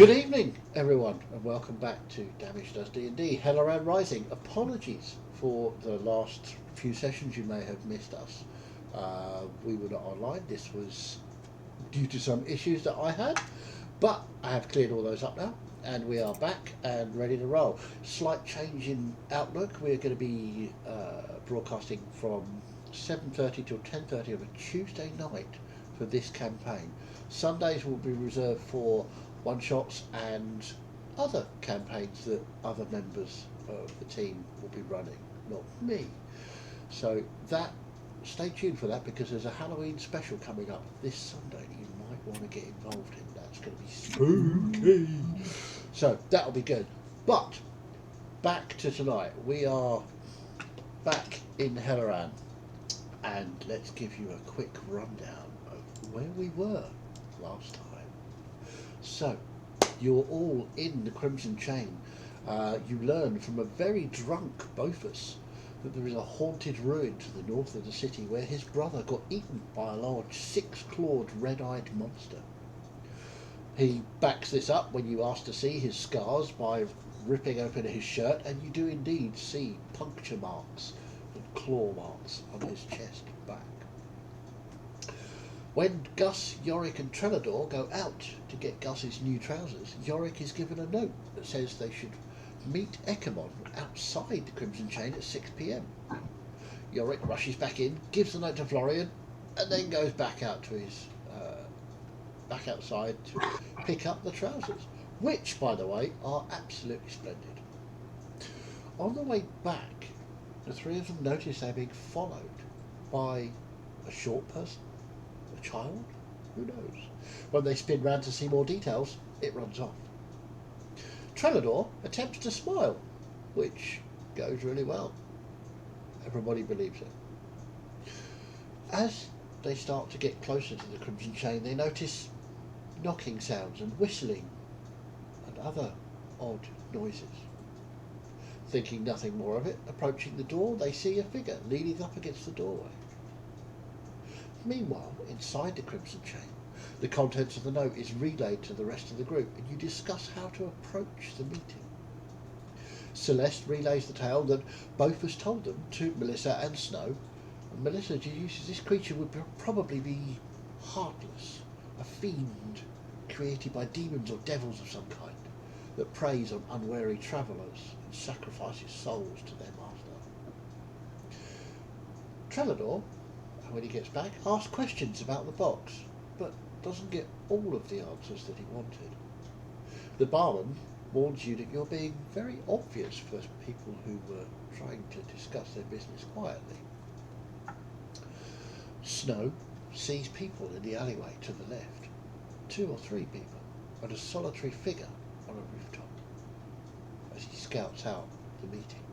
Good evening, everyone, and welcome back to Damage Does D&D, Helloran Rising. Apologies for the last few sessions, you may have missed us. We were not online, this was due to some issues that I had, but I have cleared all those up now, and we are back and ready to roll. Slight change in outlook, we're going to be broadcasting from 7:30 till 10:30 on a Tuesday night for this campaign. Sundays will be reserved for one-shots and other campaigns that other members of the team will be running, not me. So stay tuned for that, because there's a Halloween special coming up this Sunday that you might want to get involved in. That's going to be spooky. So that'll be good. But back to tonight. We are back in Helloran, and let's give you a quick rundown of where we were last time. So, you're all in the Crimson Chain. You learn from a very drunk Bofus that there is a haunted ruin to the north of the city where his brother got eaten by a large six-clawed red-eyed monster. He backs this up when you ask to see his scars by ripping open his shirt, and you do indeed see puncture marks and claw marks on his chest and back. When Gus, Yorick and Trelador go out to get Gus's new trousers, Yorick is given a note that says they should meet Eckermon outside the Crimson Chain at 6 p.m. Yorick rushes back in, gives the note to Florian, and then goes back out to his back outside to pick up the trousers, which, by the way, are absolutely splendid. On the way back, the three of them notice they're being followed by a short person. Child? Who knows? When they spin round to see more details, it runs off. Trelador attempts to smile, which goes really well. Everybody believes it. As they start to get closer to the Crimson Chain, they notice knocking sounds and whistling and other odd noises. Thinking nothing more of it, approaching the door, they see a figure leaning up against the doorway. Meanwhile, inside the Crimson Chain, the contents of the note is relayed to the rest of the group, and you discuss how to approach the meeting. Celeste relays the tale that Bofus told them to Melissa and Snow, and Melissa deduces this creature would probably be heartless, a fiend created by demons or devils of some kind, that preys on unwary travellers and sacrifices souls to their master. Trelador, when he gets back, asks questions about the box, but doesn't get all of the answers that he wanted. The barman warns you that you're being very obvious for people who were trying to discuss their business quietly. Snow sees people in the alleyway to the left, 2 or 3 people, and a solitary figure on a rooftop, as he scouts out the meeting.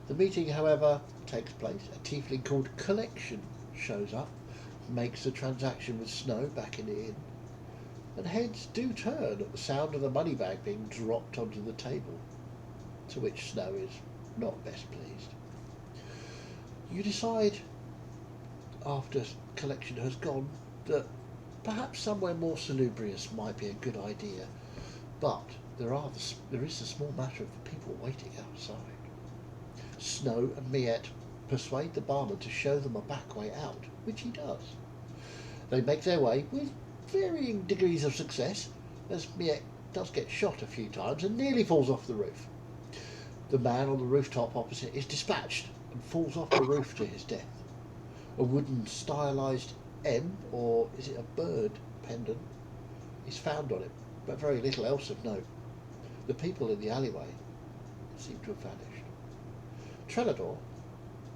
The meeting, however, takes place. A tiefling called Collection shows up, makes the transaction with Snow back in the inn, and heads do turn at the sound of the money bag being dropped onto the table, to which Snow is not best pleased. You decide, after Collection has gone, that perhaps somewhere more salubrious might be a good idea, but there is the small matter of the people waiting outside. Snow and Miette persuade the barman to show them a back way out, which he does. They make their way with varying degrees of success, as Miette does get shot a few times and nearly falls off the roof. The man on the rooftop opposite is dispatched and falls off the roof to his death. A wooden stylised M, or is it a bird, pendant is found on it, but very little else of note. The people in the alleyway seem to have vanished. Trelador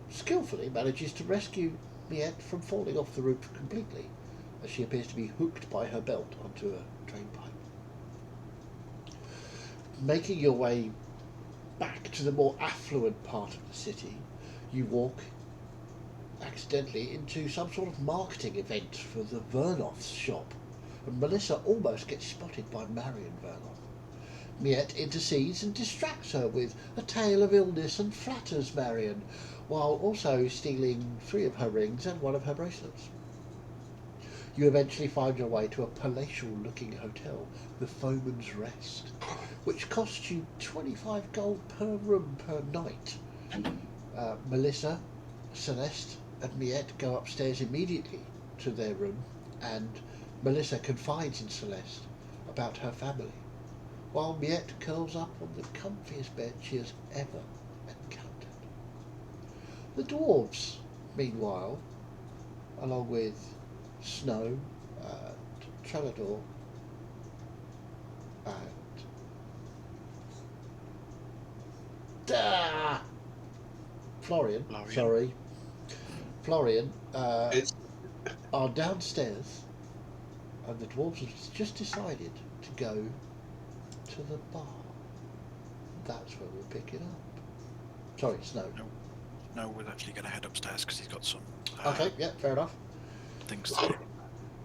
skillfully manages to rescue Miette from falling off the roof completely, as she appears to be hooked by her belt onto a drain pipe. Making your way back to the more affluent part of the city, you walk accidentally into some sort of marketing event for the Vernoth's shop, and Melissa almost gets spotted by Marion Vernoth. Miette intercedes and distracts her with a tale of illness and flatters Marion, while also stealing 3 of her rings and 1 of her bracelets. You eventually find your way to a palatial-looking hotel, the Foeman's Rest, which costs you 25 gold per room per night. Melissa, Celeste, and Miette go upstairs immediately to their room, and Melissa confides in Celeste about her family, while Miette curls up on the comfiest bed she has ever encountered. The dwarves, meanwhile, along with Snow, Trellador, and Florian, are downstairs, and the dwarves have just decided to go to the bar. That's where we'll pick it up. Sorry, Snow. No, we're actually going to head upstairs because he's got some. Okay, yeah, fair enough. Things to do.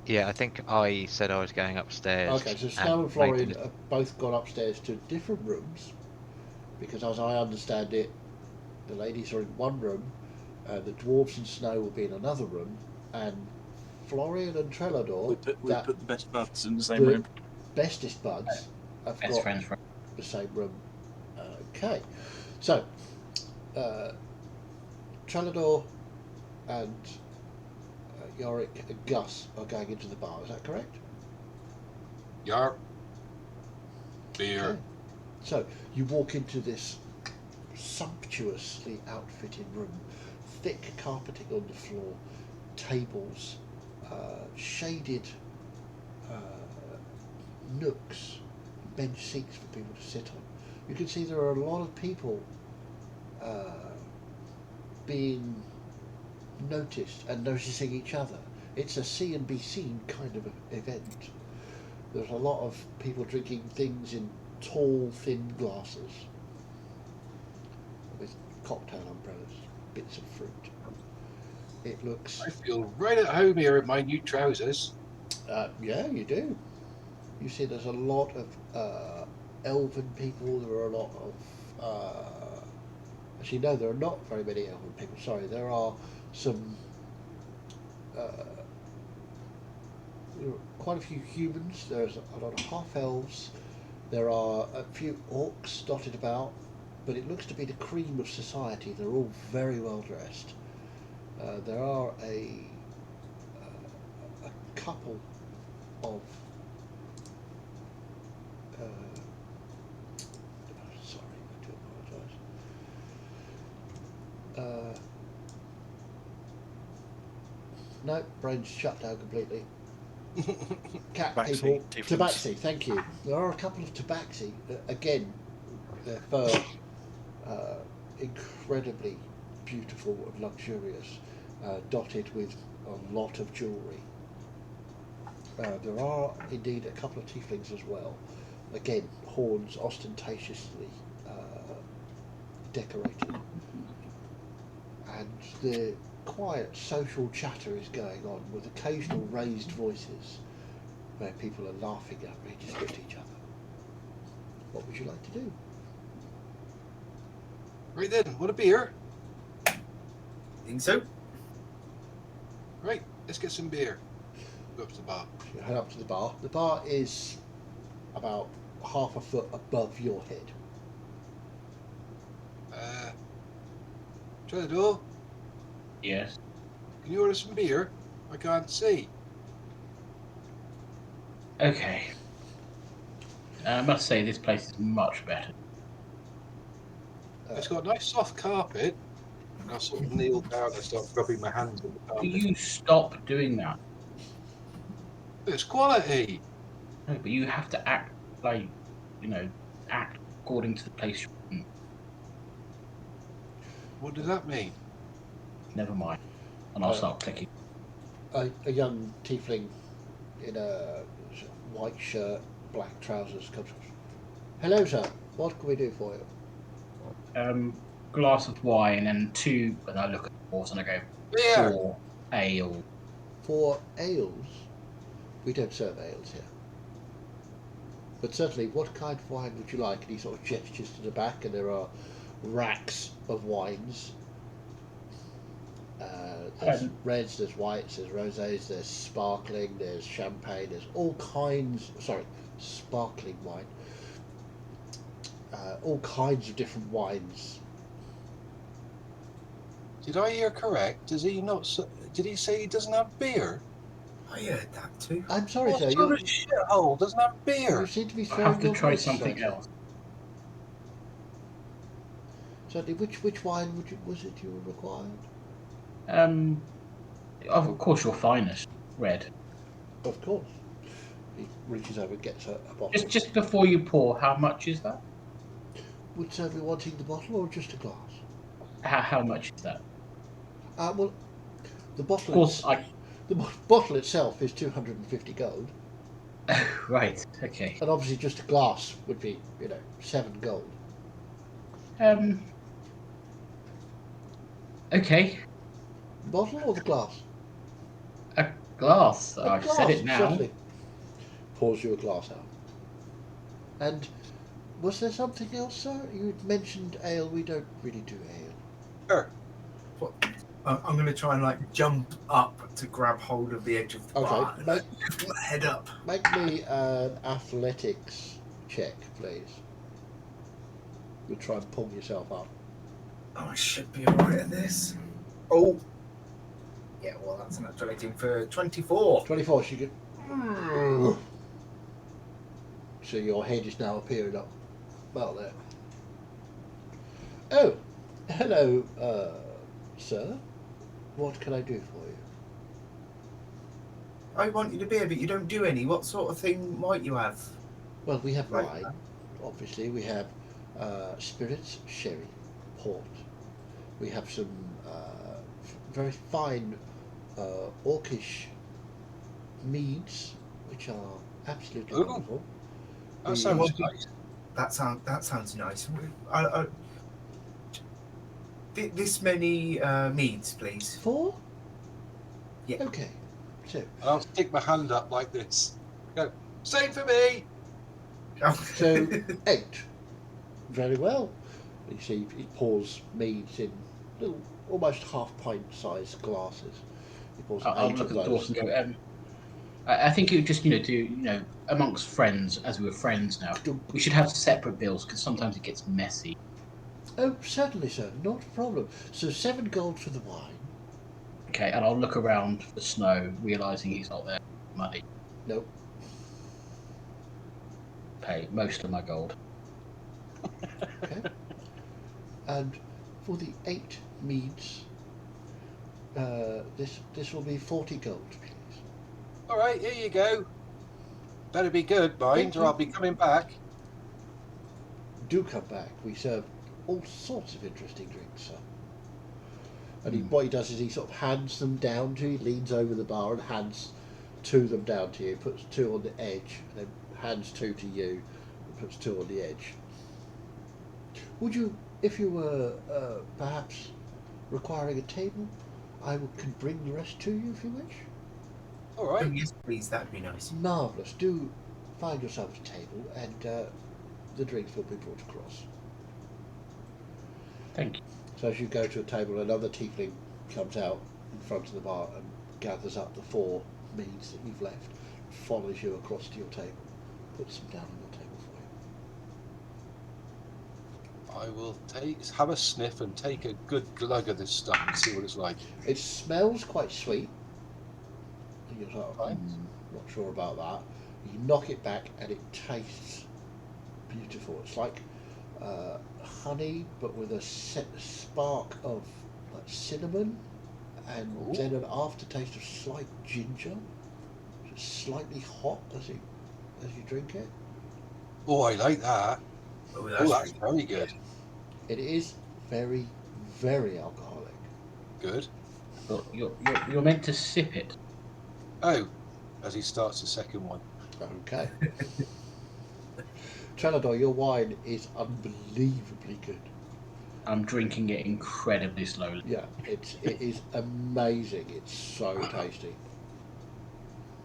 Yeah, I think I said I was going upstairs. Okay, so Snow and Florian have both gone upstairs to different rooms, because as I understand it, the ladies are in one room, the dwarves and Snow will be in another room, and Florian and Trellador, we put the best buds in the same room. Bestest buds have Best got friends from the same room. Okay, so Trellador and Yorick and Gus are going into the bar. Is that correct? Yarp. Beer. Okay. So you walk into this sumptuously outfitted room, thick carpeting on the floor, tables, shaded nooks, bench seats for people to sit on. You can see there are a lot of people being noticed and noticing each other. It's a see and be seen kind of event. There's a lot of people drinking things in tall, thin glasses with cocktail umbrellas, bits of fruit. It looks... I feel right at home here in my new trousers. Yeah, you do. You see there's a lot of elven people, there are a lot of... actually, no, there are not very many elven people, sorry. There are some... there are quite a few humans, there's a lot of half-elves, there are a few orcs dotted about, but it looks to be the cream of society. They're all very well dressed. There are a couple of sorry, I do apologise. No, brain's shut down completely. Cat people. Tabaxi, thank you. There are a couple of tabaxi. Again, their fur incredibly beautiful and luxurious, dotted with a lot of jewellery. There are indeed a couple of tieflings as well. Again, horns ostentatiously decorated. And the quiet social chatter is going on with occasional raised voices where people are laughing outrageously at each other. What would you like to do? Right then, what a beer. Think so? Right, let's get some beer. Go up to the bar. You head up to the bar. The bar is about half a foot above your head. Try the door. Yes. Can you order some beer? I can't see. Okay. I must say this place is much better. It's got a nice soft carpet. And I sort of kneel down and start rubbing my hands on the Do carpet. you stop doing that? It's quality. No, but you have to act like, act according to the place you're in. What does that mean? Never mind. And I'll start clicking. A young tiefling in a white shirt, black trousers comes. Hello, sir. What can we do for you? Glass of wine and two, and I look at the balls and I go, Beer. 4 ale. 4 ales? We don't serve ales here. But certainly, what kind of wine would you like? And he sort of gestures to the back, and there are racks of wines. There's reds, there's whites, there's rosés, there's sparkling, there's champagne, there's all kinds. Sorry, sparkling wine. All kinds of different wines. Did I hear correct? Does he not? Did he say he doesn't have beer? I heard that too. I'm sorry, What sir. sort You, of shithole doesn't have you beer? seem to be I throwing have to your try voice, something sir. else. Certainly, which wine was it you required? Of course, your finest red. Of course. He reaches over and gets a bottle. Just before you pour, how much is that? Would sir be wanting the bottle or just a glass? How much is that? Well, the Of bottle. course, The bottle itself is 250 gold, right. Okay. and obviously just a glass would be, 7 gold. Okay. The bottle or the glass? A glass. A I've glass, said it now. certainly. Pours you a glass out. And was there something else, sir? You had mentioned ale. We don't really do ale. Sure. I'm going to try and jump up to grab hold of the edge of the bar. Okay, And, make, lift my head up. make me an athletics check, please. You'll try and pull yourself up. Oh, I should be alright at this. Oh. Yeah, well, that's an actual 18 for 24. 24, so you get. So your head is now appearing up about there. Oh, hello, sir. What can I do for you? I want you to beer, but you don't do any. What sort of thing might you have? Well, we have Right. wine. Obviously, we have spirits, sherry, port. We have some very fine orcish meads, which are absolutely Ooh. wonderful. That We- sounds nice. That sounds nice. This many meads, please. 4? Yeah. Okay. So, And I'll stick my hand up like this. Go, same for me. Oh. so 8. Very well. You see, he pours meads in little, almost half-pint-sized glasses. He pours I'll 8 look of at the those. doors and go. I think you just do amongst friends, as we were friends now. We should have separate bills because sometimes it gets messy. Oh, certainly, sir. Not a problem. So 7 gold for the wine. Okay, and I'll look around for Snow, realizing he's not there. Money. Nope. Pay most of my gold. Okay. And for the 8 meads, this will be 40 gold, please. All right, here you go. Better be good, mind, or I'll be coming back. Do come back. We serve all sorts of interesting drinks, sir. And what he does is he sort of hands them down to you, leans over the bar and hands 2 of them down to you, puts 2 on the edge, and then hands 2 to you, and puts 2 on the edge. Would you, if you were perhaps requiring a table, can bring the rest to you if you wish. All Oh, right. yes, please. That'd be nice. Marvellous. Do find yourself a table, and the drinks will be brought across. Thank you. So as you go to a table, another tiefling comes out in front of the bar and gathers up the 4 meads that you've left, follows you across to your table, puts them down on your table for you. I will have a sniff and take a good glug of this stuff and see what it's like. It smells quite sweet. And you're sort of, Right. not sure about that. You knock it back and it tastes beautiful. It's like honey, but with a spark of cinnamon, and Ooh. then an aftertaste of slight ginger. It's slightly hot as you drink it. Oh, I like that. Oh, Oh, that's really very good. It is very, very alcoholic. Good. But you're meant to sip it. Oh, as he starts the second one. Okay. Trenador, your wine is unbelievably good. I'm drinking it incredibly slowly. Yeah, it is amazing. It's so tasty.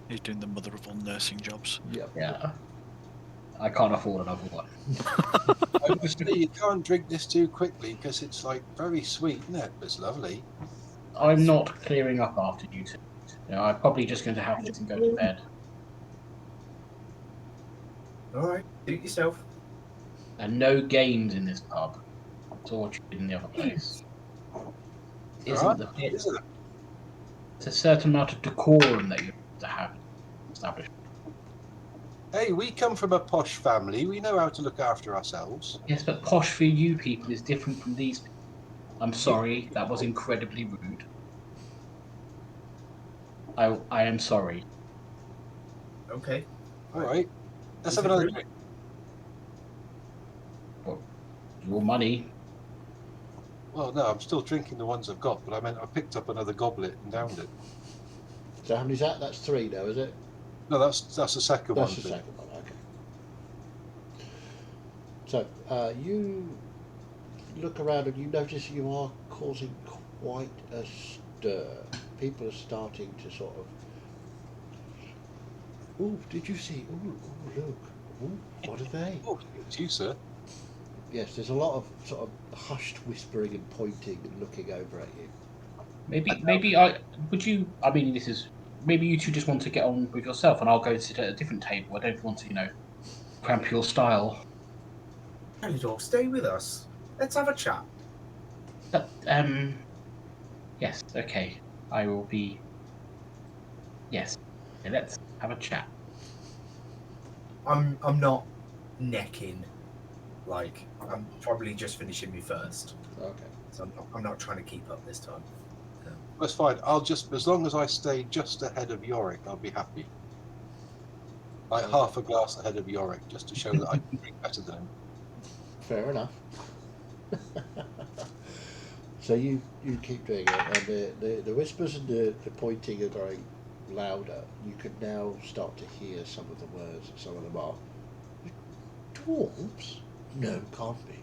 He's doing the mother of all nursing jobs. Yep. Yeah. I can't afford another one. Obviously, you can't drink this too quickly because it's very sweet, isn't it? But it's lovely. I'm not clearing up after you two. You know, I'm probably just going to have this and go to bed. All right, do it yourself. And no games in this pub. It's all in the other place. Isn't Alright, the bit. isn't it? It's a certain amount of decorum that you have to have established. Hey, we come from a posh family. We know how to look after ourselves. Yes, but posh for you people is different from these people. I'm sorry, that was incredibly rude. I am sorry. Okay. Alright, let's Is have it another rude? drink. Your money. Well, no, I'm still drinking the ones I've got, but I meant I picked up another goblet and downed it. So how many's that? That's 3 now, is it? No, that's the second one. That's the Phil. second one, okay. So, you look around and you notice you are causing quite a stir. People are starting to sort of... Ooh, did you see? Ooh, look. Ooh, what are they? Oh, it's you, sir. Yes, there's a lot of sort of hushed whispering and pointing and looking over at you. Maybe this is maybe you two just want to get on with yourself and I'll go sit at a different table. I don't want to, cramp your style. Elidor, stay with us. Let's have a chat. But, yes, okay. I will be. Yes, okay, let's have a chat. I'm not necking. Like, I'm probably just finishing me first. Okay. So I'm not trying to keep up this time. That's fine. As long as I stay just ahead of Yorick, I'll be happy. Like half a glass ahead of Yorick, just to show that I can drink better than him. Fair enough. So you keep doing it, and the whispers and the pointing are growing louder. You can now start to hear some of the words, and some of them are dwarves? No, can't be.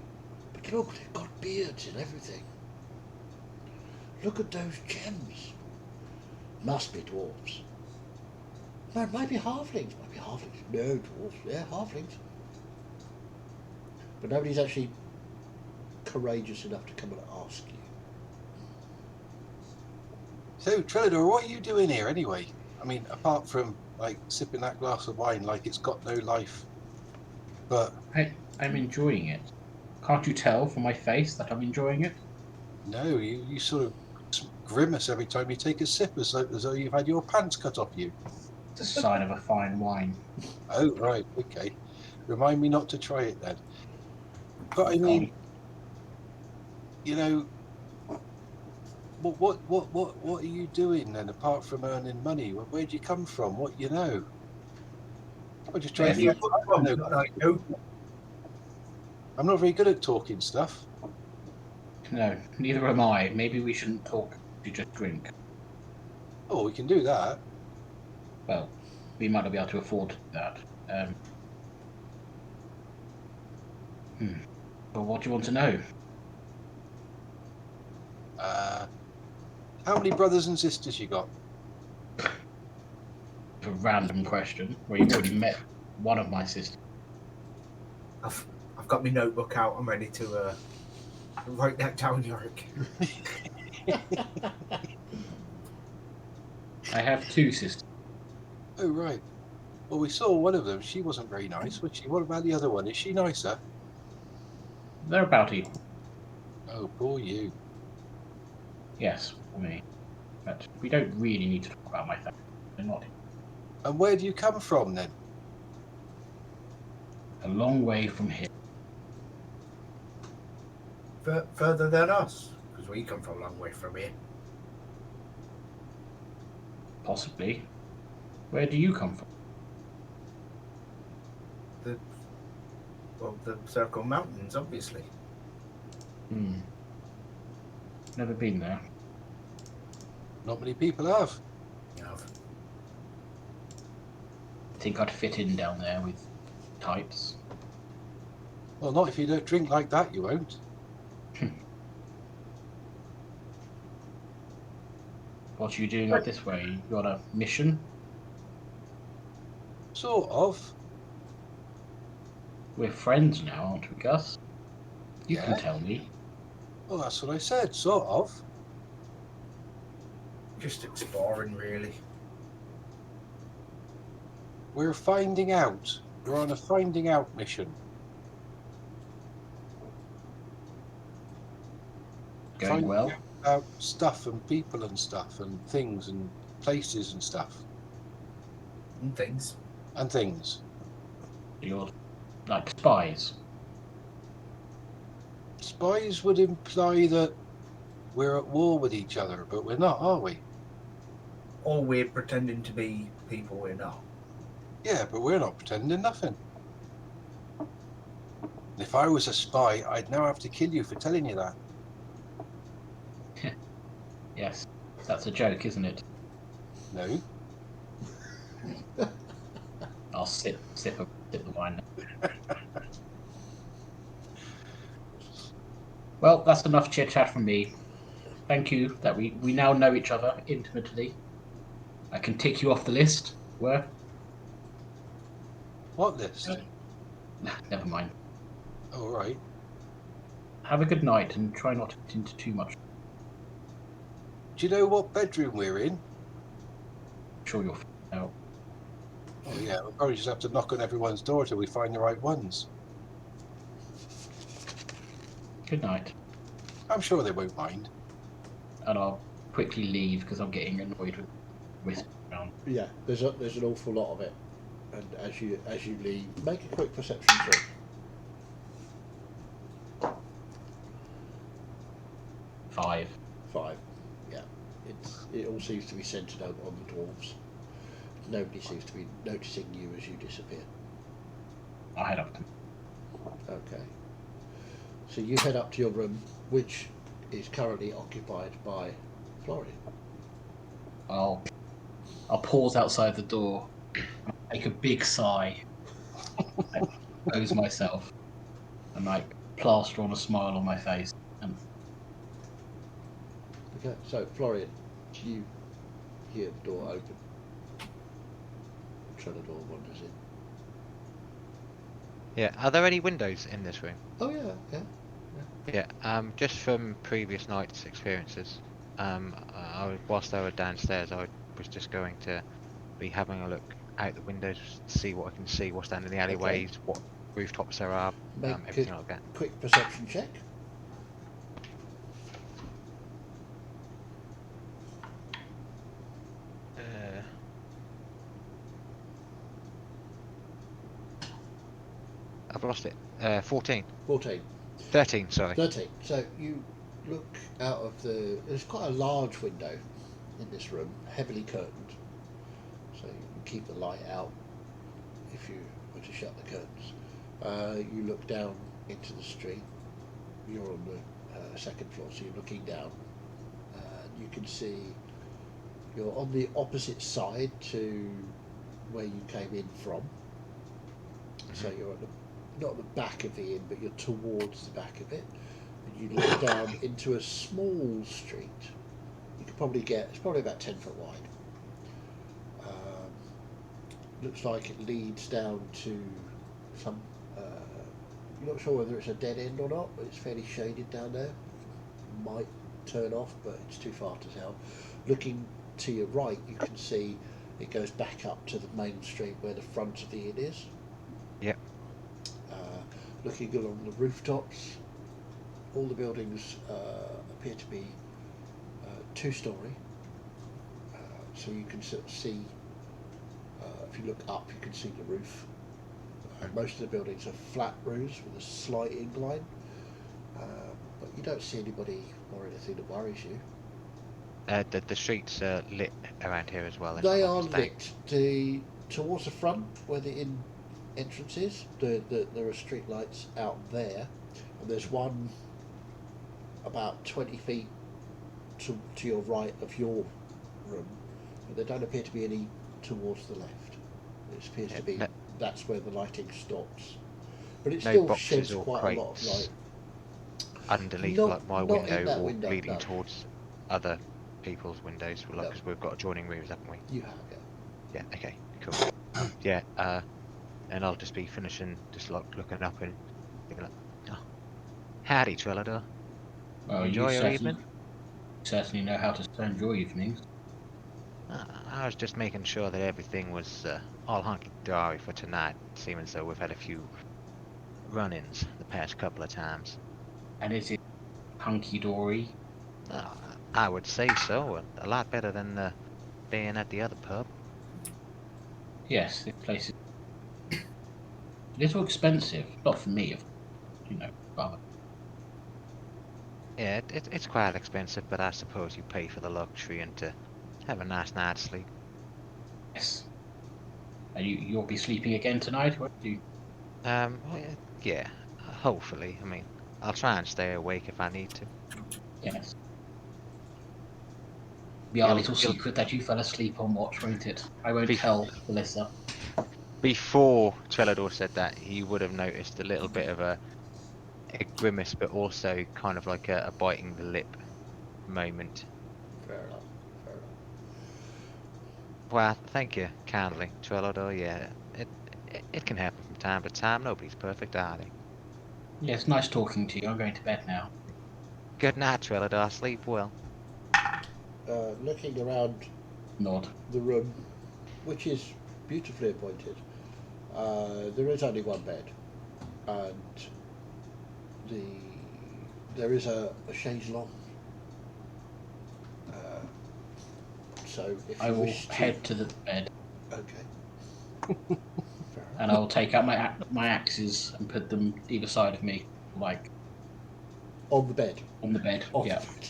But look, they've got beards and everything. Look at those gems. Must be dwarves. No, it might be halflings. Might be halflings. No, dwarves. Yeah, halflings. But nobody's actually courageous enough to come and ask you. So, Trellador, what are you doing here anyway? I mean, apart from like sipping that glass of wine like it's got no life. But I'm enjoying it. Can't you tell from my face that I'm enjoying it? no, you sort of grimace every time you take a sip, as though you've had your pants cut off you. It's a sign of a fine wine. Oh, right, okay. Remind me not to try it then. But I mean, what are you doing then, apart from earning money? Where do you come from? What you know? I'm just trying Yeah, to. I'm not very good at talking stuff. No, neither am I. Maybe we shouldn't talk. You just drink. Oh, we can do that. Well, we might not be able to afford that. But what do you want to know? How many brothers and sisters you got? A random question where you've already met one of my sisters. I've got my notebook out. I'm ready to write that down, Yorick. I have 2 sisters. Oh, right. Well, we saw one of them. She wasn't very nice, was she? What about the other one? Is she nicer? They're about equal. Oh, poor you. Yes, for me. But we don't really need to talk about my family. They're not And where do you come from then? a long way from here. Further than us, because we come from a long way from here. Possibly. Where do you come from? The Circle Mountains, obviously. Never been there. Not many people have. Yeah. I think I'd fit in down there with types. Well, not if you don't drink like that, you won't. What are you doing up this way? You on a mission? Sort of. We're friends now, aren't we, Gus? You Yeah. can tell me. Well, that's what I said. Sort of. Just exploring, really. We're finding out. We're on a finding out mission. Going Finding well. out about stuff and people and stuff and things and places and stuff And things. and things. You're like spies. Spies would imply that we're at war with each other, but we're not, are we? Or we're pretending to be people we're not. Yeah, but we're not pretending nothing. If I was a spy, I'd now have to kill you for telling you that. Yes, that's a joke, isn't it? No. I'll sip the wine. Well, that's enough chit chat from me. Thank you that we now know each other intimately. I can tick you off the list. Where? What list? Never mind. Oh, right. Have a good night and try not to get into too much. Do you know what bedroom we're in? I'm sure you'll find out. Oh, yeah, we'll probably just have to knock on everyone's door till we find the right ones. Good night. I'm sure they won't mind. And I'll quickly leave because I'm getting annoyed with whisper around. Yeah, there's an awful lot of it, and as you leave, make a quick perception check. 5. 5. Yeah, it all seems to be centred on the dwarves. Nobody seems to be noticing you as you disappear. I'll head up to Okay. So you head up to your room, which is currently occupied by Florian. I'll pause outside the door, take a big sigh, compose myself, and like plaster on a smile on my face. And Okay, so Florian, you hear the door open. Trellador wanders in. Yeah. Are there any windows in this room? Oh yeah, yeah. Yeah. Just from previous night's experiences, whilst I was downstairs, I was just going to be having a look out the windows to see what I can see, what's down in the alleyways, what rooftops there are, Make everything a like that. quick perception check. I've lost it. 14. 14. 13, sorry. 13. So you look out of there's quite a large window in this room, heavily curtained. So you can keep the light out if you were to shut the curtains. You look down into the street. You're on the second floor, so you're looking down. You can see you're on the opposite side to where you came in from. So you're at not the back of the inn, but you're towards the back of it. And you look down into a small street. You could probably it's probably about 10 foot wide. Looks like it leads down to some, you're not sure whether it's a dead end or not, but it's fairly shaded down there. Might turn off, but it's too far to tell. Looking to your right, you can see it goes back up to the main street where the front of the inn is. Yep. Looking along the rooftops, all the buildings appear to be two-storey. So you can sort of see, if you look up, you can see the roof. Most of the buildings are flat roofs with a slight incline, but you don't see anybody or anything that worries you. The streets are lit around here as well. They are lit. Towards the front, where the inn entrance is, there are street lights out there, and there's one about 20 feet to your right of your room, but there don't appear to be any towards the left. It appears to be that's where the lighting stops, but it still sheds quite a lot of light underneath like my window or leading towards other people's windows, because we've got adjoining rooms, haven't we? You have, yeah. Okay, cool. Yeah, and I'll just be finishing, just like looking up and thinking like, oh, howdy, Trellador. Well, Enjoy your evening. certainly know how to spend your evenings. I was just making sure that everything was all hunky-dory for tonight, seeming as though we've had a few run-ins the past couple of times. And is it hunky-dory? Uh, I would say so, a lot better than being at the other pub. Yes, this place is a little expensive. Not for me, but Yeah, it's quite expensive, but I suppose you pay for the luxury and to have a nice night's sleep. yes. And you'll be sleeping again tonight, won't you? Well, yeah, hopefully. I mean, I'll try and stay awake if I need to. Yes. Be our You'll, little you'll, secret that you fell asleep on watch, won't it? I won't be, tell Melissa. Before Trelador said that, he would have noticed a little bit of a grimace, but also kind of like a biting the lip moment. Fair enough. Fair enough. Well, thank you kindly, Trelador. Yeah, it can happen from time to time. Nobody's perfect, are they? Yes, nice talking to you. I'm going to bed now. Good night, Trelador. Sleep well. Looking around Nod. the room, which is beautifully appointed, there is only one bed, and there is a chaise longue. So if I you will wish to, head to the bed okay. Fair enough. and I will take out my axes and put them either side of me, like On the bed. on the bed. On Yeah, the bed.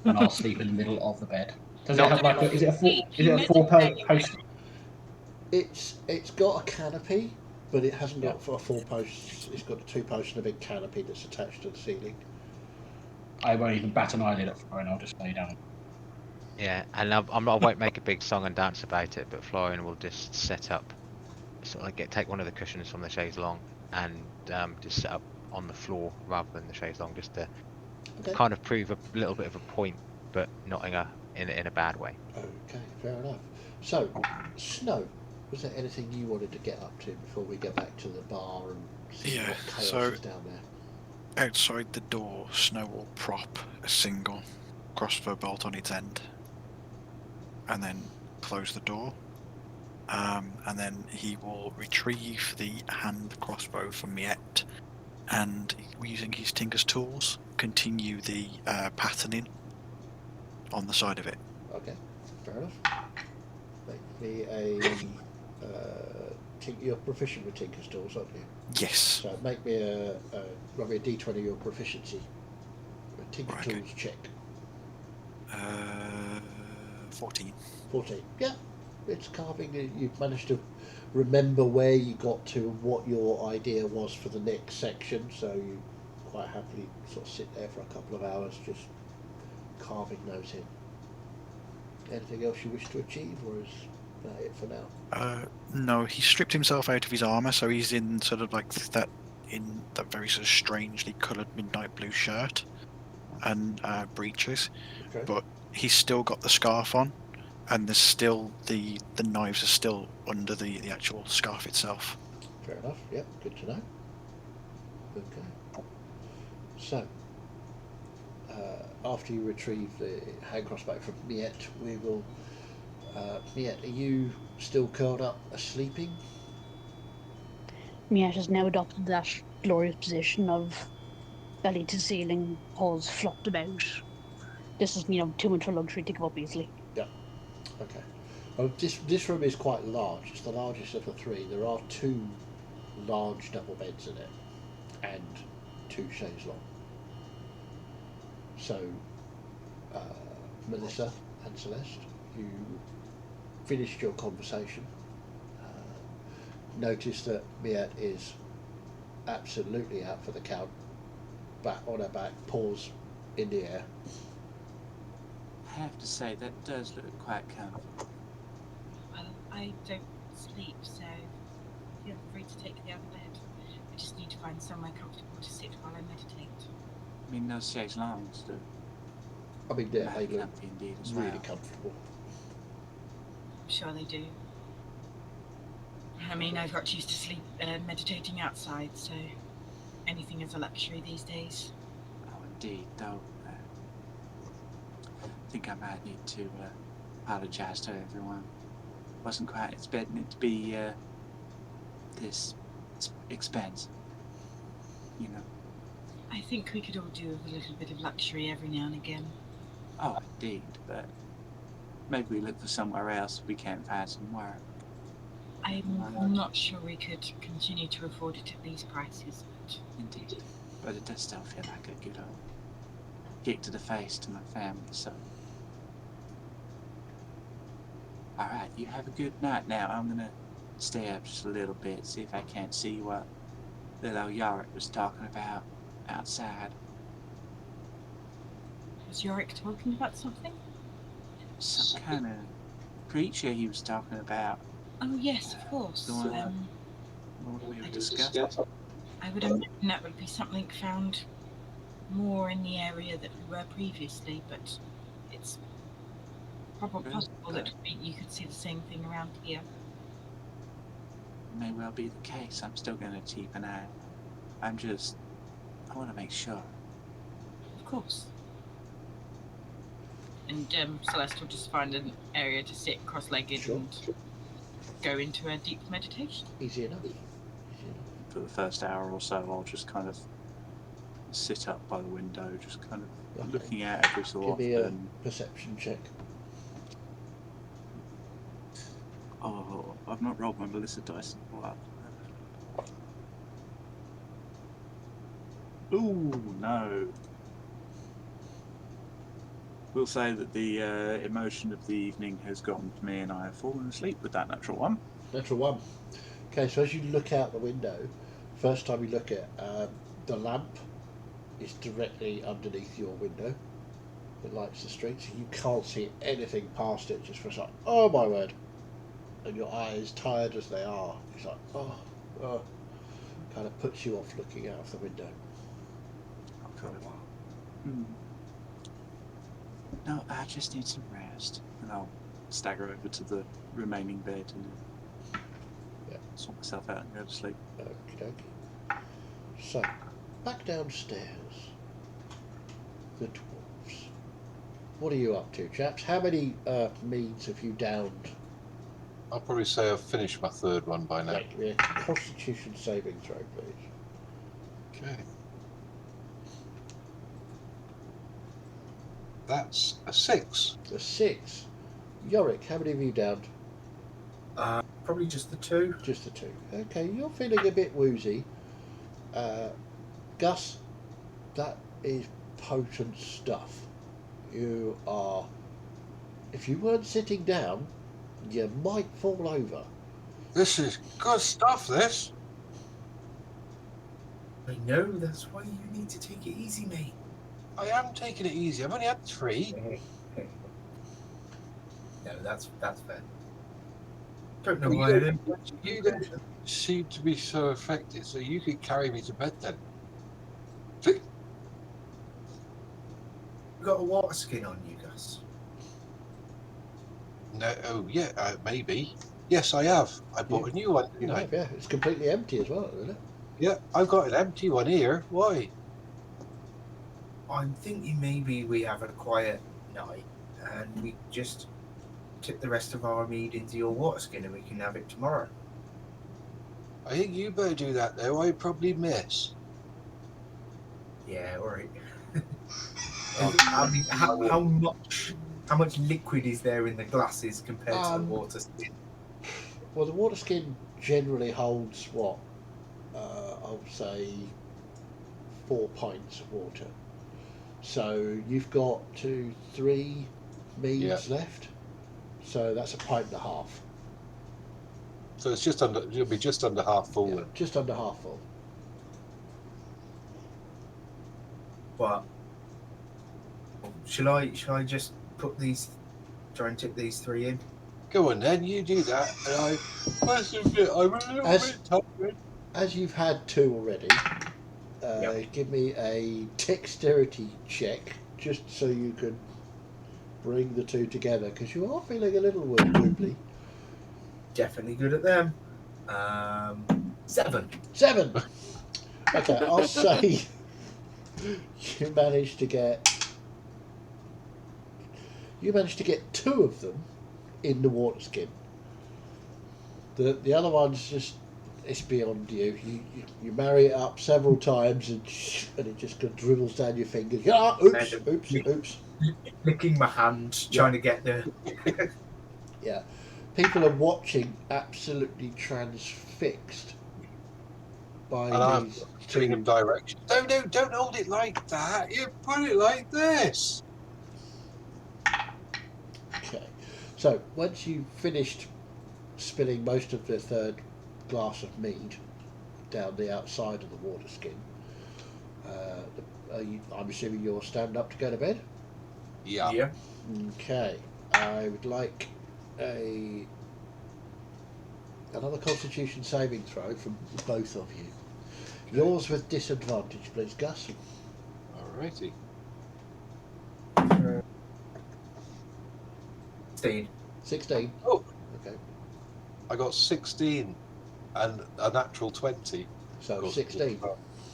and I'll sleep in the middle of the bed. Does Not- it have like a? Is it a four post? It's got a canopy, but it hasn't got Yeah. a four posts. It's got a two posts and a big canopy that's attached to the ceiling. I won't even bat an eyelid at Florian. I'll just lay down. Yeah, and I won't make a big song and dance about it, but Florian will just set up, sort of like take one of the cushions from the chaise longue and just set up on the floor rather than the chaise longue, just to Okay. kind of prove a little bit of a point, but not in a bad way. Okay, fair enough. So, Snow, was there anything you wanted to get up to before we get back to the bar and see Yeah, what chaos so- is down there? Outside the door, Snow will prop a single crossbow bolt on its end, and then close the door. And then he will retrieve the hand crossbow from Miette, and using his Tinker's tools, continue the patterning on the side of it. Okay, fair enough. Make me you're proficient with Tinker's tools, aren't you? Yes. So make me roll me a d20 of your proficiency. A Tinker Right, okay. tools check. 14. 14. Yeah, it's carving. You've managed to remember where you got to and what your idea was for the next section, so you quite happily sort of sit there for a couple of hours just carving those in. Anything else you wish to achieve, or is that it for now? No, he stripped himself out of his armour, so he's in sort of like that very sort of strangely coloured midnight blue shirt and breeches, Okay. but he's still got the scarf on, and there's still the knives are still under the actual scarf itself. Fair enough. Yep, good to know. Okay. So, after you retrieve the hand crossbow from Miette, we will. Miette, are you still curled up sleeping? Miette has now adopted that glorious position of belly to ceiling, paws flopped about. This is, too much for luxury to give up easily. Yeah. Okay. Well, this room is quite large. It's the largest of the three. There are two large double beds in it, and two chaise longue. So, Melissa and Celeste, you finished your conversation. Notice that Miette is absolutely out for the count. Back on her back, paws in the air. I have to say, that does look quite comfortable. Well, I don't sleep, so feel free to take the other bed. I just need to find somewhere comfortable to sit while I meditate. I mean, those chaise longues look I mean, yeah, they very look comfy indeed as really well. comfortable. I'm sure they do. I mean, I've got used to sleep meditating outside, so anything is a luxury these days. Oh, indeed, though. I think I might need to apologise to everyone. Wasn't quite expecting it to be this expensive. You know. I think we could all do with a little bit of luxury every now and again. Oh, indeed, but maybe we look for somewhere else if we can't find some work. I'm not sure we could continue to afford it at these prices, but Indeed. But it does still feel like a good old kick to the face to my family, so. Alright, you have a good night now. I'm gonna stay up just a little bit, see if I can't see what little Yorick was talking about outside. was Yorick talking about something? Some kind of creature he was talking about. Oh yes, of course. The one we were discussing. I would imagine that would be something found more in the area that we were previously, but it's probably possible that you could see the same thing around here. May well be the case. I'm still going to keep an eye. I want to make sure. Of course. And Celeste will just find an area to sit cross-legged and go into a deep meditation. Easy enough. For the first hour or so, I'll just kind of sit up by the window, just kind of looking out every so often. Give me a perception check. Oh, I've not rolled my Melissa dice in a while. Ooh, no. We'll say that the emotion of the evening has gotten to me and I have fallen asleep with that natural one. Natural one. Okay, so as you look out the window, first time you look at the lamp is directly underneath your window. It lights the street, so you can't see anything past it. Just for a second, oh my word! And your eyes, tired as they are, it's like oh, kind of puts you off looking out of the window. For a while. No, I just need some rest, and I'll stagger over to the remaining bed and sort myself out and go to sleep. Okie dokie. So, back downstairs. The dwarves. What are you up to, chaps? How many meads have you downed? I'll probably say I've finished my third one by now. Right, yeah. Constitution saving throw, please. Okay. That's a 6. A 6. Yorick, how many have you downed? Probably just the 2. Just the 2. Okay, you're feeling a bit woozy. Gus, that is potent stuff. You are... If you weren't sitting down, you might fall over. This is good stuff, this. I know, that's why you need to take it easy, mate. I am taking it easy. I've only had 3. No, that's fair. Don't know why I didn't. You don't seem to be so affected, so you could carry me to bed then. You got a water skin on you, Gus? No, oh yeah, maybe. Yes, I have. I bought a new one, didn't I? Yeah, it's completely empty as well, isn't it? Yeah, I've got an empty one here. Why? I'm thinking maybe we have a quiet night and we just tip the rest of our mead into your water skin and we can have it tomorrow. I think you better do that though. I probably miss. Yeah, alright. I mean, how much liquid is there in the glasses compared to the water skin? Well, the water skin generally holds what? I would say 4 pints of water. So you've got 2, 3 meads left. So that's a pint and a half. So it's just under. You'll be just under half full. Yeah, just under half full. But shall I just try and tip these 3 in? Go on then, you do that, and I'm a little bit tired. As you've had 2 already, give me a dexterity check, just so you can bring the 2 together, because you are feeling a little wobbly. Definitely good at them. 7. 7. Okay, I'll say you managed to get. You managed to get 2 of them in the water skin. The other one's just, it's beyond you. You marry it up several times and it just dribbles down your fingers. Yeah, oops. Licking my hand, trying to get the. Yeah. People are watching, absolutely transfixed by And I'm these giving two. him directions. No, don't hold it like that. You put it like this. Okay. So once you've finished spilling most of the 3rd glass of mead down the outside of the water skin, I'm assuming you're standing up to go to bed? Yeah. Okay. I would like another Constitution saving throw from both of you. Yours with disadvantage, please, Gus. Alrighty. 16. Oh, Okay. I got 16 and a natural 20. So Of course, 16.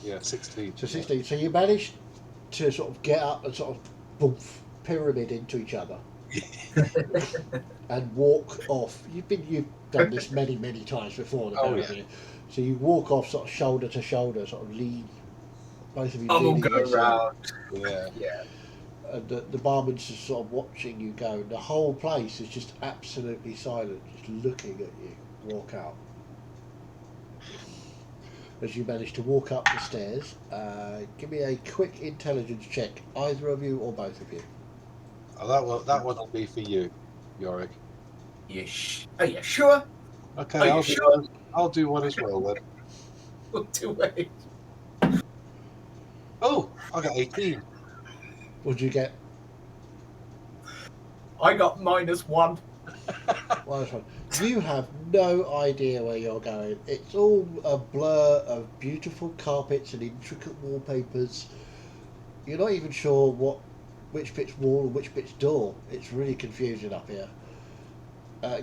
Yeah, 16. So yeah. 16. So you managed to sort of get up and sort of boof, pyramid into each other and walk off. You've done this many times before. Oh, haven't you? So you walk off sort of shoulder to shoulder, sort of lean, both of you I'm all leaning going against the- round. Yeah. Yeah. And the barman's just sort of watching you go. And the whole place is just absolutely silent, just looking at you walk out. As you manage to walk up the stairs, give me a quick intelligence check, either of you or both of you. Oh, that one will be for you, Yorick. Are you sure? Okay, Are you I'll sure? I'll do one as well then. We'll do it. Oh, I got 18. What'd you get? I got -1. Well, this one. You have no idea where you're going. It's all a blur of beautiful carpets and intricate wallpapers. You're not even sure which bit's wall and which bit's door. It's really confusing up here.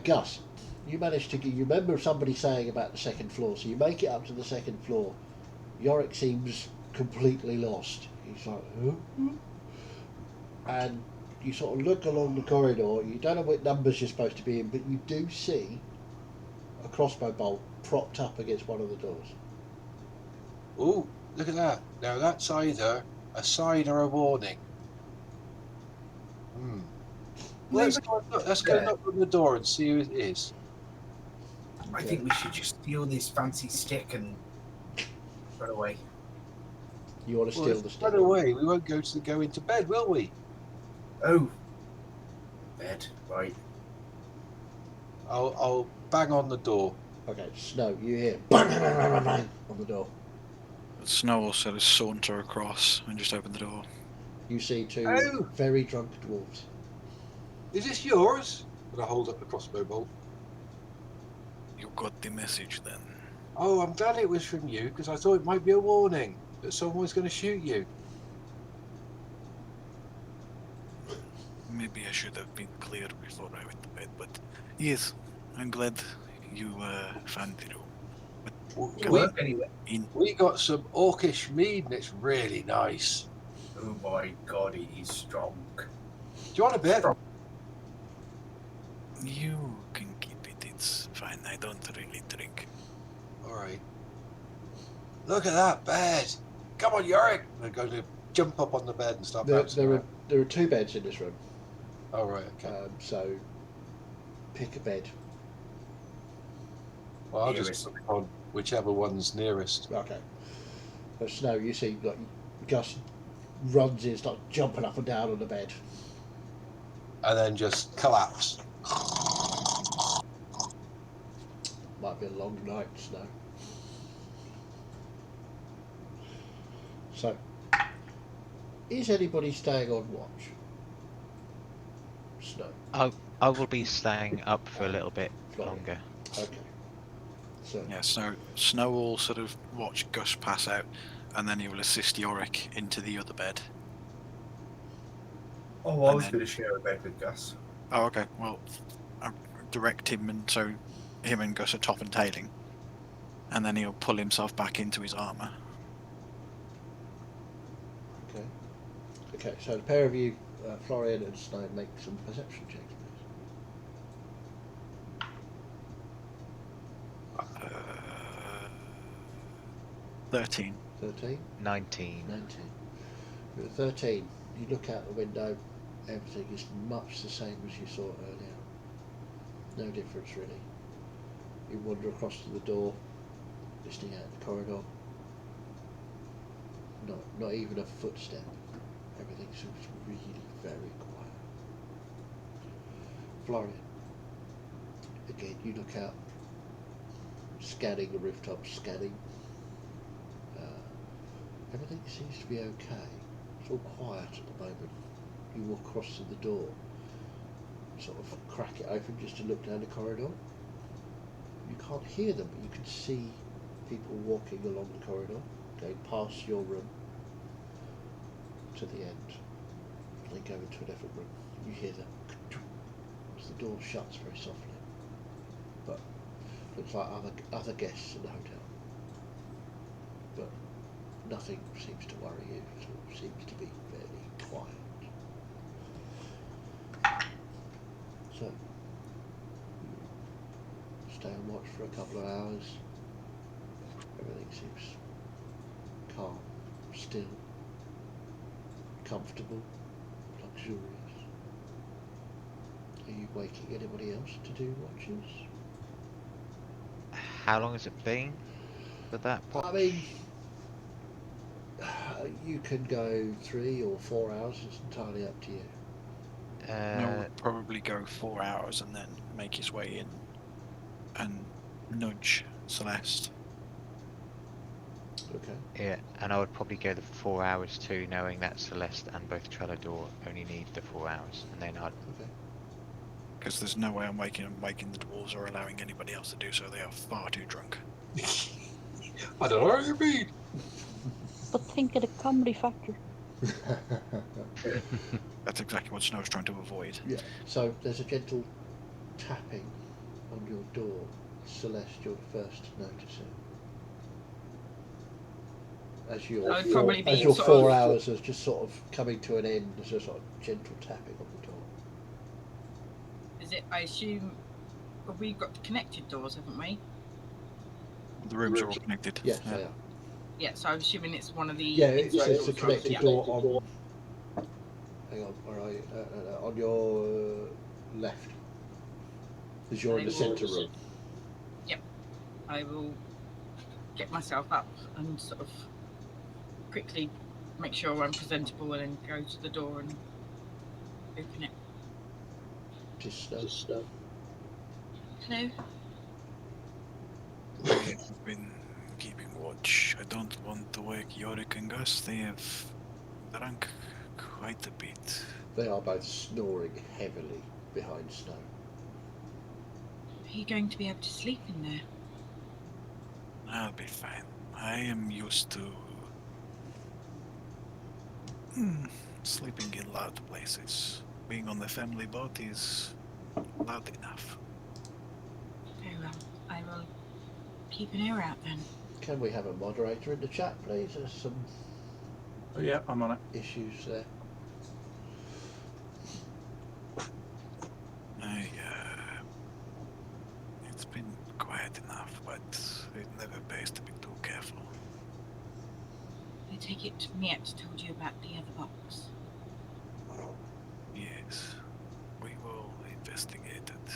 Gus, you managed to. You remember somebody saying about the 2nd floor, so you make it up to the 2nd floor. Yorick seems completely lost. He's like, huh? And you sort of look along the corridor. You don't know what numbers you're supposed to be in, but you do see a crossbow bolt propped up against one of the doors. Oh, look at that. Now that's either a sign or a warning. Let's go knock on the door and see who it is. I think we should just steal this fancy stick and run away. You want to steal the By stick? the way, we won't go into bed, will we? Oh. Bed, right. I'll bang on the door. Okay, Snow, you hear bang, bang, bang, bang, bang on the door. Snow will sort of saunter across and just open the door. You see 2 Oh. very drunk dwarves. Is this yours? And I hold up the crossbow bolt. You got the message then. Oh, I'm glad it was from you because I thought it might be a warning that someone was going to shoot you. Maybe I should have been clear before I went to bed, but yes, I'm glad you found the room. We got some orcish mead and it's really nice. Oh my god, it is strong. Do you want a bit? You can keep it, it's fine. I don't really drink. Alright. Look at that bed. Come on, Yorick. I'm going to jump up on the bed and start bouncing around. There are 2 beds in this room. Oh, right, okay. So pick a bed. Well, I'll just click on whichever one's nearest. Okay. But Snow, you see, like Gus runs in, starts jumping up and down on the bed. And then just collapse. Might be a long night, Snow. So, is anybody staying on watch? Snow. I will be staying up for a little bit longer. Okay. So yeah, Snow will sort of watch Gus pass out, and then he will assist Yorick into the other bed. Oh, I was going to share a bed with Gus. Oh, okay. Well, I'll direct him, and so him and Gus are top and tailing, and then he'll pull himself back into his armour. Okay. So the pair of you Florian and Snow make some perception checks, please. 13. 13? 19. 19. With 13, you look out the window, everything is much the same as you saw earlier. No difference really. You wander across to the door, listening out the corridor. Not even a footstep. Everything seems really very quiet. Florian, again you look out, scanning the rooftop, scanning. Everything seems to be okay. It's all quiet at the moment. You walk across to the door, sort of crack it open just to look down the corridor. You can't hear them, but you can see people walking along the corridor, going past your room to the end. They go into a different room. You hear them as the door shuts very softly. But looks like other guests in the hotel. But nothing seems to worry you. It all seems to be fairly quiet. So you stay on watch for a couple of hours. Everything seems calm, still, comfortable, luxurious. Are you waking anybody else to do watches? How long has it been for that watch? I mean, you can go 3 or 4 hours. It's entirely up to you. Noel would probably go 4 hours and then make his way in and nudge Celeste. Okay. Yeah, and I would probably go the 4 hours too, knowing that Celeste and both Trellador only need the 4 hours, and then I'd. Okay. Because there's no way I'm waking the dwarves or allowing anybody else to do so. They are far too drunk. I don't know what you mean. But think of the comedy factor. That's exactly what Snow's trying to avoid. Yeah. So there's a gentle tapping on your door. Celeste, you're the first to notice it. As your I would probably be as your sort 4 of- hours is just sort of coming to an end, there's a sort of gentle tapping on the door. Is it? I assume. Well, we've got connected doors, haven't we? The rooms are all connected. Yes, they are. Yeah. So I'm assuming it's one of the. Yeah, it's a connected yeah. door on. Hang on, where are you? On your left. Because you're in the centre room. I will get myself up and sort of quickly make sure I'm presentable and then go to the door and open it. Just Hello. I've been keeping watch. I don't want to wake Yorick and Gus. They have drunk quite a bit. They are both snoring heavily behind Snow. Are you going to be able to sleep in there? I'll be fine. I am used to sleeping in loud places. Being on the family boat is loud enough. Very well. I will keep an ear out then. Can we have a moderator in the chat, please? There's some Oh, yeah, I'm on it. issues there. It's been quiet enough, but it never pays to be too careful. I take it Miette told you about the other box. Yes, we will investigate it.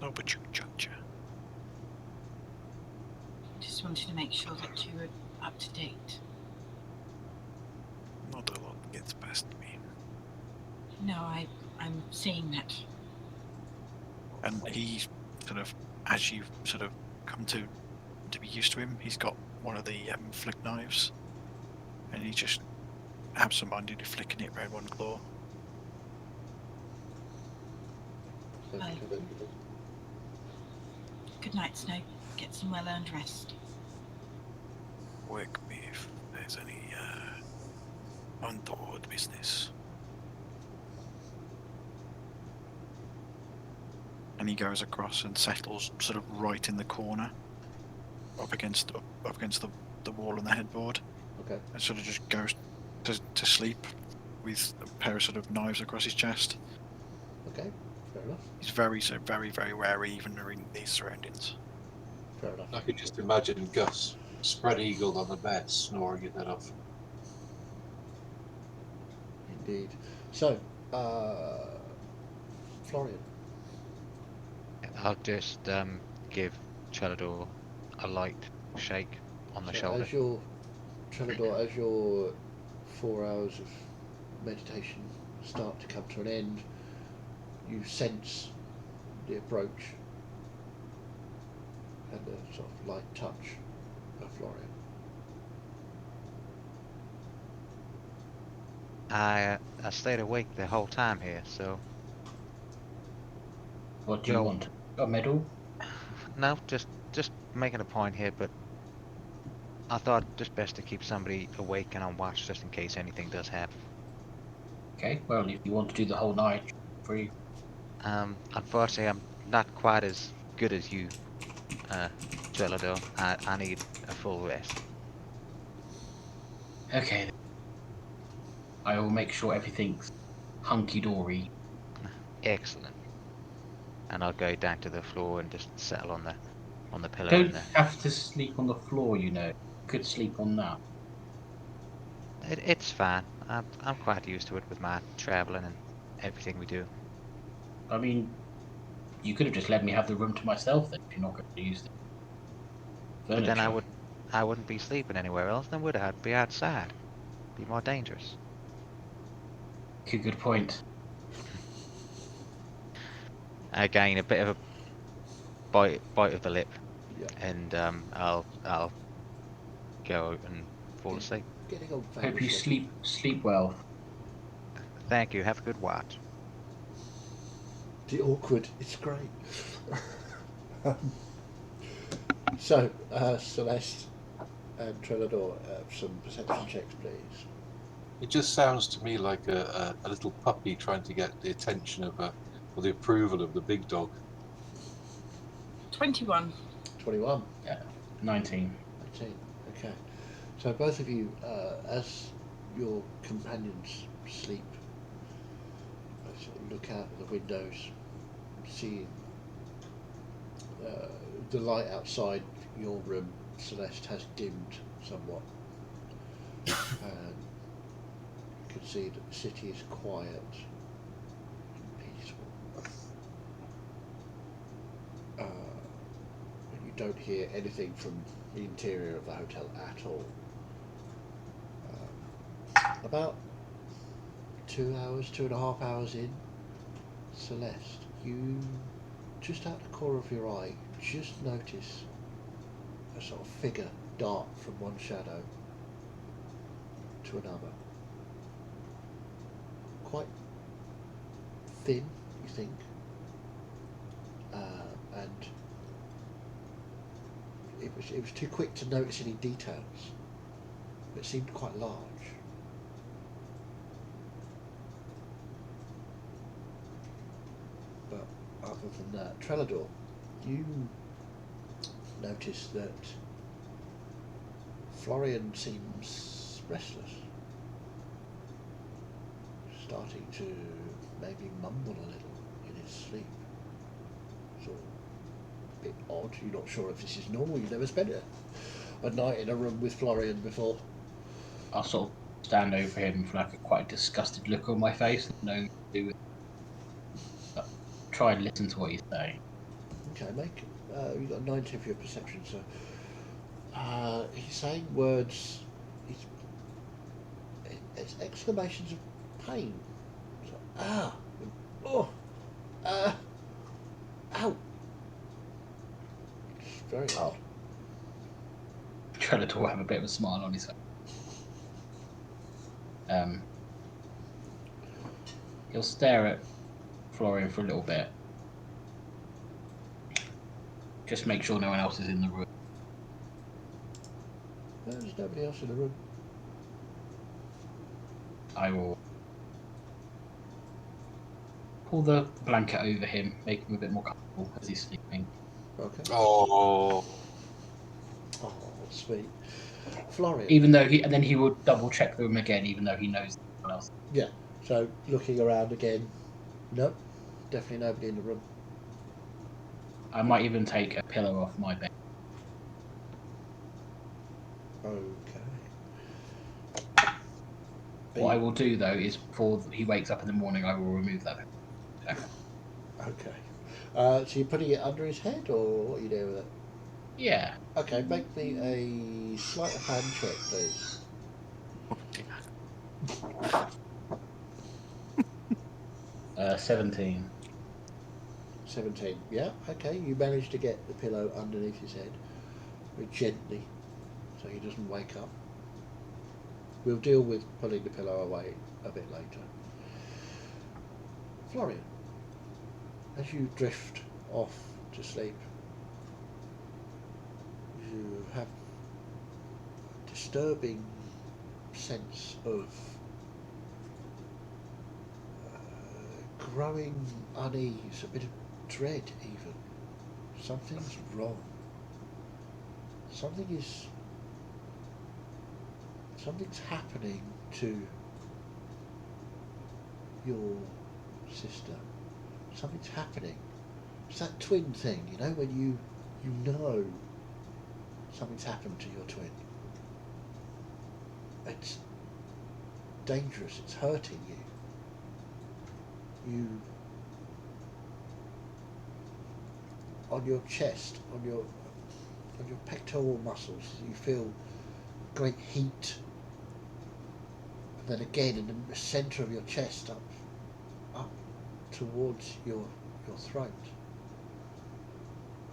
Opportune juncture. Just wanted to make sure that you were up to date. Not a lot gets past me. No, I'm seeing that. And he sort of, as you sort of come to be used to him, he's got one of the flick knives, and he just absent-mindedly flicking it around one claw. Well, good night, Snow. Get some well-earned rest. Wake me if there's any untoward business. And he goes across and settles sort of right in the corner, up against the wall and the headboard. Okay. And sort of just goes to sleep with a pair of sort of knives across his chest. Okay, fair enough. He's very, very wary even in these surroundings. Fair enough. I could just imagine Gus spread eagled on the bed, snoring his head off. Indeed. So, Florian. I'll just give Chelador a light shake on the So shoulder. as your Trelador, as your 4 hours of meditation start to come to an end, you sense the approach and a sort of light touch of Florian. I stayed awake the whole time here, so What do you Well- want? A medal? no, just making a point here. But I thought just best to keep somebody awake and on watch just in case anything does happen. Okay, well, if you want to do the whole night, free. Unfortunately, I'm not quite as good as you, Chelador. I need a full rest. Okay. Then. I will make sure everything's hunky-dory. Excellent. And I'll go down to the floor and just settle on the pillow Don't in there. have to sleep on the floor, you know. Could sleep on that. It's fine. I'm quite used to it with my traveling and everything we do. I mean, you could have just let me have the room to myself then, if you're not going to use the But then furniture. I wouldn't be sleeping anywhere else. Then would I? I'd be outside. Be more dangerous. Good point. Again, a bit of a bite of the lip, Yeah. and I'll go and fall asleep. Getting on Hope you famously. sleep well. Thank you. Have a good watch. The awkward, it's great. So, Celeste and Trelador, some perception checks, please. It just sounds to me like a little puppy trying to get the attention of or the approval of the big dog. 21. 21. 19. 19. Okay. So both of you, as your companions sleep, sort of look out of the windows, see the light outside your room, Celeste, has dimmed somewhat. And you can see that the city is quiet and peaceful. And you don't hear anything from the interior of the hotel at all. About 2 hours, 2.5 hours in, Celeste, you, just out the corner of your eye, just notice a sort of figure dart from one shadow to another. Quite thin, you think, and it was too quick to notice any details. It seemed quite large. But other than that, Trelador, you notice that Florian seems restless, starting to maybe mumble a little in his sleep. It's all a bit odd. You're not sure if this is normal. You've never spent a night in a room with Florian before. I'll sort of stand over him with like a quite disgusted look on my face, knowing what to do with it. But try and listen to what he's saying. Okay, make you've got 90 for your perception, so he's saying words. It's exclamations of pain. So, oh, ow. It's very odd. Trying to have a bit of a smile on his face. He'll stare at Florian for a little bit. Just make sure no one else is in the room. There's nobody else in the room. I will pull the blanket over him, make him a bit more comfortable as he's sleeping. Okay. Oh, Oh, sweet. Florian. Even though and then he will double check the room again, even though he knows. anyone else. Yeah. So looking around again, nope, definitely nobody in the room. I might even take a pillow off my bed. Okay. What I will do though is before he wakes up in the morning, I will remove that pillow. Okay. So you're putting it under his head, or what are you doing with it? Yeah. Okay, make me a sleight of hand check, please. Oh dear. 17. 17. Yeah, okay. You manage to get the pillow underneath his head, very gently, so he doesn't wake up. We'll deal with pulling the pillow away a bit later. Florian, as you drift off to sleep, you have a disturbing sense of growing unease, a bit of dread even. Something's wrong. Something's happening to your sister. Something's happening. It's that twin thing, you know, when you know something's happened to your twin. It's dangerous, it's hurting you. On your chest, on your pectoral muscles, you feel great heat. And then again in the centre of your chest, up towards your throat.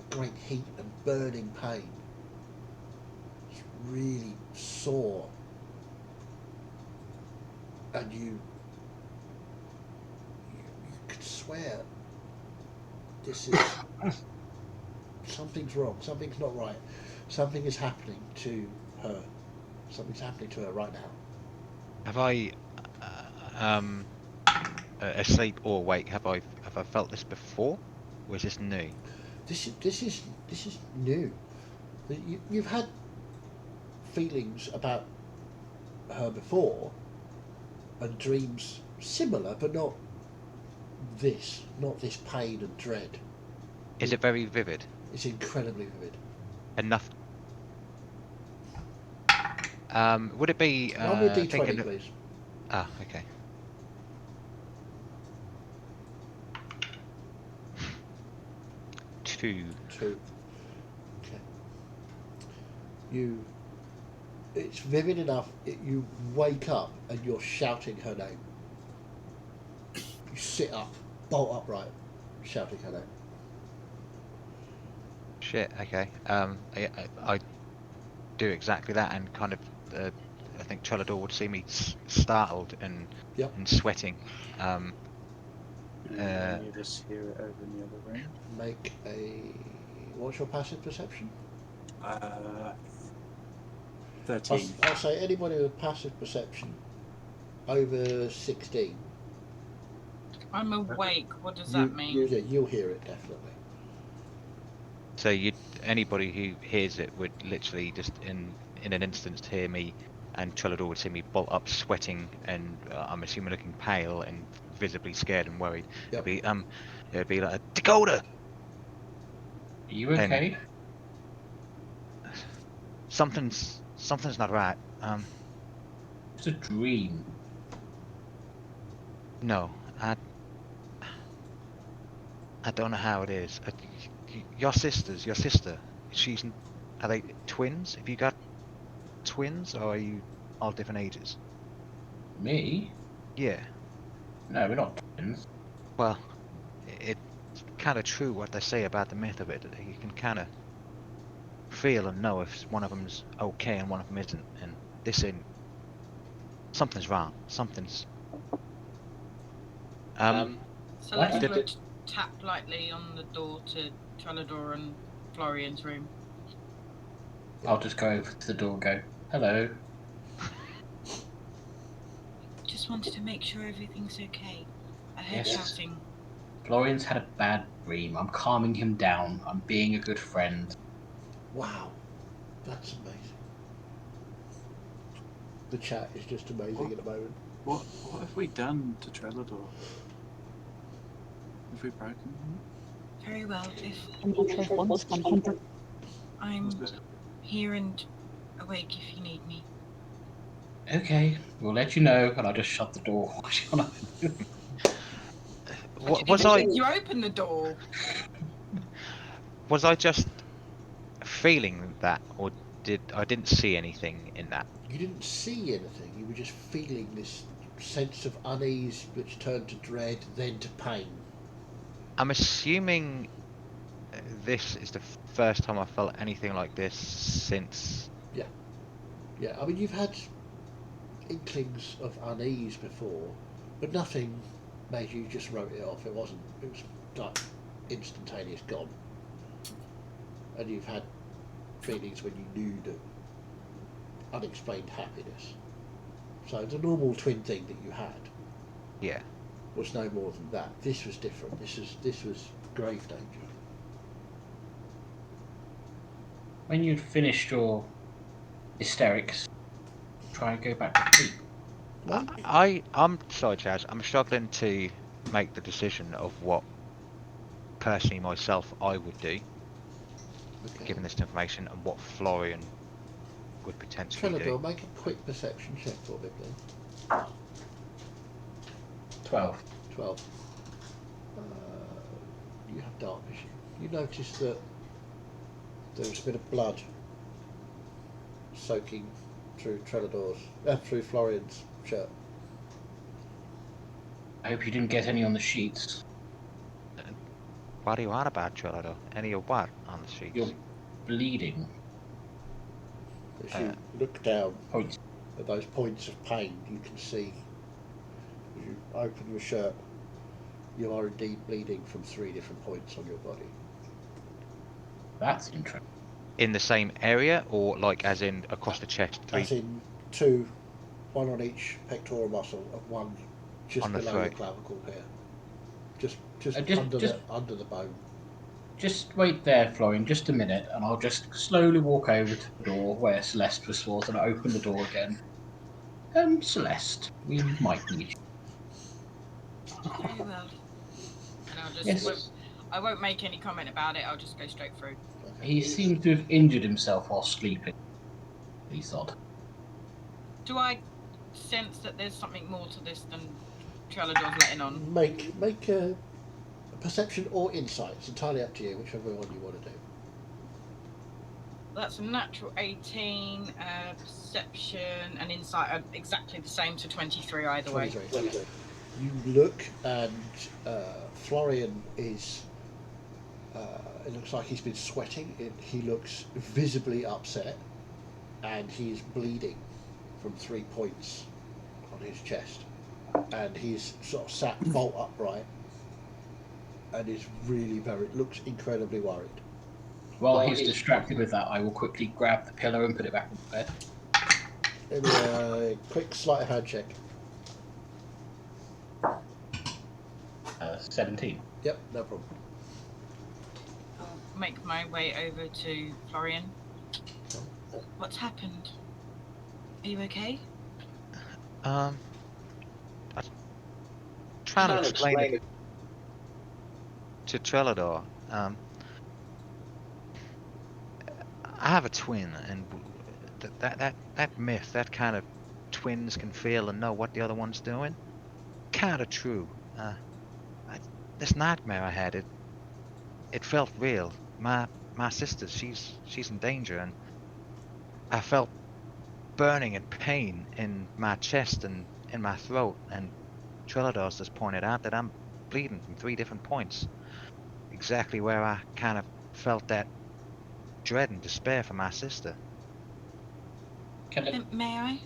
A great heat and burning pain. It's really sore. And you could swear this is something's wrong, something's not right, something is happening to her, something's happening to her right now. Have I, asleep or awake, have I felt this before, or is this new? This is new. You've had feelings about her before, and dreams similar, but not this pain and dread. Is it very vivid? It's incredibly vivid. Enough. Would it be? Roll me a d20, thinking please. Ah, okay. Two. Okay. It's vivid enough. You wake up and you're shouting her name. You sit up, bolt upright, shouting her name. Shit. Okay. I do exactly that, and kind of. I think Trellador would see me startled and Yep. and sweating. You just hear it over in the other room. Make a. What's your passive perception? 13. I'll say anybody with passive perception over 16. I'm awake. What does that mean? Yeah, you'll hear it definitely. So anybody who hears it would literally just in an instant hear me, and Trellador would see me bolt up, sweating, and I'm assuming looking pale and visibly scared and worried. Yep. It'd be like, Dakota. Are you okay? Something's not right. It's a dream. No, I don't know how it is. Your sister. Are they twins? Have you got twins, or are you all different ages? Me? Yeah. No, we're not twins. Well, it's kind of true what they say about the myth of it. You can kind of feel and know if one of them's okay and one of them isn't. And this ain't. Something's wrong. Something's. So What? let's do a tap lightly on the door to Trellador and Florian's room. I'll just go over to the door and go, hello. Just wanted to make sure everything's okay. I heard Yes. shouting. Florian's had a bad dream. I'm calming him down. I'm being a good friend. Wow, that's amazing. The chat is just amazing at the moment. What have we done to Trelador? Have we broken him? Very well. If I'm not sure if one's gone hunter. I'm here and awake if you need me. Okay, we'll let you know, and I'll just shut the door. You open the door. Was I just feeling that, or I didn't see anything in that? You didn't see anything. You were just feeling this sense of unease, which turned to dread, then to pain. I'm assuming this is the first time I felt anything like this since. Yeah, I mean, you've had inklings of unease before, but nothing made you just wrote it off. It was like instantaneous gone. And you've had feelings when you knew that unexplained happiness. So the normal twin thing that you had, Yeah. was no more than that. This was different. This was grave danger. When you'd finished your hysterics, try and go back to sleep. I'm sorry, Chaz. I'm struggling to make the decision of what personally myself I would do, given this information, and what Florian would potentially do. Trelador, make a quick perception check for me, please. 12. 12. You have dark vision. You notice that there's a bit of blood soaking through through Florian's shirt. I hope you didn't get any on the sheets. What are you on about, Trelador? Any of what on the sheets? You're bleeding. As you look down Points. at those points of pain, you can see, as you open your shirt, you are indeed bleeding from 3 different points on your body. That's interesting. In the same area, or like as in across the chest? 3 As in 2, 1 on each pectoral muscle and 1 just on the below throat. your clavicle here. Just under the bone. Just wait there, Florian, just a minute, and I'll just slowly walk over to the door where Celeste was sworn, and open the door again. Celeste, we might need you. Very well. And I'll just Yes. I won't make any comment about it. I'll just go straight through. He seems to have injured himself while sleeping. He's odd. Do I sense that there's something more to this than Trelador's letting on? Make a perception or insight. It's entirely up to you, whichever one you want to do. That's a natural 18. Perception and insight are exactly the same, so 23 either way. 23. You look, and Florian is. It looks like he's been sweating. He looks visibly upset, and he's bleeding from 3 points on his chest. And he's sort of sat bolt upright, and is really looks incredibly worried. While he's distracted with that, I will quickly grab the pillow and put it back on the bed. Give me a quick sleight of hand check. 17. Yep, no problem. I'll make my way over to Florian. What's happened? Are you okay? I'm trying to explain it to Trelador. I have a twin, and that myth, that kind of twins can feel and know what the other one's doing, kind of true. This nightmare I had, it felt real. My sister, she's in danger, and I felt burning and pain in my chest and in my throat, and Trelador's just pointed out that I'm bleeding from 3 different points, exactly where I kind of felt that dread and despair for my sister. May I?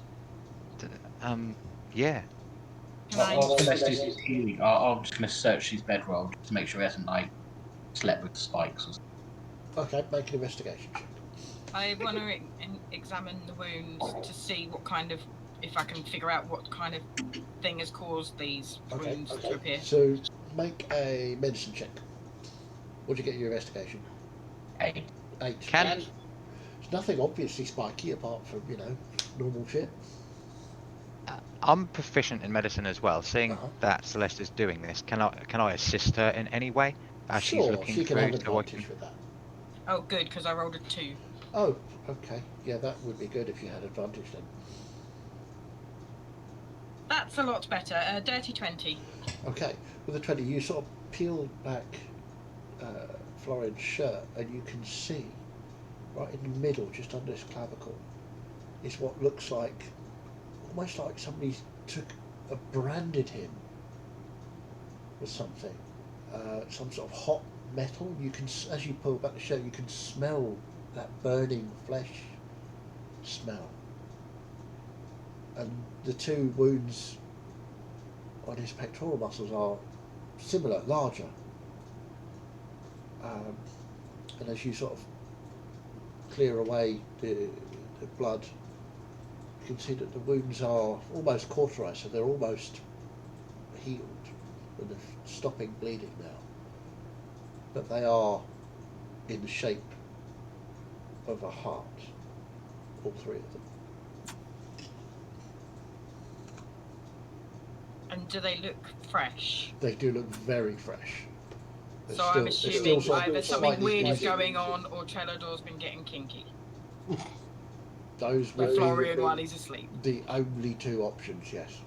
Yeah. While Celeste is healing, I'm just going to search his bedroll just to make sure he hasn't slept with spikes or something. Okay, make an investigation check. I want to examine the wounds to see what kind of, if I can figure out what kind of thing has caused these wounds to appear. So make a medicine check. What did you get your investigation? 8. 8. Can There's nothing obviously spiky apart from, normal shit. I'm proficient in medicine as well. Seeing Uh-huh. that Celeste is doing this, can I assist her in any way as she's Sure, looking she can through? have So I advantage can. with that. Oh, good, because I rolled a 2. Oh, okay. Yeah, that would be good if you had advantage then. That's a lot better. Dirty 20. Okay, with the 20, you sort of peel back Florin's shirt and you can see right in the middle, just under his clavicle, is what looks like, almost like somebody branded him with something, some sort of hot metal. You can, as you pull back the shirt, you can smell that burning flesh smell. And the 2 wounds on his pectoral muscles are similar, larger. And as you sort of clear away the blood, you can see that the wounds are almost cauterized, so they're almost healed, and they're stopping bleeding now. But they are in the shape of a heart, all 3 of them. And do they look fresh? They do look very fresh. They're So still- I'm they're still assuming sort of either something slightly weird is bleeding. going on or Chelador's been getting kinky Those with would Florian be while he's asleep. the only 2 options, yes.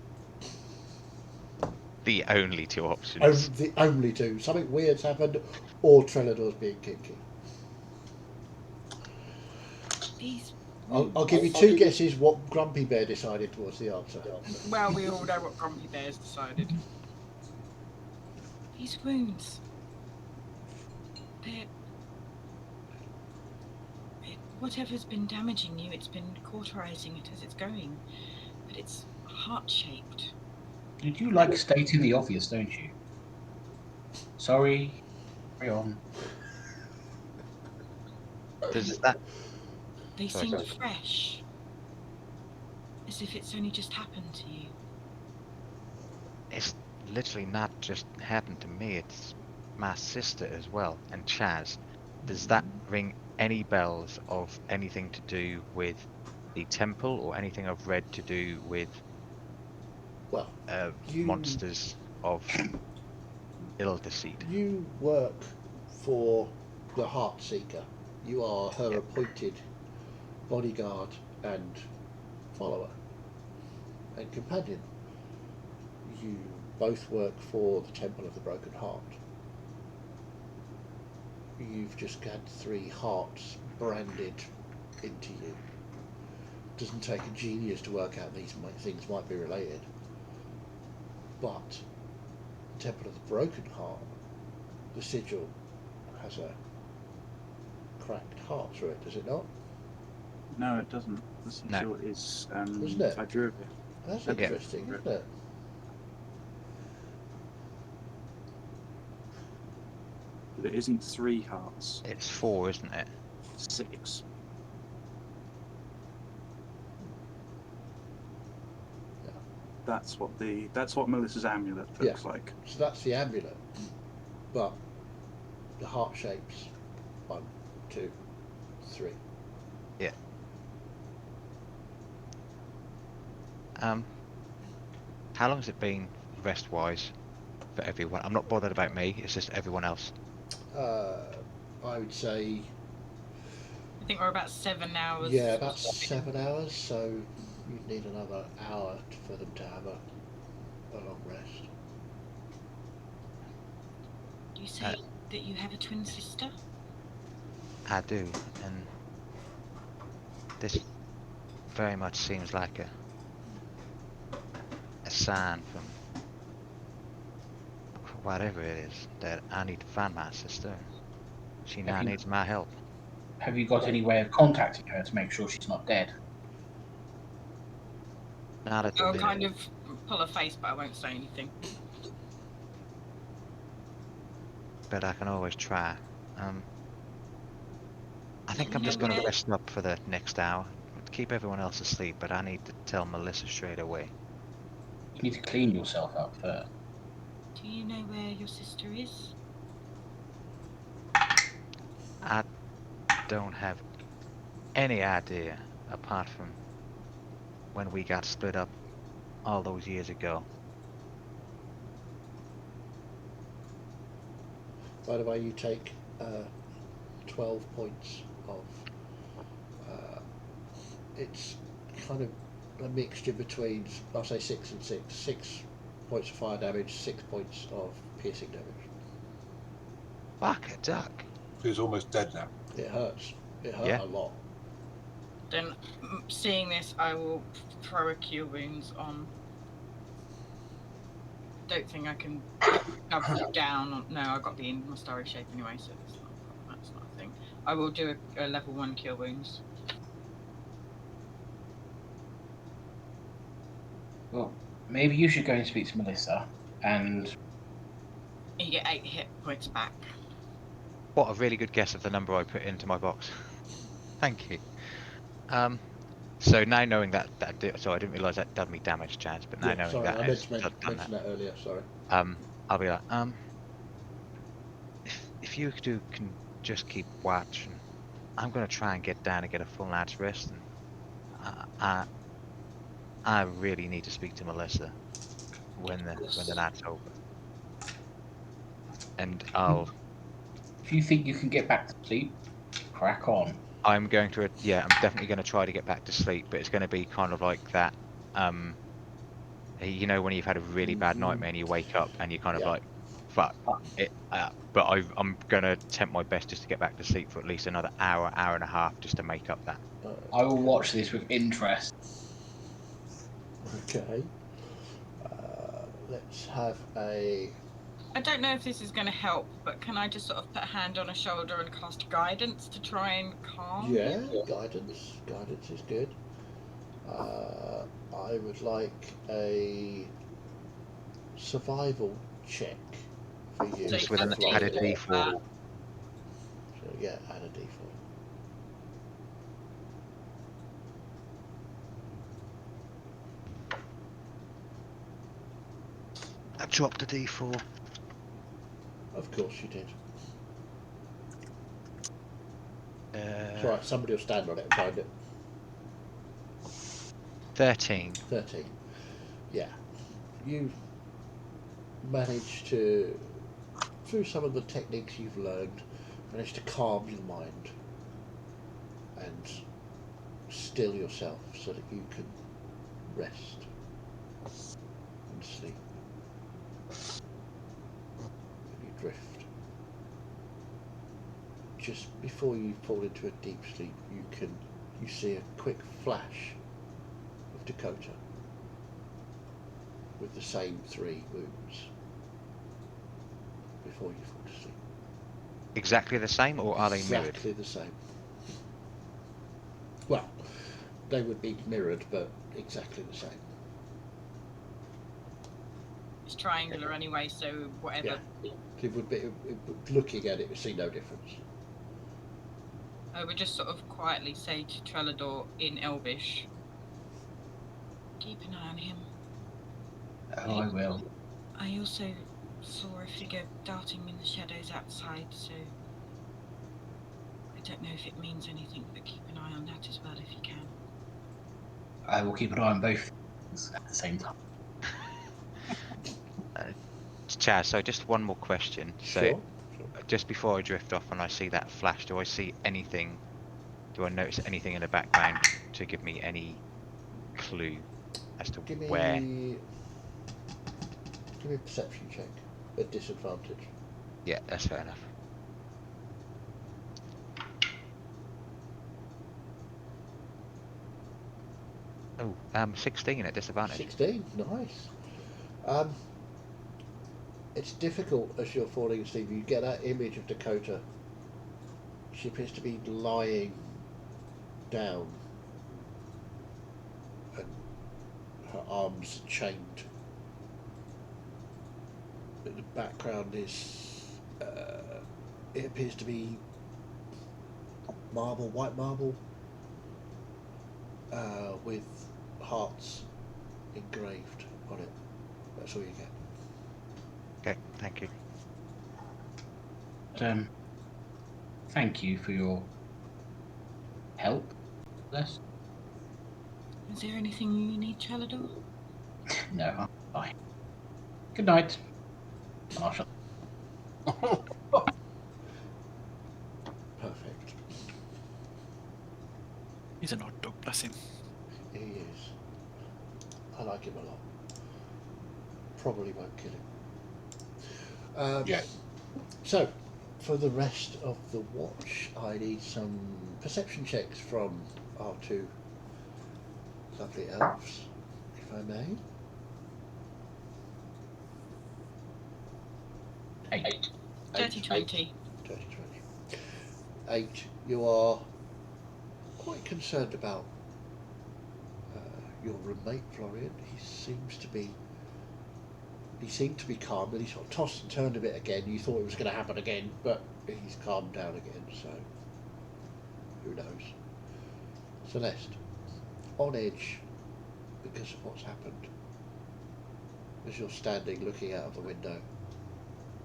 The only 2 options. The only 2. Something weird's happened, or Trelador's being kinky. These. I'll give you 2 guesses what Grumpy Bear decided was the answer. Well, we all know what Grumpy Bear's decided. These wounds. Whatever's been damaging you, it's been cauterizing it as it's going. But it's heart-shaped. Did you like stating the obvious, don't you? Sorry. Carry on. Does that? They Sorry, seem sorry. fresh. As if it's only just happened to you. It's literally not just happened to me. It's my sister as well, and Chaz. Does that ring any bells of anything to do with the temple or anything I've read to do with Well, monsters of ill deceit? You work for the Heartseeker. You are her appointed bodyguard and follower and companion. You both work for the Temple of the Broken Heart. You've just had 3 hearts branded into you. Doesn't take a genius to work out these things might be related. But the Temple of the Broken Heart, the sigil has a cracked heart through it, does it not? No, it doesn't. The sigil is. Isn't it? I drew it. That's Okay. interesting, isn't it? But it isn't 3 hearts. It's 4, isn't it? 6. Yeah. That's what Melissa's amulet looks like. So that's the amulet, but the heart shapes 1, 2, 3. Yeah. How long has it been rest-wise for everyone? I'm not bothered about me. It's just everyone else. I would say, I think we're about 7 hours. yeah, about 7 hours. So you'd need another hour for them to have a long rest. You say that you have a twin sister? I do, and this very much seems like a sign from whatever it is that I need to find my sister. She now needs my help. Have you got any way of contacting her to make sure she's not dead? Not at the I'll minute. kind of pull a face, but I won't say anything. But I can always try. I think I'm just going to rest up for the next hour. Keep everyone else asleep, but I need to tell Melissa straight away. You need to clean yourself up first. Do you know where your sister is? I don't have any idea, apart from when we got split up all those years ago. By the way, you take 12 points of. It's kind of a mixture between, I'll say 6 and 6. 6 points of fire damage, 6 points of piercing damage. Fuck a duck. Who's almost dead now. It hurts. It hurt Yeah. a lot. Then, seeing this, I will throw a cure wounds on. Don't think I can double down on. No, I got the in my starry shape anyway, so that's not a thing. I will do a level 1 cure wounds. Well, maybe you should go and speak to Melissa and. You get 8 hit points back. What a really good guess of the number I put into my box. Thank you. So now knowing that so I didn't realise that done me damage, Chance, but now Yeah, knowing sorry, that I has mentioned done that, that earlier, sorry. I'll be like, if you two can just keep watch, and I'm gonna try and get down and get a full night's rest, and I really need to speak to Melissa when the night's over, and If you think you can get back to sleep, crack on. I'm going to, I'm definitely going to try to get back to sleep, but it's going to be kind of like that, you know, when you've had a really bad nightmare and you wake up and you kind of like, fuck it, but I'm going to attempt my best just to get back to sleep for at least another hour and a half just to make up that. I will watch this with interest. Okay. Let's have a. I don't know if this is going to help, but can I just sort of put a hand on a shoulder and cast guidance to try and calm? Yeah, guidance. Guidance is good. I would like a survival check for you. Just with an Flying. added D4. So yeah, add a D4. I dropped a D4. Of course you did. It's alright, somebody will stand on it and find it. 13. 13. Yeah. You managed to, through some of the techniques you've learned, manage to calm your mind and still yourself so that you can rest and sleep. And you drift. Just before you fall into a deep sleep, you see a quick flash of Dakota with the same 3 wounds before you fall to sleep. Exactly the same, or are they mirrored? Exactly the same. Well, they would be mirrored, but exactly the same. It's triangular anyway, so whatever. Yeah. It would be, looking at it, we see no difference. I would just sort of quietly say to Trellador in Elvish, keep an eye on him. Oh, I will. I also saw a figure darting in the shadows outside, so I don't know if it means anything, but keep an eye on that as well if you can. I will keep an eye on both things at the same time. Chaz, so just one more question. So, Sure. just before I drift off and I see that flash, do I see anything? Do I notice anything in the background to give me any clue as to Give me where? Give me a perception check at disadvantage. Yeah, that's fair enough. Oh, 16 at disadvantage. 16, nice. It's difficult as you're falling asleep. You get that image of Dakota. She appears to be lying down, and her arms chained. But the background is, it appears to be marble, white marble, with hearts engraved on it. That's all you get. Okay, thank you. Thank you for your help. Les. Is there anything you need, Trellador? No, I'm fine. Good night. And I'll shut. Perfect. He's an odd dog, bless him. He is. I like him a lot. Probably won't kill him. Yeah. So, for the rest of the watch, I need some perception checks from our two lovely elves, if I may. 8. 30-20. 30-20. 8, you are quite concerned about your roommate, Florian. He seemed to be calm, but he sort of tossed and turned a bit again. You thought it was going to happen again, but he's calmed down again, so who knows. Celeste, on edge because of what's happened. As you're standing looking out of the window,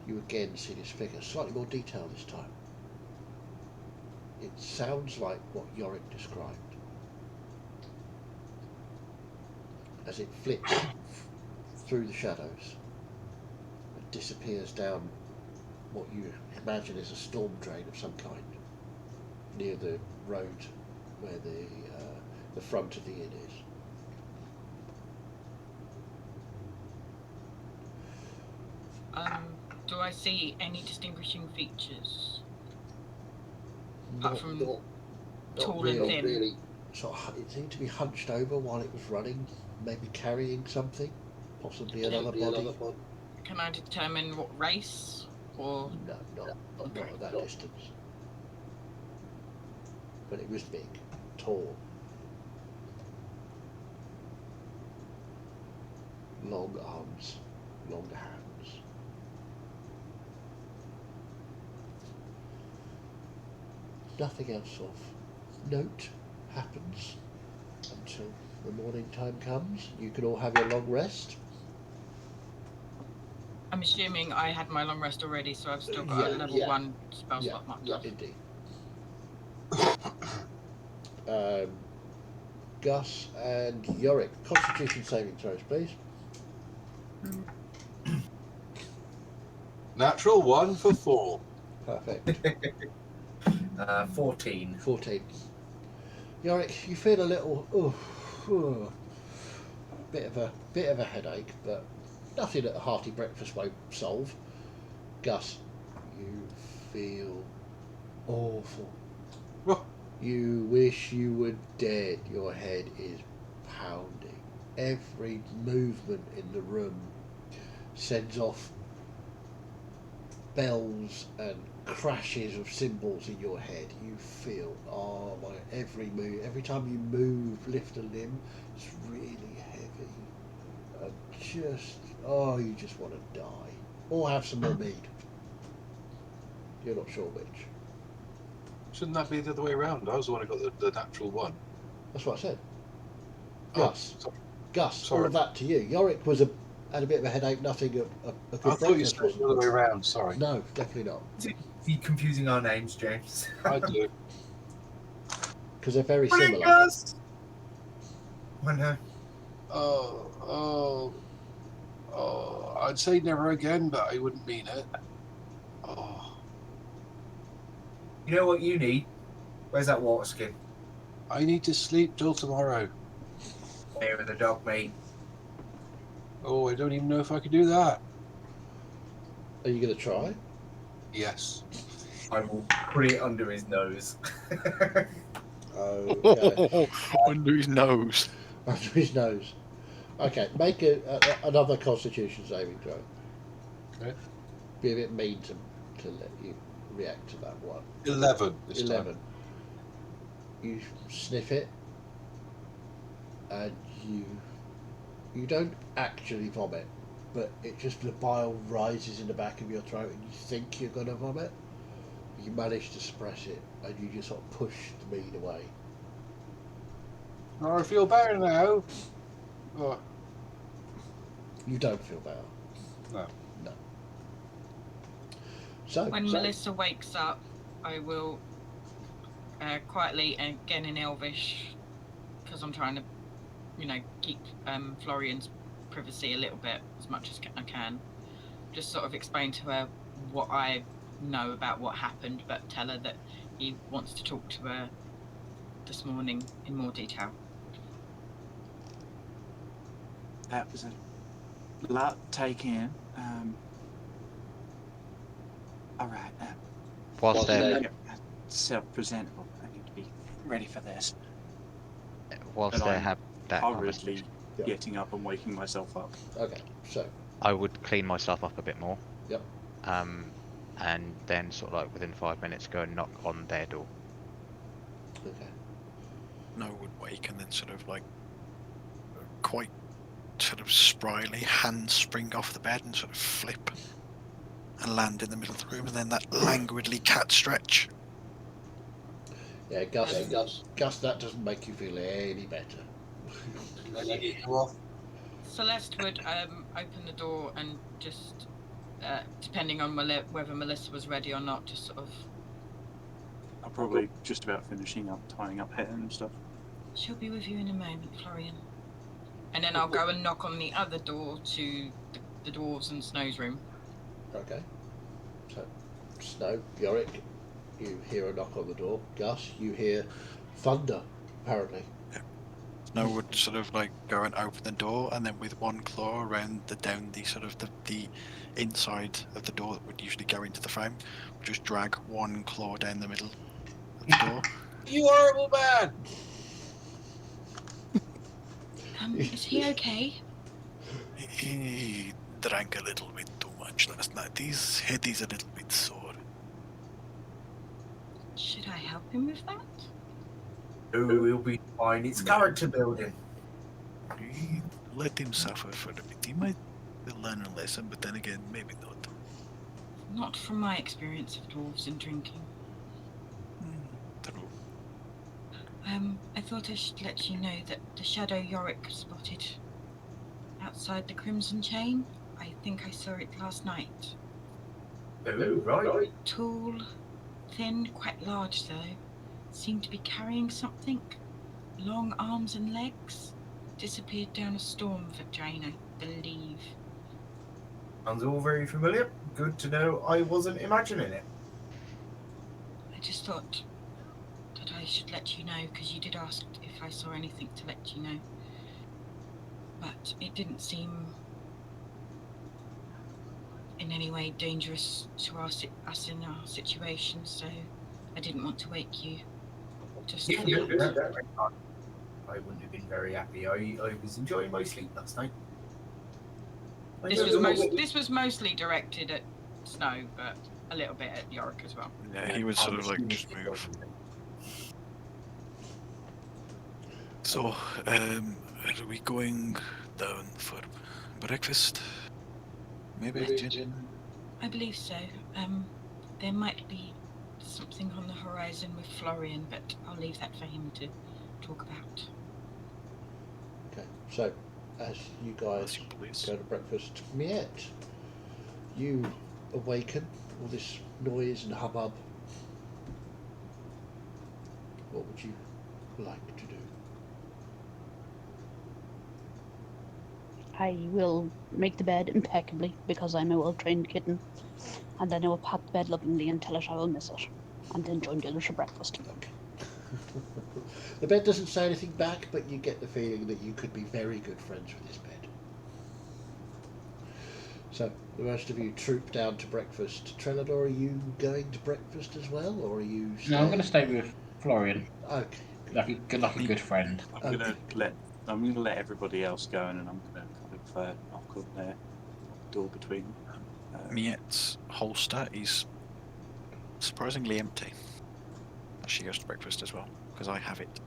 you again see this figure, slightly more detail this time. It sounds like what Yorick described. As it flips through the shadows and disappears down what you imagine is a storm drain of some kind near the road where the front of the inn is. Do I see any distinguishing features? Not, Apart from not tall really, and thin. really. So it seemed to be hunched over while it was running, maybe carrying something, possibly another body. Can I determine what race or? No, not at that distance. But it was big, tall, long arms, long hands. Nothing else of note happens until the morning time comes. You can all have your long rest. I'm assuming I had my long rest already, so I've still got a level 1 spell slot marked off. Indeed. Gus and Yorick, Constitution saving throws, please. Natural 1 for 4. Perfect. 14. 14. Yorick, you feel a little bit of a headache, but nothing that a hearty breakfast won't solve. Gus, you feel awful. Oh. You wish you were dead. Your head is pounding. Every movement in the room sends off bells and crashes of cymbals in your head. You feel, oh my, every move, every time you move, lift a limb, it's really heavy. And you just want to die. Or have some more mead. You're not sure which. Shouldn't that be the other way around? I was the one who got the natural 1. That's what I said. Oh, Gus. sorry. Gus, Sorry. all of that to you. Yorick had a bit of a headache, nothing a good I thought you breakfast said it the other way around, sorry. No, definitely not. Are you confusing our names, James? I do. Because they're very Bring similar. us! I know. Oh, I'd say never again, but I wouldn't mean it. Oh, You know what you need? Where's that water skin? I need to sleep till tomorrow. There with the dog, mate. Oh, I don't even know if I could do that. Are you going to try? Yes. I will put it under his nose. Okay. Under his nose. Under his nose. Okay, make another Constitution saving throw. Okay. Be a bit mean to let you react to that one. 11 this 11. time. You sniff it, and you don't actually vomit, but it just, the bile rises in the back of your throat, and you think you're going to vomit. You manage to suppress it, and you just sort of push the mead away. Oh, I feel better now. Oh, You don't feel better. no. No. So, When Melissa wakes up, I will quietly, again in Elvish, because I'm trying to, keep Florian's privacy a little bit, as much as I can. Just sort of explain to her what I know about what happened, but tell her that he wants to talk to her this morning in more detail. That was a lot to take in. All right. Whilst they're Self-presentable. I need to be ready for this. whilst And they I'm have that hurriedly conversation, Yep. getting up and waking myself up. Okay, so I would clean myself up a bit more. Yep. And then sort of like within 5 minutes go and knock on their door. okay. No would wake and then sort of like quite sort of spryly hand spring off the bed and sort of flip and land in the middle of the room, and then that languidly cat stretch. Yeah, Gus, that doesn't make you feel any better. Let it go off. Celeste would open the door and just, depending on whether Melissa was ready or not, just sort of. I'm probably just about finishing up, tying up hair and stuff. She'll be with you in a moment, Florian. And then I'll go and knock on the other door to the dwarves and Snow's room. Okay. So, Snow, Yorick, you hear a knock on the door. Gus, you hear thunder, apparently. Snow would sort of like go and open the door, and then with one claw around down the sort of the inside of the door that would usually go into the frame, would just drag one claw down the middle of the door. You horrible man! Is he okay? He drank a little bit too much last night. His head is a little bit sore. Should I help him with that? Oh, he'll be fine. It's character building. Let him suffer for a bit. He might learn a lesson, but then again, maybe not. Not from my experience of dwarves and drinking. True. I thought I should let you know that the shadow Yorick spotted outside the Crimson Chain. I think I saw it last night. Oh, right. Tall, thin, quite large though. Seemed to be carrying something. Long arms and legs. Disappeared down a storm drain, I believe. Sounds all very familiar. Good to know I wasn't imagining it. I just thought that I should let you know, because you did ask if I saw anything to let you know. But it didn't seem in any way dangerous to us in our situation, so I didn't want to wake you. Just I wouldn't have been very happy. I was enjoying my sleep last night. This was mostly directed at Snow, but a little bit at Yorick as well. Yeah, he would sort of like just move. So, are we going down for breakfast? Maybe, Jen? I believe so. There might be something on the horizon with Florian, but I'll leave that for him to talk about. Okay, so as you guys go to breakfast, Miette, you awaken all this noise and hubbub. What would you like to do? I will make the bed impeccably because I'm a well-trained kitten, and then I will pat the bed lovingly and tell it I will miss it, and then join the others for breakfast. Okay. The bed doesn't say anything back, but you get the feeling that you could be very good friends with this bed. So the rest of you troop down to breakfast. Trelador, are you going to breakfast as well, or are you? No, I'm going to stay with Florian. Okay. Like a good friend. I'm gonna let everybody else go, and I'm gonna kind of knock on their door between them. Miette's holster is surprisingly empty. She goes to breakfast as well, because I have it.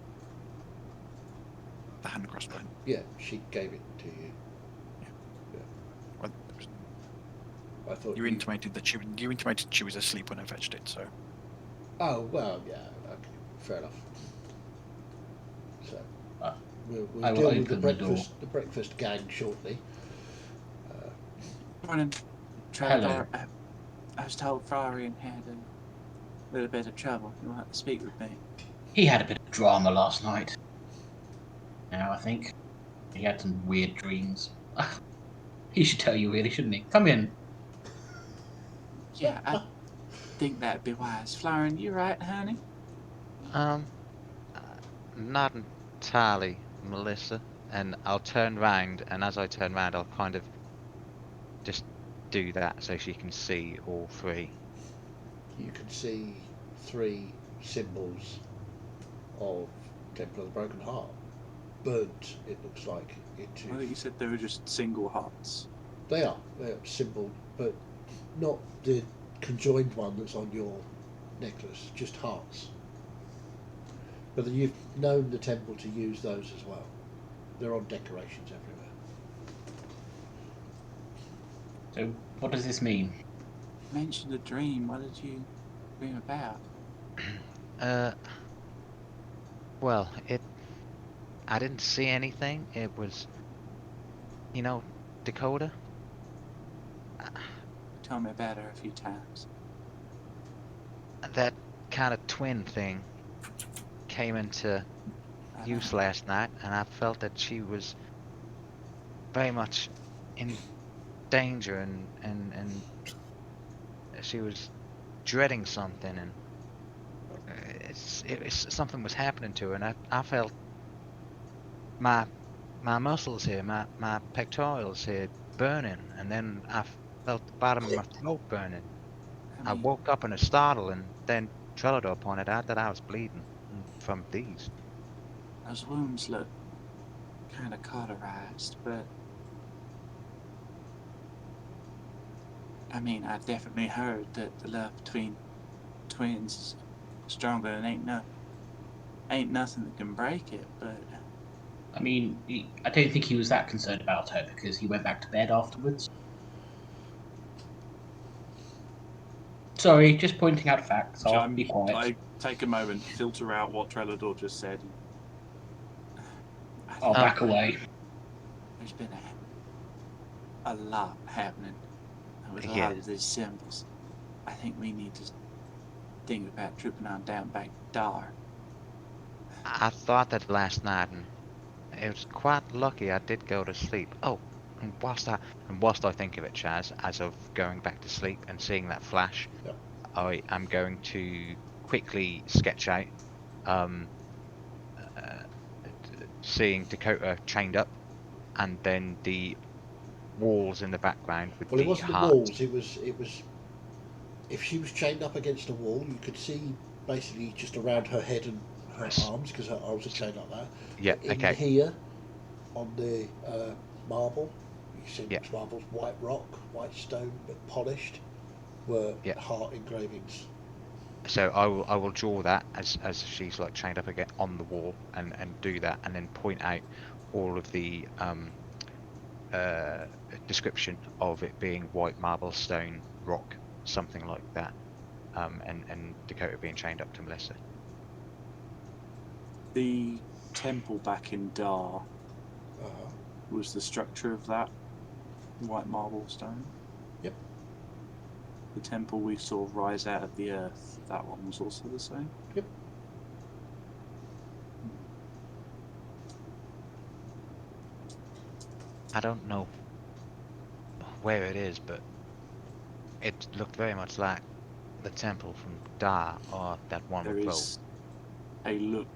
The hand crossbow. Yeah, she gave it to you. Well, I thought you intimated that she was asleep when I fetched it, so. Oh well, yeah. Okay, fair enough. So we'll deal with the breakfast gang shortly. Morning, Hello. I was told Florian had a little bit of trouble. You want to speak with me? He had a bit of drama last night. Now I think he had some weird dreams. He should tell you, really, shouldn't he? Come in. Yeah, I think that'd be wise. Florian, you right, honey? Um, not entirely, Melissa. And I'll turn round, and as I turn round, I'll kind of just do that so she can see all three. You can see 3 symbols of Temple of the Broken Heart. Burnt, it looks like, into... I think you said they were just single hearts. They're symbol, but not the conjoined one that's on your necklace, just hearts. But you've known the temple to use those as well. They're on decorations everywhere. So, what does this mean? You mentioned a dream. What did you dream about? Well, I didn't see anything. It was, Dakota. Told me about her a few times. That kind of twin thing came into use last night, and I felt that she was very much in danger, and she was dreading something, and something was happening to her, and I felt my muscles here, my pectorals here burning, and then I felt the bottom of my throat burning. I woke up in a startle, and then Trellador pointed out that I was bleeding from these. Those wounds look kind of cauterized, but I mean, I've definitely heard that the love between twins is stronger and ain't nothing that can break it, but... I mean, I don't think he was that concerned about her because he went back to bed afterwards. Sorry, just pointing out facts. I'll be quiet. I take a moment, filter out what Trellador just said. I'll back away. There's been a lot happening with a lot of these symbols. I think we need to think about tripping on down back to Dar. I thought that last night, and it was quite lucky I did go to sleep. Oh, and whilst I think of it, Chaz, as of going back to sleep and seeing that flash, Yep. I am going to quickly sketch out seeing Dakota chained up, and then the walls in the background with Well, it the wasn't hearts. the walls. It was. If she was chained up against a wall, you could see basically just around her head and her arms, because her arms are chained like that. Yeah. But in Okay. here, on the marble, you see Yeah. marble, white rock, white stone, but polished, were Yeah. heart engravings. So I will draw that as she's like chained up again on the wall, and do that, and then point out all of the description of it being white marble, stone, rock, something like that, and Dakota being chained up to Melissa. The temple back in Dar was the structure of that white marble stone. Yep. The temple we saw rise out of the earth, that one was also the same? Yep. I don't know where it is, but it looked very much like the temple from Dar, or that one There with is a look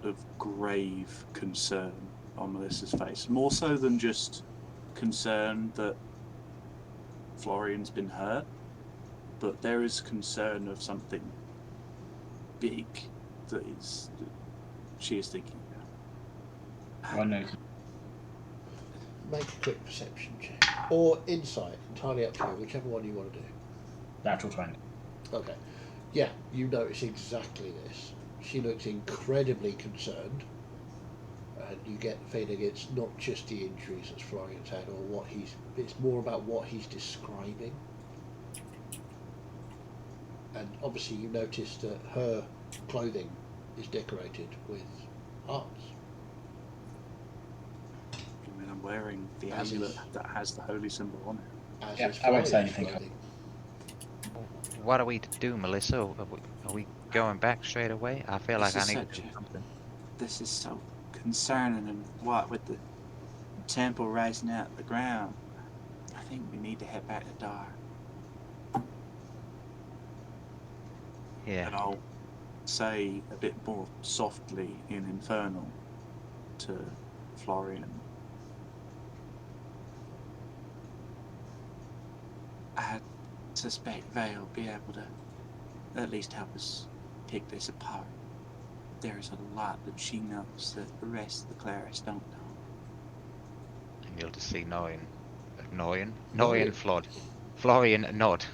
of grave concern on Melissa's face, more so than just concern that Florian's been hurt, but there is concern of something big that she is thinking about. I know. Make a quick perception check. Or insight, entirely up to you, whichever one you want to do. Natural 20. Okay. Yeah, you notice exactly this. She looks incredibly concerned, and you get the feeling it's not just the injuries that Florian's had, or it's more about what he's describing. And obviously you notice that her clothing is decorated with hearts. I mean, I'm wearing the amulet that has the holy symbol on it. As Yeah, is I won't say Florian's anything. clothing. What are we to do, Melissa? Are we going back straight away? I feel like I This is need to do such something. This is so concerning, and what with the temple rising out of the ground. I think we need to head back to Dar. Yeah. And I'll say a bit more softly in Infernal to Florian. I suspect Vale will be able to at least help us pick this apart. There is a lot that she knows that the rest of the clerics don't know. And you'll just see Noyan Noyan. Flod. Florian nod.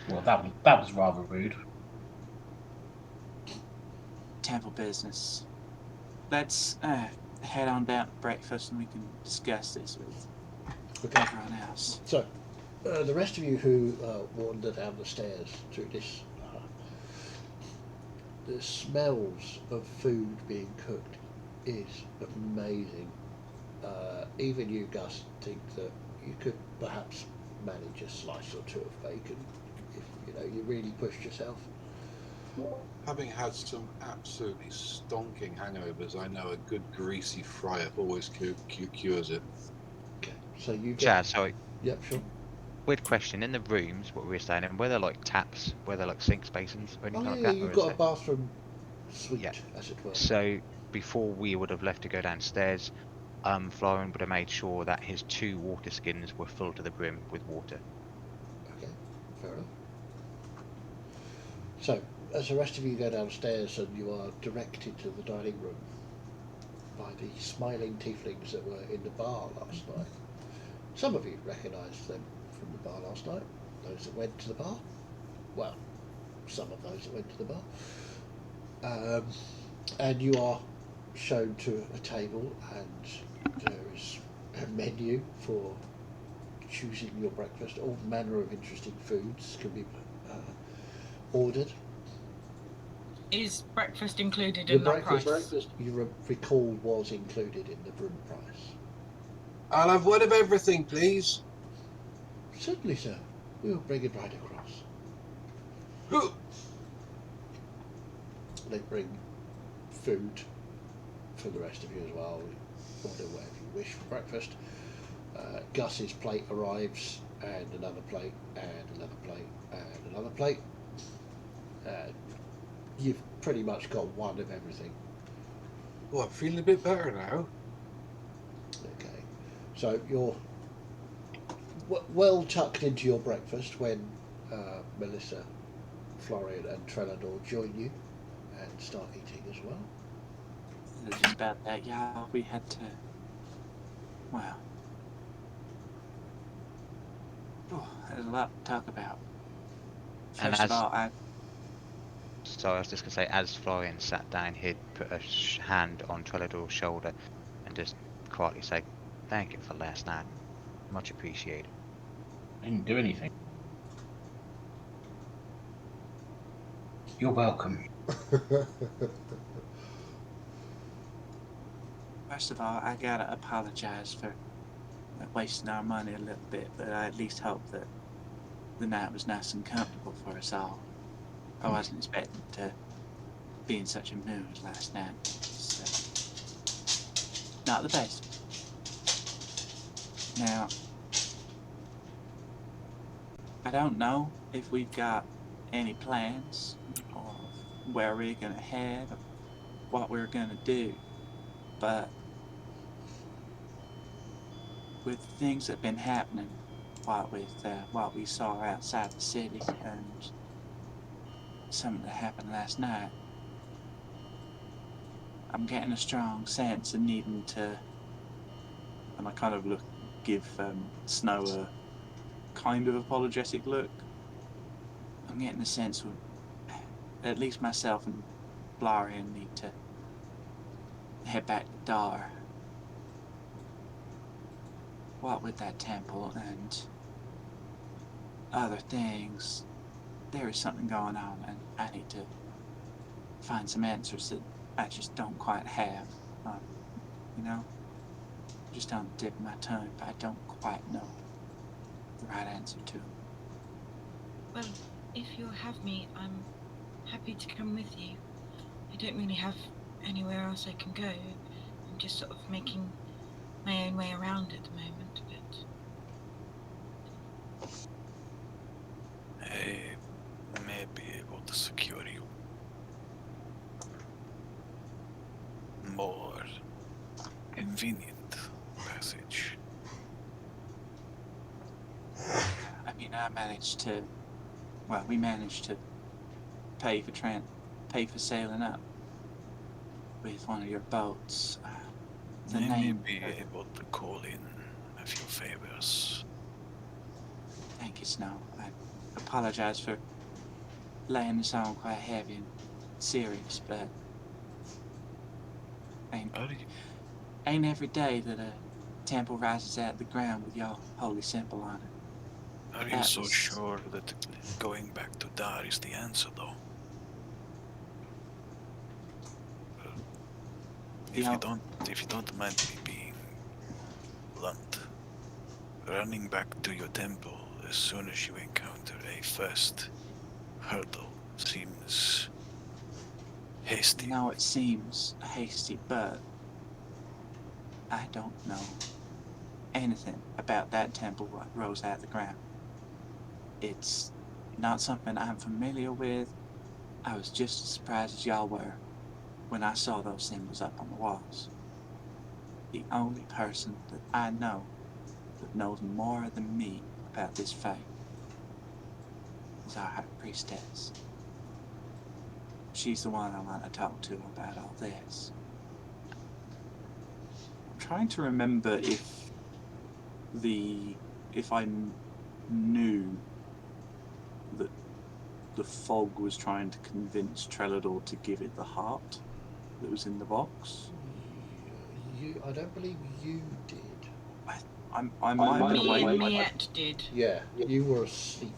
Well, that was rather rude. Temple business. Let's head on down to breakfast and we can discuss this with Okay. everyone else. So, the rest of you who wander down the stairs through this, the smells of food being cooked is amazing. Even you, Gus, think that you could perhaps manage a slice or two of bacon if you really pushed yourself. Having had some absolutely stonking hangovers, I know a good greasy fry-up always cures it. Okay, so you get. Chad, sorry. Yep, sure. Weird question. In the rooms, what we were staying in, were there like taps? Were there like sinks, basins, or anything like that? You've or is got a there- bathroom suite, Yeah. as it were. So before we would have left to go downstairs, Florian would have made sure that his 2 water skins were full to the brim with water. Okay, fair enough. So, as the rest of you go downstairs and you are directed to the dining room by the smiling tieflings that were in the bar last night. Some of you recognised them from the bar last night, those that went to the bar. Well, some of those that went to the bar. And you are shown to a table and there is a menu for choosing your breakfast. All manner of interesting foods can be ordered. Is breakfast included Your in that price? breakfast, you recall, was included in the room price. I'll have one of everything, please. Certainly, sir. We'll bring it right across. Whew. They bring food for the rest of you as well. Order whatever you wish for breakfast. Gus's plate arrives, and another plate, and another plate, and another plate. You've pretty much got one of everything. Oh, I'm feeling a bit better now. Okay, so you're well tucked into your breakfast when Melissa, Florian, and Trelador join you and start eating as well. It was just about that, yeah. We had to. Well. Oh, there's a lot to talk about. And First of as- all, So I was just going to say, as Florian sat down, he'd put a hand on Trelador's shoulder and just quietly say, "Thank you for last night. Much appreciated." I didn't do anything. You're welcome. First of all, I gotta apologize for wasting our money a little bit, but I at least hope that the night was nice and comfortable for us all. I wasn't expecting to be in such a mood last night. So, not the best. Now, I don't know if we've got any plans or where we're gonna head or what we're gonna do, but with things that have been happening, what with what we saw outside the city and something that happened last night, I'm getting a strong sense of needing to, and I kind of give Snow a kind of apologetic look. I'm getting a sense of at least myself and Florian need to head back to Dar. What with that temple and other things, there is something going on, and I need to find some answers that I just don't quite have. You know? Just on the tip of my tongue, but I don't quite know the right answer to. Well, if you'll have me, I'm happy to come with you. I don't really have anywhere else I can go. I'm just sort of making my own way around at the moment, but I may be able to secure you more convenient passage. I mean, we managed to pay for sailing up with one of your boats. The I may name. be able to call in a few favors. Thank you, Snow. I apologize for laying this on quite heavy and serious, but ain't every day that a temple rises out of the ground with your holy symbol on it. Are you That so was- sure that going back to Dar is the answer, though? If you don't mind me being blunt, running back to your temple as soon as you encounter a first hurdle seems hasty. No, it seems hasty, but I don't know anything about that temple what rose out of the ground. It's not something I'm familiar with. I was just as surprised as y'all were when I saw those symbols up on the walls. The only person that I know that knows more than me about this faith is our high priestess. She's the one I want to talk to about all this. I'm trying to remember if I knew that the fog was trying to convince Trellador to give it the heart that was in the box. I don't believe you did. I might have been me and awake. Miette did. Yeah, you were asleep.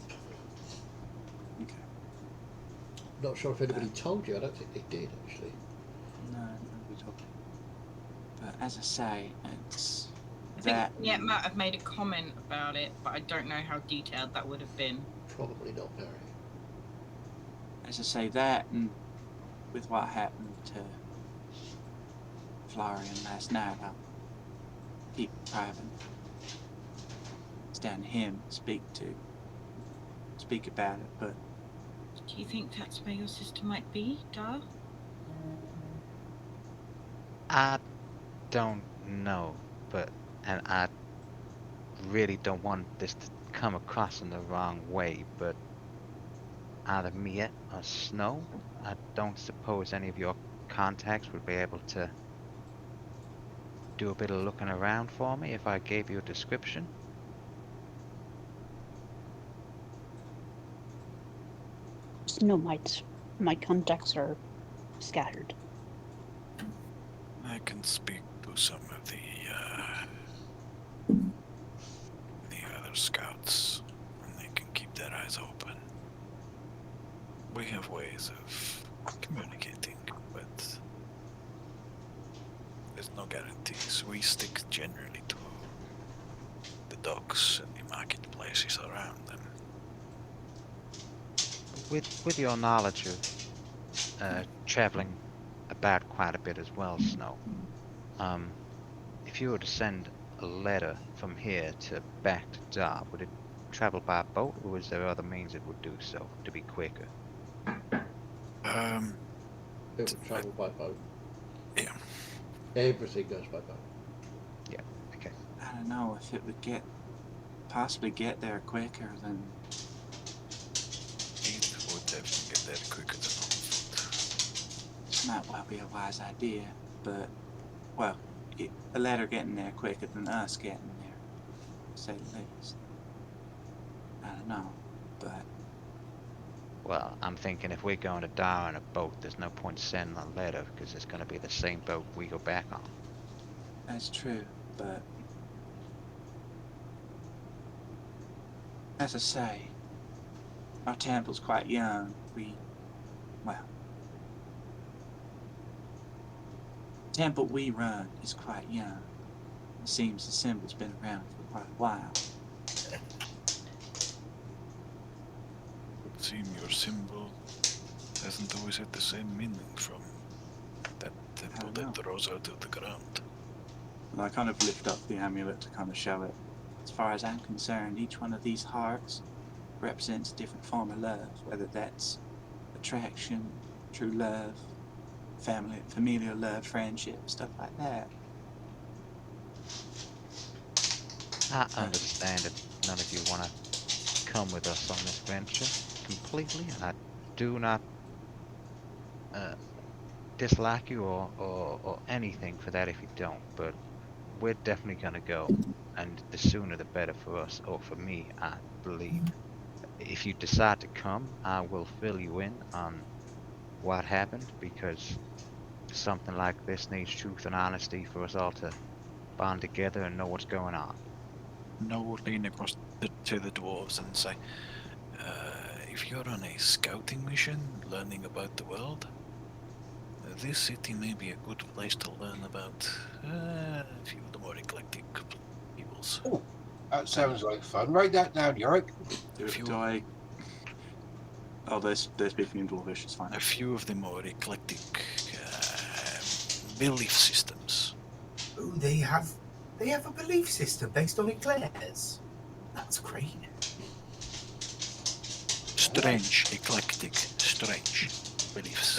Okay. Not sure if anybody told you. I don't think they did, actually. No, we talked. But as I say, it's I think that. Miette might have made a comment about it, but I don't know how detailed that would have been. Probably not very. As I say, that and with what happened to Florian last night, I'll keep it private. It's down to him to speak about it, but Do you think that's where your sister might be, Dar? I don't know, and I really don't want this to come across in the wrong way, but either Miette or Snow, I don't suppose any of your contacts would be able to do a bit of looking around for me if I gave you a description. No, my contacts are scattered. I can speak to some of the other scouts, and they can keep their eyes open. We have ways of communicating, but there's no guarantees. We stick generally to the docks and the marketplaces around them. With your knowledge of traveling about quite a bit as well, Snow, if you were to send a letter from here to back to Dar, would it travel by boat, or is there other means it would do so to be quicker? It would travel by boat. Yeah. Everything goes by boat. Yeah, okay. I don't know if it would possibly get there quicker than. It would definitely get there quicker than on foot. Might well be a wise idea, but well, a letter getting there quicker than us getting there, to say the least. I don't know, but Well, I'm thinking if we're going to Dar on a boat, there's no point sending a letter because it's going to be the same boat we go back on. that's true. But as I say, our temple's quite young. The temple we run is quite young. It seems the symbol's been around for quite a while. Would seem your symbol hasn't always had the same meaning from that temple I don't that rose out of the ground. And I kind of lift up the amulet to kind of show it. As far as I'm concerned, each one of these hearts represents a different form of love, whether that's attraction, true love, familial love, friendship, stuff like that. I understand if none of you want to come with us on this venture completely, and I do not dislike you or anything for that if you don't, but we're definitely going to go, and the sooner the better for us, or for me, I believe. If you decide to come, I will fill you in on what happened, because something like this needs truth and honesty for us all to bond together and know what's going on. No, we'll lean across to the dwarves and say, if you're on a scouting mission, learning about the world, this city may be a good place to learn about a few of the more eclectic peoples. Oh, that sounds like fun. Write that down, Yorick. Do I... Oh, they're speaking in Dwarvish, it's fine. A few of the more eclectic belief systems. Oh, they have a belief system based on eclairs. That's great. Strange, eclectic, strange beliefs.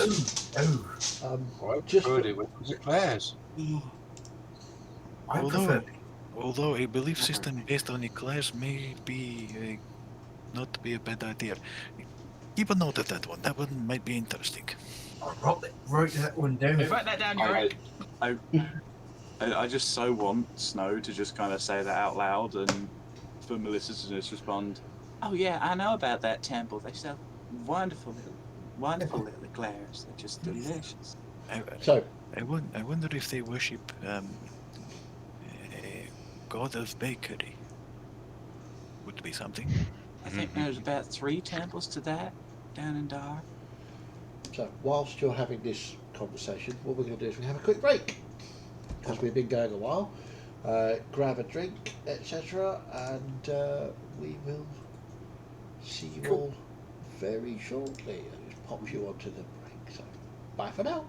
Well, Just good. It was eclairs. I Although- prefer. Although a belief system based on eclairs may be not be a bad idea. Keep a note of that one. That one might be interesting. I'll write that one down. Write that down, Yorick. I just so want Snow to just kind of say that out loud, and for Melissa to just respond, "Oh yeah, I know about that temple. They sell wonderful little eclairs. They're just delicious." So, I wonder if they worship a god of bakery. Would be something. I think there's about 3 temples to that down in Dar. so whilst you're having this conversation, what we're going to do is we have a quick break because we've been going a while. Grab a drink, etc., and we will see you all very shortly. I'll just pop you onto the break. So, bye for now.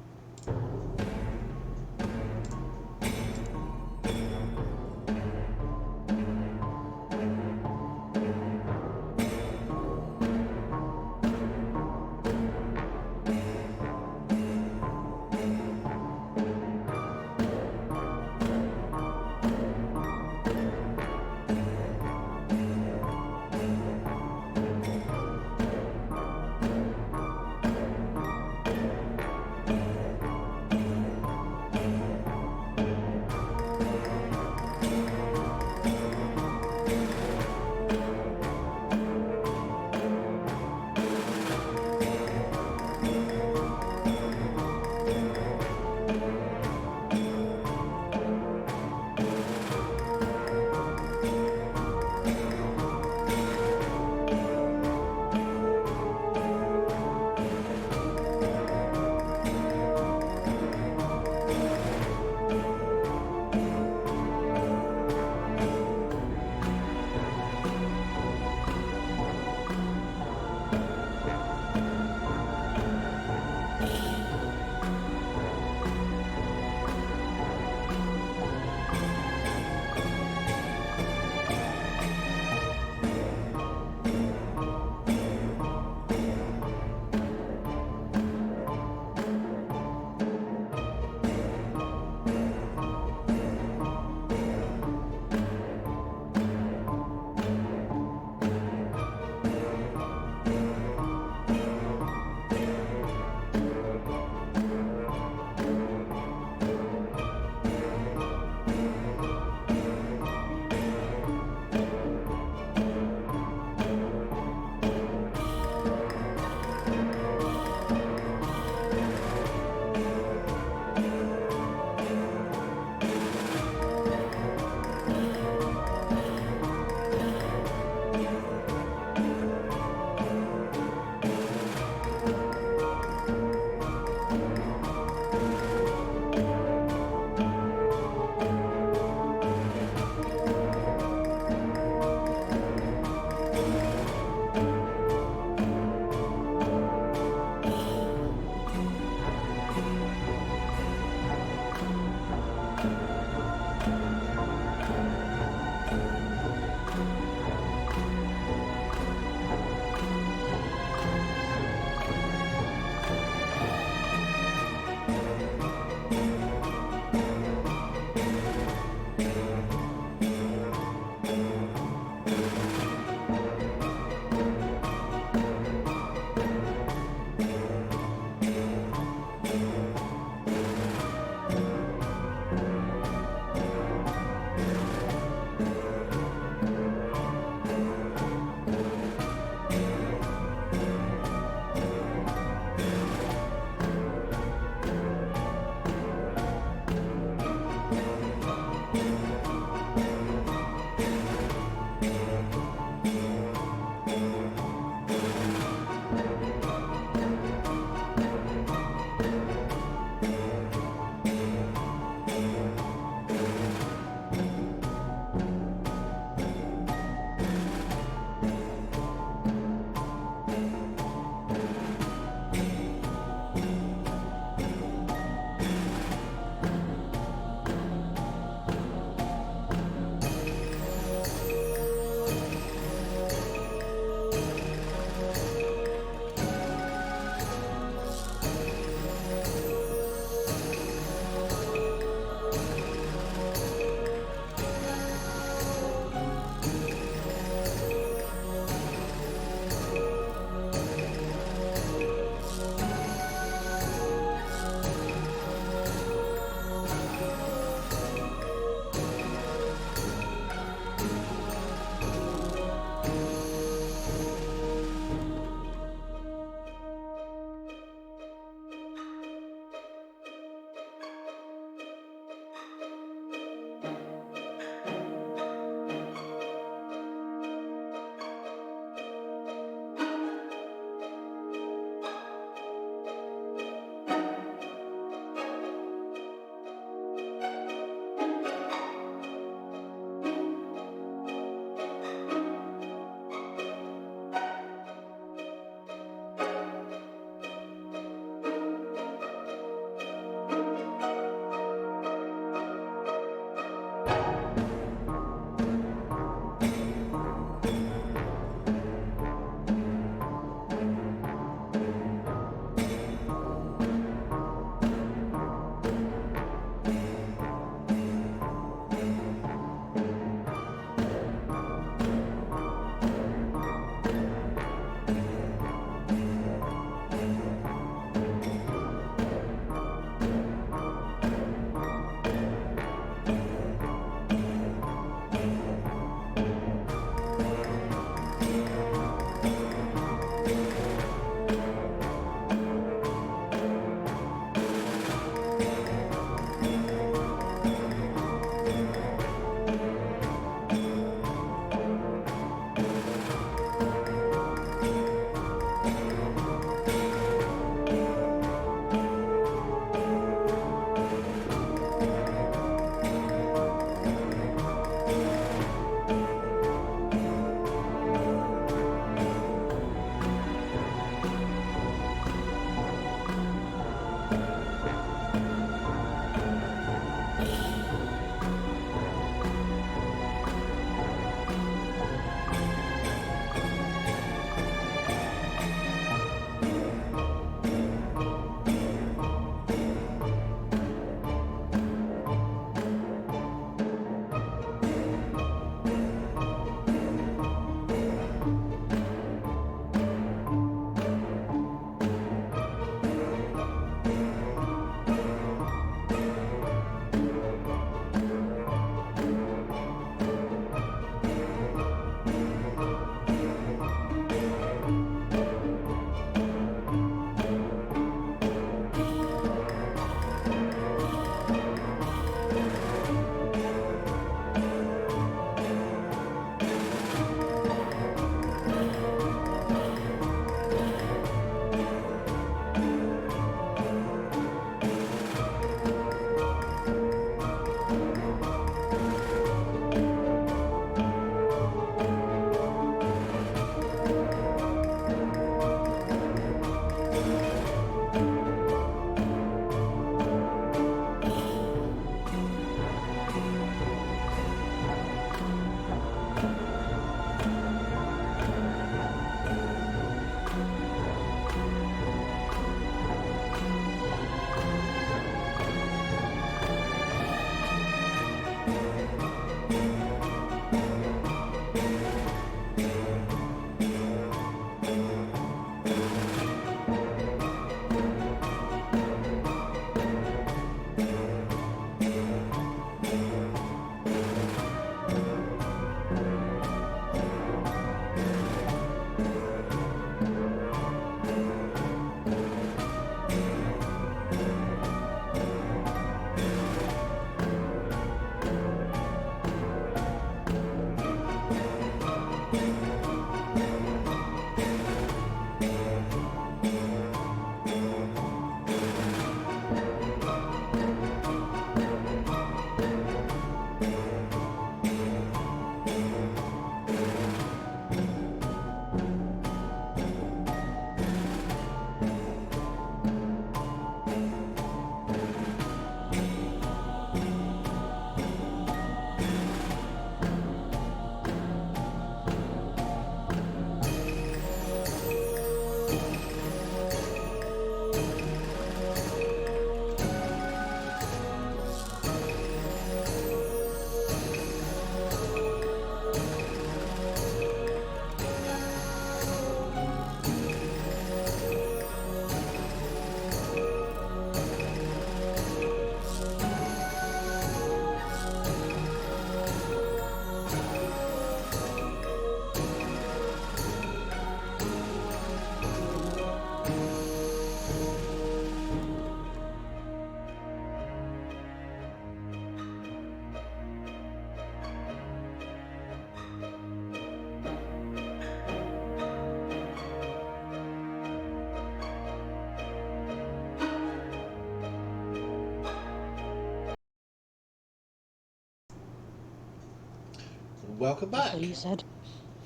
welcome That's back what he said.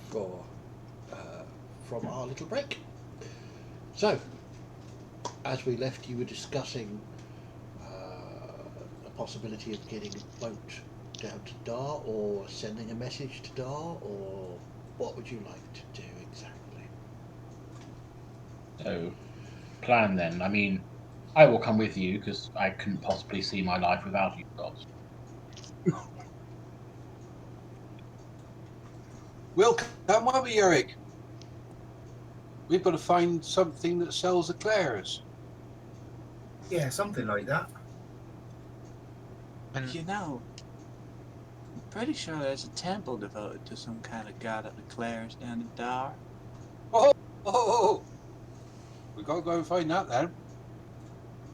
for from our little break. So, as we left, you were discussing the possibility of getting a boat down to Dar, or sending a message to Dar, or what would you like to do exactly? So, plan then. I mean, I will come with you because I couldn't possibly see my life without you gods. We'll come with you, Eric. We've got to find something that sells eclairs. Yeah, something like that. And You know, I'm pretty sure there's a temple devoted to some kind of god of eclairs down in Dar. Oh! We've got to go and find that then.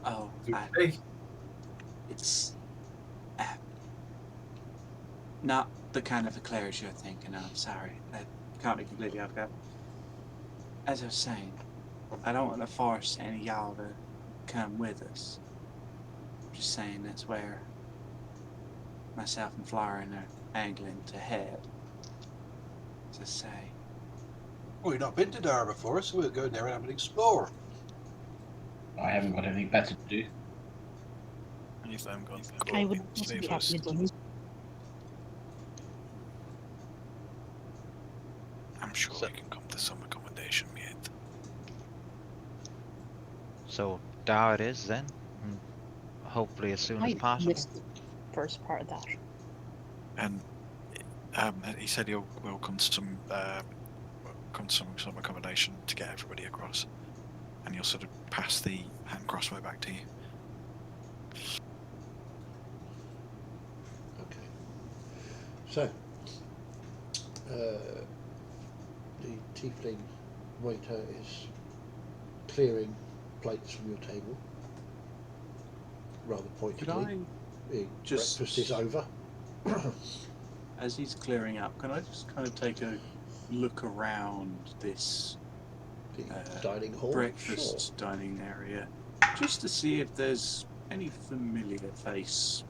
Oh, Hey, it's not the kind of eclairs you're thinking of. Sorry, that caught me completely off guard. As I was saying, I don't want to force any of y'all to come with us. I'm just saying that's where myself and Florian are angling to head. As I say, Well, we've not been to Dar before, so we'll go there and have an explore. I haven't got anything better to do. And if I'm going to I go would in also stay be happy first, with you. I'm sure So- we can come to some accommodation yet. so Dar it is then. And hopefully as soon as I possible. missed the first part of that. And he said will come to some accommodation to get everybody across, and you'll sort of pass the hand crossbow back to you. Okay. So, the tiefling waiter is clearing plates from your table, rather could pointedly. I just- Breakfast is over. as he's clearing up, can I just kind of take a look around this The dining hall. breakfast dining area, just to see if there's any familiar face? Sure.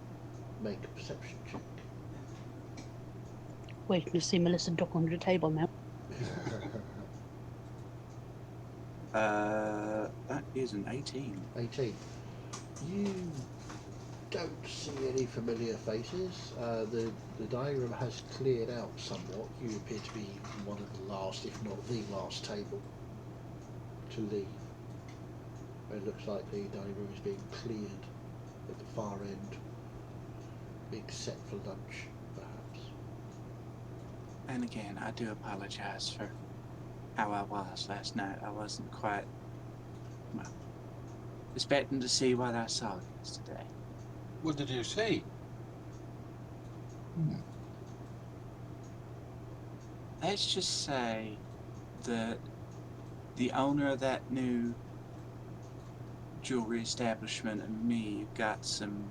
Make a perception check. Waiting to see Melissa duck under the table now. That is an 18. 18. You don't see any familiar faces. The dining room has cleared out somewhat. You appear to be one of the last, if not the last table to leave. It looks like the dining room is being cleared at the far end, except for lunch, perhaps. And again, I do apologize for how I was last night. I wasn't quite, well, expecting to see what I saw yesterday. What did you see? Let's just say that the owner of that new jewelry establishment and me got some,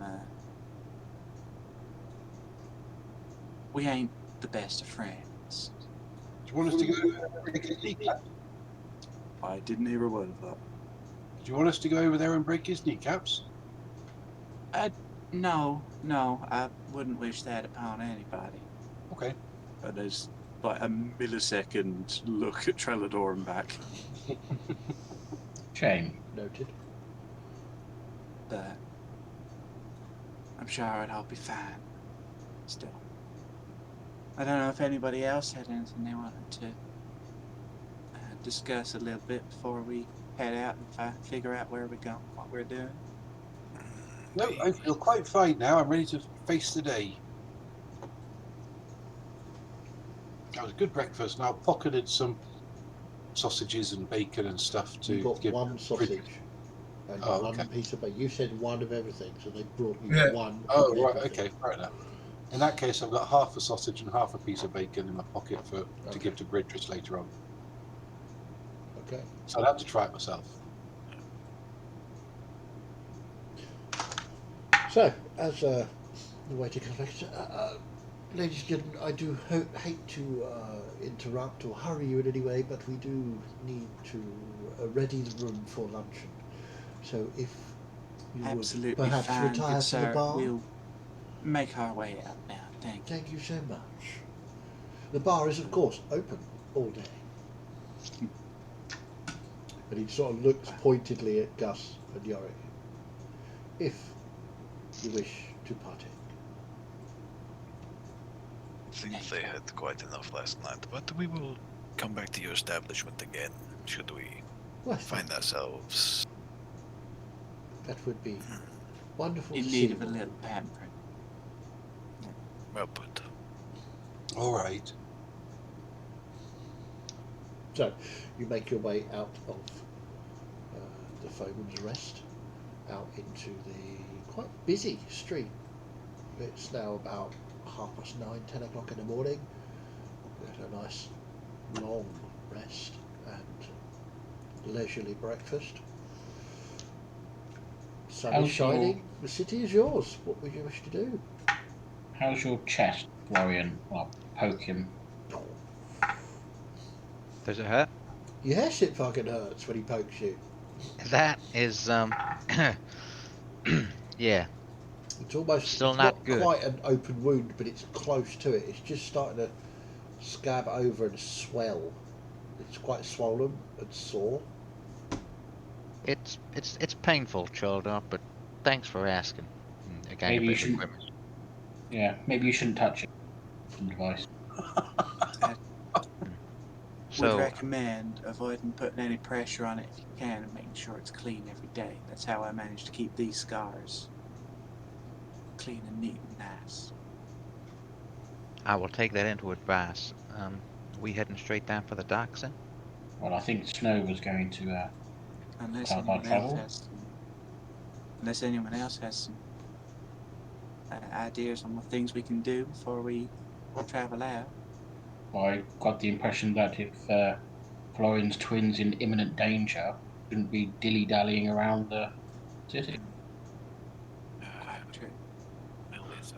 we ain't the best of friends. Do you want us to go over there and break his kneecaps? I didn't hear a word of that. Do you want us to go over there and break his kneecaps? No, I wouldn't wish that upon anybody. Okay. And there's like a millisecond look at Trellador and back. Shame. Noted. But I'm sure it'll be fine. Still. I don't know if anybody else had anything they wanted to discuss a little bit before we head out and figure out where we're going, what we're doing. No, I feel quite fine now. I'm ready to face the day. That was a good breakfast, and I pocketed some sausages and bacon and stuff to You got give. one sausage and Oh, one okay. piece of bacon. You said one of everything, so they brought you Yeah. one. Oh, of right, everything. okay, fair enough. In that case, I've got half a sausage and half a piece of bacon in my pocket to Okay. give to Bridges later on. Okay. So I'll have to try it myself. So, as the waiter comes back, ladies and gentlemen, I do hate to interrupt or hurry you in any way, but we do need to ready the room for luncheon. So, if you Absolutely would perhaps fine, retire good to the sir. bar. We'll make our way out now. Thank you. Thank you so much. The bar is, of course, open all day. And he sort of looks pointedly at Gus and Yorick. If you wish to partake. I think they had quite enough last night, but we will come back to your establishment again, should we Well, find ourselves that would be wonderful In to need see of a more. little pampering. well put. All right. So, you make your way out of the Foeman's Rest, out into the quite busy street. It's now about 9:30, 10 o'clock in the morning. We had a nice long rest and leisurely breakfast. Sun is How's shining. The city is yours. What would you wish to do? How's your chest, Florian? I'll poke him. Does it hurt? Yes, it fucking hurts when he pokes you. That is yeah. It's almost Still it's not good. quite an open wound, but it's close to it. It's just starting to scab over and swell. It's quite swollen and sore. It's painful, children, but thanks for asking. Again, Maybe a you bit of a shouldn't. grimace. Yeah, maybe you shouldn't touch it. Some advice. Would So recommend avoiding putting any pressure on it if you can and making sure it's clean every day. That's how I managed to keep these scars clean and neat and nice. I will take that into advice. We heading straight down for the docks then? Well, I think Snow was going to Unless tell our anyone else travel. has some ideas on what things we can do before we travel out. I got the impression that if Florian's twin's in imminent danger, shouldn't be dilly-dallying around the city. Quite true. Melissa,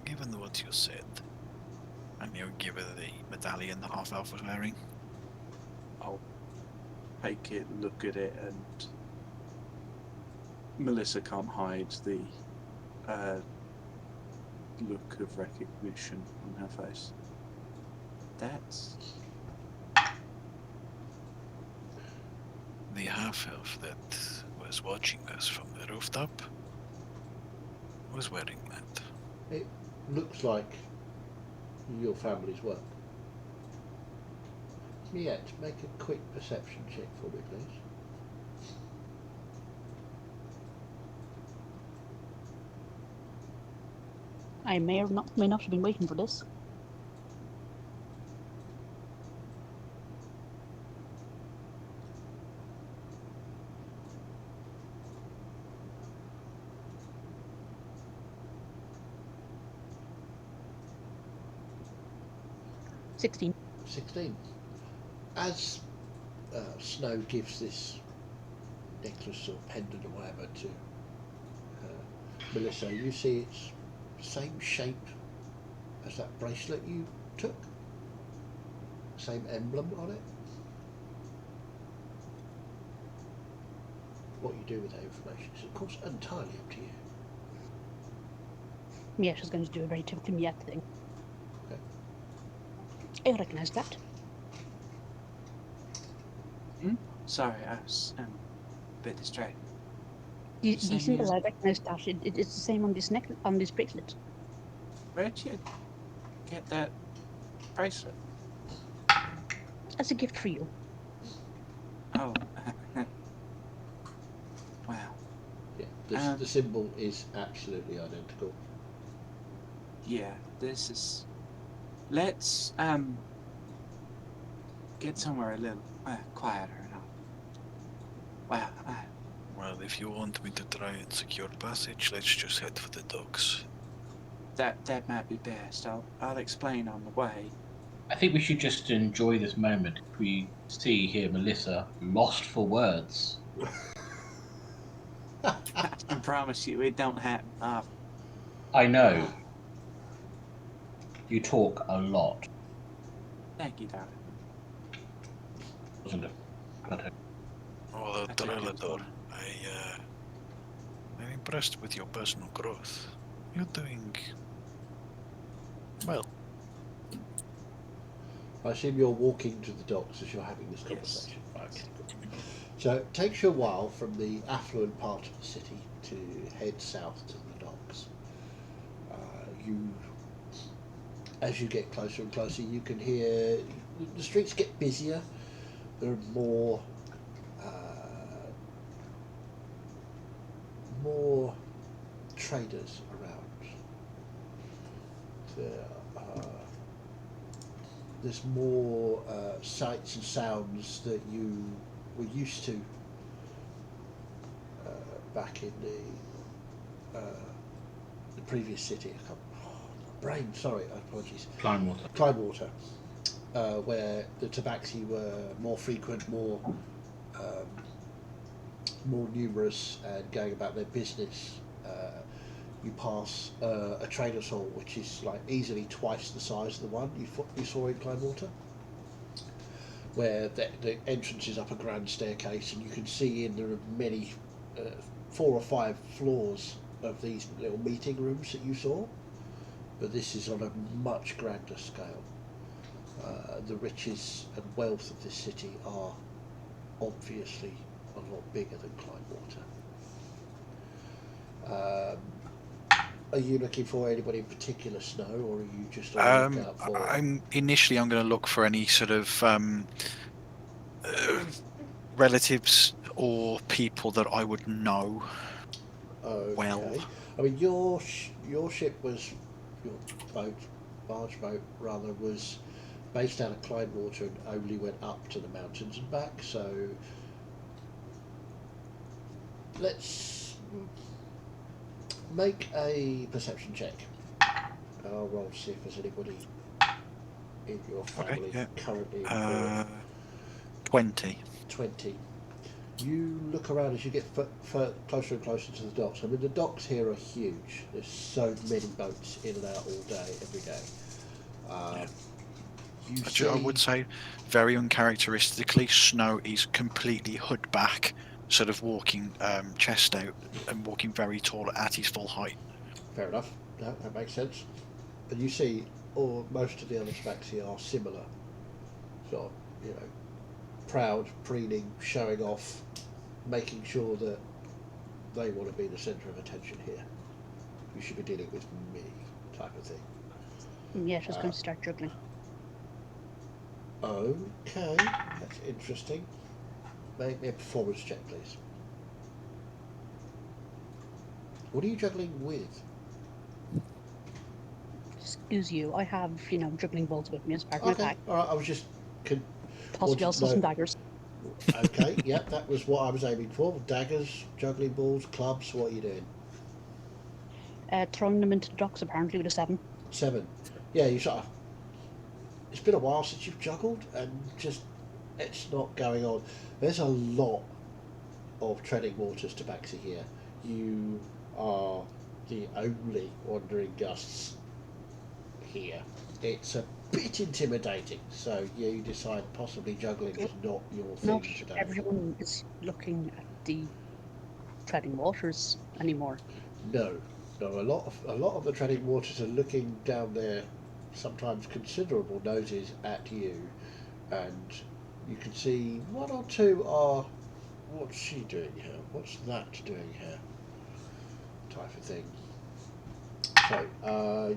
given what you said, and you give her the medallion that half-elf was wearing, I'll take it, look at it, and Melissa can't hide the look of recognition on her face. That's the half-elf that was watching us from the rooftop was wearing that. It looks like your family's work. Yet, make a quick perception check for me, please. I may or may not have been waiting for this. $16. 16. As Snow gives this necklace or pendant or whatever to Melissa, you see it's the same shape as that bracelet you took. Same emblem on it. What you do with that information is, of course, entirely up to you. Mieta's going to do a very typical Miet thing. Okay. I recognise that. sorry, I was a bit distracted. You Same see that as- I recognise that. It's the same on this on this bracelet. Where'd you get that bracelet? As a gift for you. Oh, wow. Yeah, the symbol is absolutely identical. Yeah, this is. Let's get somewhere a little quieter and all. Wow, Well, if you want me to try and secure passage, let's just head for the docks. that might be best. I'll explain on the way. I think we should just enjoy this moment. We see here Melissa lost for words. I can promise you it don't happen often. I know. You talk a lot, Thank you, darling. wasn't it? But, Although, I think it was Torelador, fun. I'm impressed with your personal growth. You're doing well. I assume you're walking to the docks as you're having this conversation. Okay, good. So it takes you a while from the affluent part of the city to head south to the docks. As you get closer and closer, you can hear the streets get busier. There are more traders around. There's more sights and sounds that you were used to back in the previous city. Brain, sorry, apologies. Kleinwater, where the tabaxi were more frequent, more numerous, and going about their business. You pass a trader's hall, which is like easily twice the size of the one you saw in Kleinwater, where the entrance is up a grand staircase, and you can see in there are many 4 or 5 floors of these little meeting rooms that you saw, but this is on a much grander scale. The riches and wealth of this city are obviously a lot bigger than Kleinwater. Are you looking for anybody in particular, Snow, or are you just on the lookout for? I'm going to look for any sort of relatives or people that I would know. Okay. Well, I mean, your ship was barge boat rather, was based out of Kleinwater and only went up to the mountains and back. So let's make a perception check. I'll roll to see if there's anybody in your family currently. 20. 20. You look around as you get closer and closer to the docks. I mean, the docks here are huge. There's so many boats in and out all day, every day. I would say, very uncharacteristically, Snow is completely hood back, sort of walking chest out and walking very tall at his full height. Fair enough. No, that makes sense. And you see, most of the other Tabaxi are similar. Sort of, proud, preening, showing off, making sure that they want to be the centre of attention here. You should be dealing with me, type of thing. Yeah, just going to start juggling. Okay, that's interesting. Make me a performance check, please. What are you juggling with? Excuse you, I have, juggling balls with me as part of my Okay, pack. alright, I was just... Possibly also some daggers. Okay, yeah, that was what I was aiming for. Daggers, juggling balls, clubs, what are you doing? Throwing them into the docks apparently with a 7. 7. Yeah, you sort of... It's been a while since you've juggled, and just... It's not going on. There's a lot of treading waters tabaxi here. You are the only wandering gusts here. It's a bit intimidating, so you decide possibly juggling is not your thing Not today. everyone is looking at the treading waters anymore. No, a lot of the treading waters are looking down their sometimes considerable noses at you, and you can see 1 or 2 are, what's she doing here? What's that doing here? Type of thing. So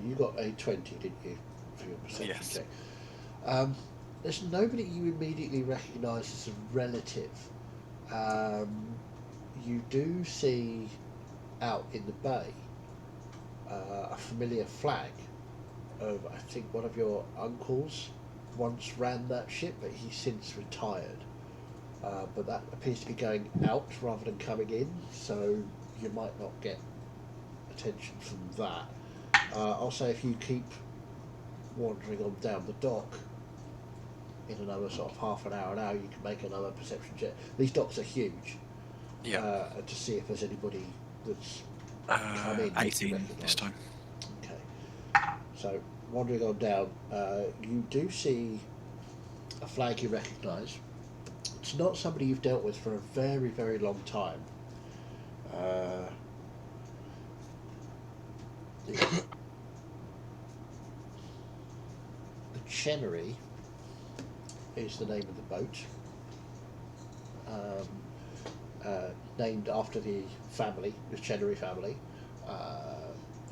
you got a 20, didn't you, for your perception check? There's nobody you immediately recognise as a relative. You do see out in the bay a familiar flag of, I think, one of your uncles once ran that ship, but he's since retired. But that appears to be going out rather than coming in, so you might not get attention from that. I'll say if you keep wandering on down the dock in another sort of half an hour, you can make another perception check. These docks are huge. Yeah. To see if there's anybody that's come in. 18 this time. Okay. So wandering on down, you do see a flag you recognise. It's not somebody you've dealt with for a very, very long time. The Chenery is the name of the boat. Named after the family, the Chenery family.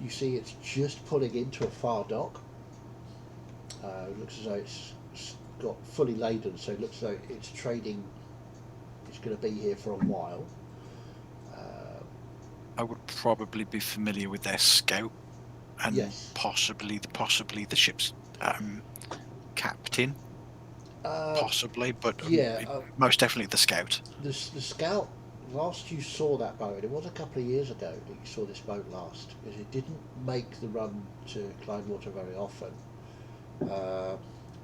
You see it's just pulling into a far dock. It looks as though it's got fully laden, so it looks as though it's trading. It's going to be here for a while. I would probably be familiar with their scout, and Yes. possibly the ship's captain, possibly, but most definitely the scout. The scout. Last you saw that boat, it was a couple of years ago that you saw this boat last, because it didn't make the run to Clydewater very often.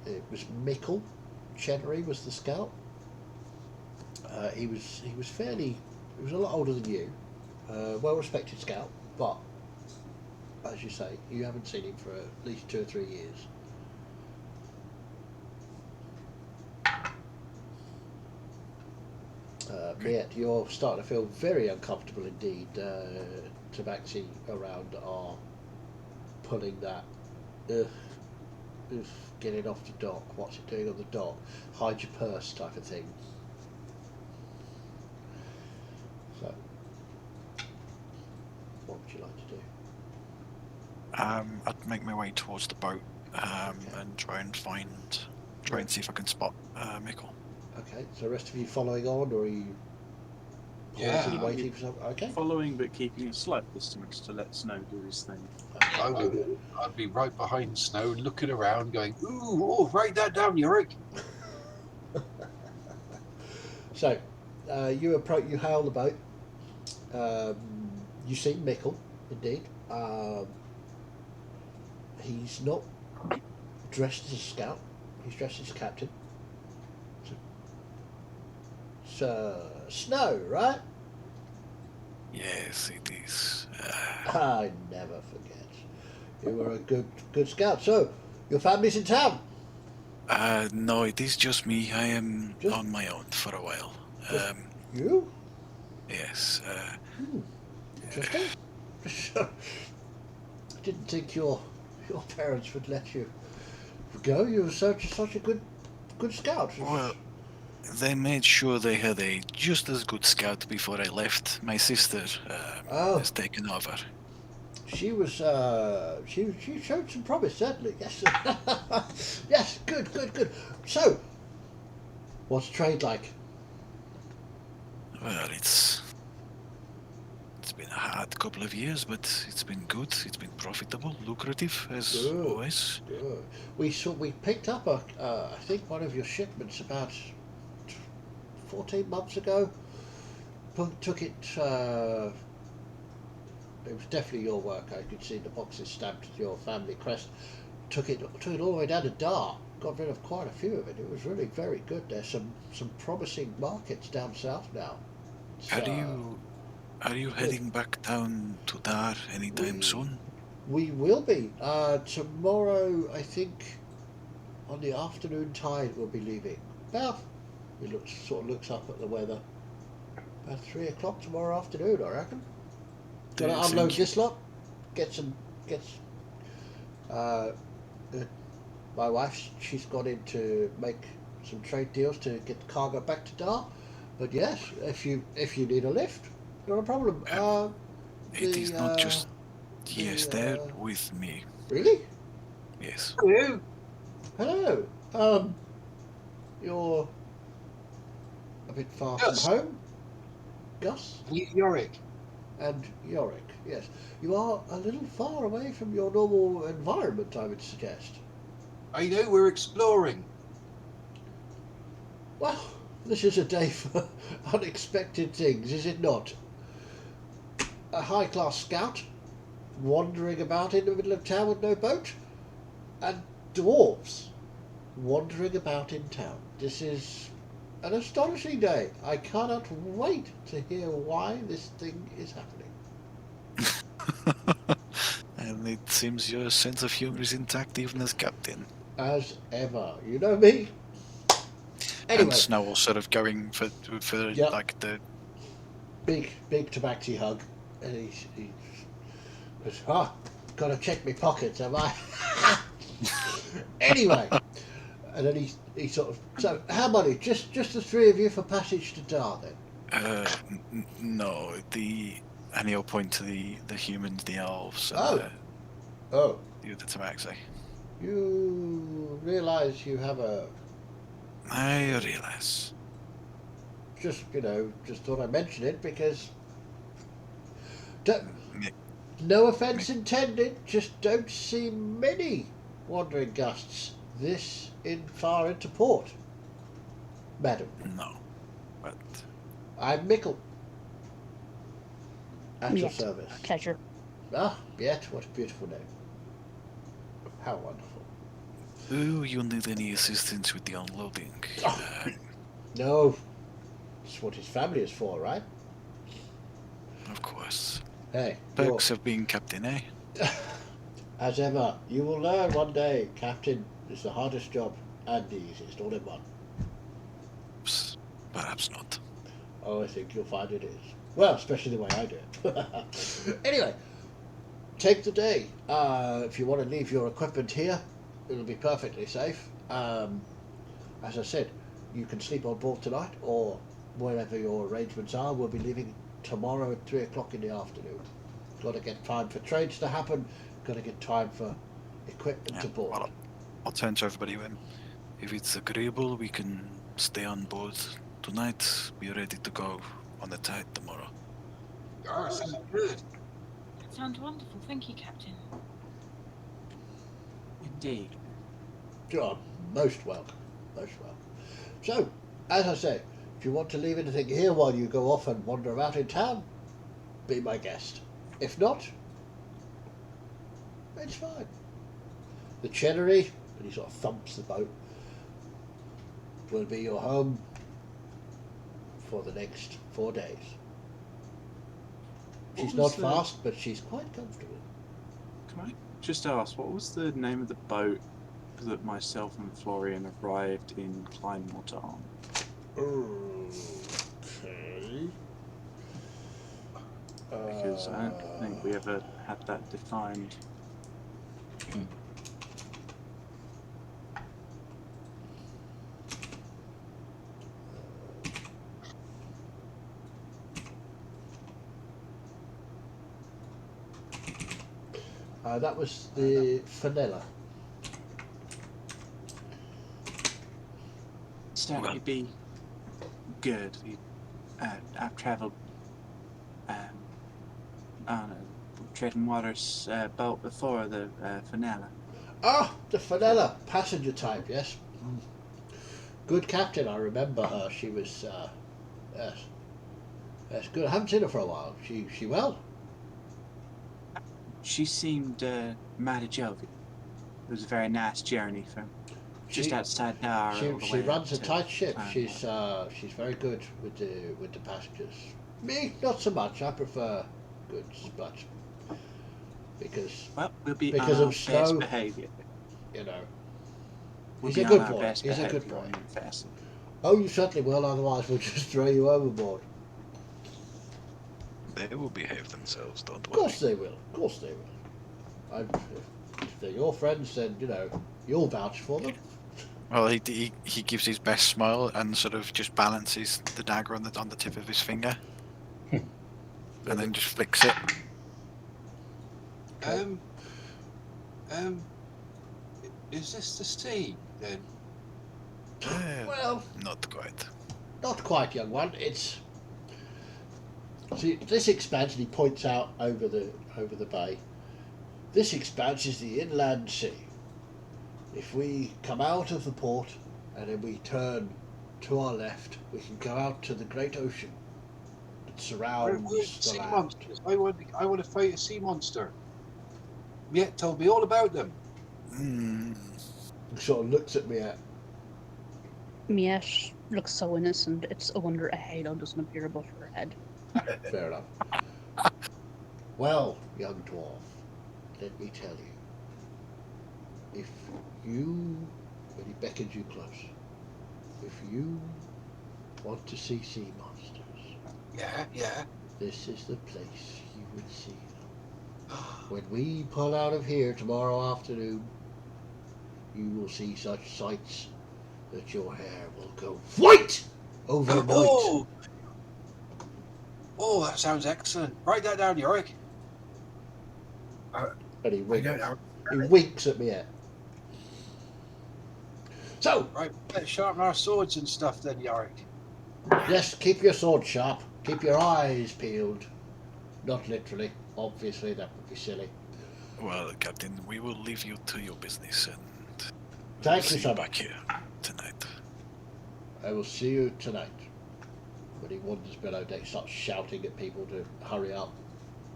It was Mickle Chenery was the scout. He was a lot older than you, well respected scout, but as you say, you haven't seen him for at least 2 or 3 years. Miet, you're starting to feel very uncomfortable indeed. Tabaxi around are pulling that getting off the dock. What's it doing on the dock? Hide your purse type of thing. So, what would you like to do? I'd make my way towards the boat and try and see if I can spot Mickle. Okay, so the rest of you following on, or are you pausing, waiting for something? Okay. Following, but keeping a slight distance to let Snow do his thing. I'd be right behind Snow, looking around, going, "Ooh, oh, write that down, Yorick." So, you hail the boat. You see Mickle, indeed. He's not dressed as a scout. He's dressed as a captain. So, Snow, right? Yes, it is. I never forget. You were a good scout. So, your family's in town? No, it is just me. I am on my own for a while. You? Yes. Interesting. I didn't think your parents would let you go. You were such a good scout. Well, they made sure they had a just as good scout before I left. My sister has taken over. She was. She showed some promise, certainly. Yes. Yes. Good. So, what's trade like? Well, it's been a hard couple of years, but it's been good. It's been profitable, lucrative, as always. Good. We picked up I think one of your shipments about 14 months ago. Took it. It was definitely your work. I could see the boxes stamped with your family crest. Took it all the way down to Dar. Got rid of quite a few of it. It was really very good. There's some promising markets down south now. Are you heading back down to Dar anytime soon? We will be. Tomorrow, I think, on the afternoon tide, we'll be leaving. About, looks up at the weather. About 3 o'clock tomorrow afternoon, I reckon. Got to unload this lot. My wife, she's gone in to make some trade deals to get the cargo back to Dar. But yes, if you need a lift, not a problem. It is not just they're with me. Really? Yes. Hello. You're a bit far from home, Gus? Yorick. And Yorick, yes. You are a little far away from your normal environment, I would suggest. I know, we're exploring. Well, this is a day for unexpected things, is it not? A high-class scout wandering about in the middle of town with no boat, and dwarves wandering about in town. This is an astonishing day. I cannot wait to hear why this thing is happening. And it seems your sense of humor is intact even as captain. As ever. You know me? Anyway. And Snow will sort of going for like the... Big tabaxi hug. And he goes, gotta check my pockets, have I? Anyway. And then he sort of, so how many? Just the three of you for passage to Dar then? No, and he'll point to the humans, the elves, and Oh. Oh, the other tabaxi. you realise you have a, I realise. just thought I'd mention it because, no offence intended, just don't see many wandering gusts this far into port, madam. No, but I'm Mickle. At your Yet. service. Pleasure. Ah, yet, what a beautiful name. How wonderful. do you need any assistance with the unloading? Oh. No, it's what his family is for, right? Of course. Hey, Perks of being captain, eh? as ever, you will learn one day, Captain. It's the hardest job and the easiest, all in one. Perhaps not. Oh, I think you'll find it is. Well, especially the way I do it. Anyway, take the day. If you want to leave your equipment here, it'll be perfectly safe. As I said, you can sleep on board tonight, or wherever your arrangements are. We'll be leaving tomorrow at 3 o'clock in the afternoon. Got to get time for trades to happen. Got to get time for equipment to board. Well, I'll turn to everybody when. If it's agreeable, we can stay on board tonight. Be ready to go on the tide tomorrow. Oh, sounds good. That sounds wonderful. Thank you, Captain. Indeed. You're most welcome. Most welcome. So, as I say, if you want to leave anything here while you go off and wander about in town, be my guest. If not, it's fine. The Chenery, and he sort of thumps the boat, will be your home for the next 4 days. She's not fast, but she's quite comfortable. Can I just ask, what was the name of the boat that myself and Florian arrived in Kleinwater on? Okay. Because I don't think we ever had that defined. That was the Fenella. So it'd be good. I've travelled on a treading waters boat before, the Fenella. Ah, the Fenella, passenger type, yes. Good captain, I remember her. She was, yes, good. I haven't seen her for a while. She well? She seemed mighty jovial. It was a very nice journey from just outside Dar. She runs a tight ship. She's very good with the passengers. Me, not so much. I prefer goods, but because we'll be because on of our best snow, behaviour. you know. We'll He's be a good on our boy. best He's a behaviour good boy. on the vessel. Oh, you certainly will. Otherwise, we'll just throw you overboard. They will behave themselves, don't Of worry. course they will. Of course they will. If they're your friends, then you'll vouch for them. Well, he gives his best smile and sort of just balances the dagger on the tip of his finger, and then just flicks it. Is this the sea then? Well, Not quite. not quite, young one. It's this expanse, and he points out over the bay. This expanse is the inland sea. If we come out of the port and then we turn to our left, we can go out to the great ocean that surrounds the Sea land. monsters. I want to fight a sea monster. Miette told me all about them. He sort of looks at me at. Miette looks so innocent, it's a wonder a halo doesn't appear above her head. Fair enough. Well, young dwarf, let me tell you. If you, when he beckons you close, if you want to see sea monsters, Yeah. this is the place you would see them. When we pull out of here tomorrow afternoon, you will see such sights that your hair will go white overnight. Oh, that sounds excellent. Write that down, Yorick. And he I winks. don't know. He winks at me. So, Right, let's sharpen our swords and stuff then, Yorick. yes, keep your sword sharp. Keep your eyes peeled. Not literally. Obviously, that would be silly. Well, Captain, we will leave you to your business and Thank you see so you back much. here tonight. I will see you tonight. When he wanders below deck, starts shouting at people to hurry up,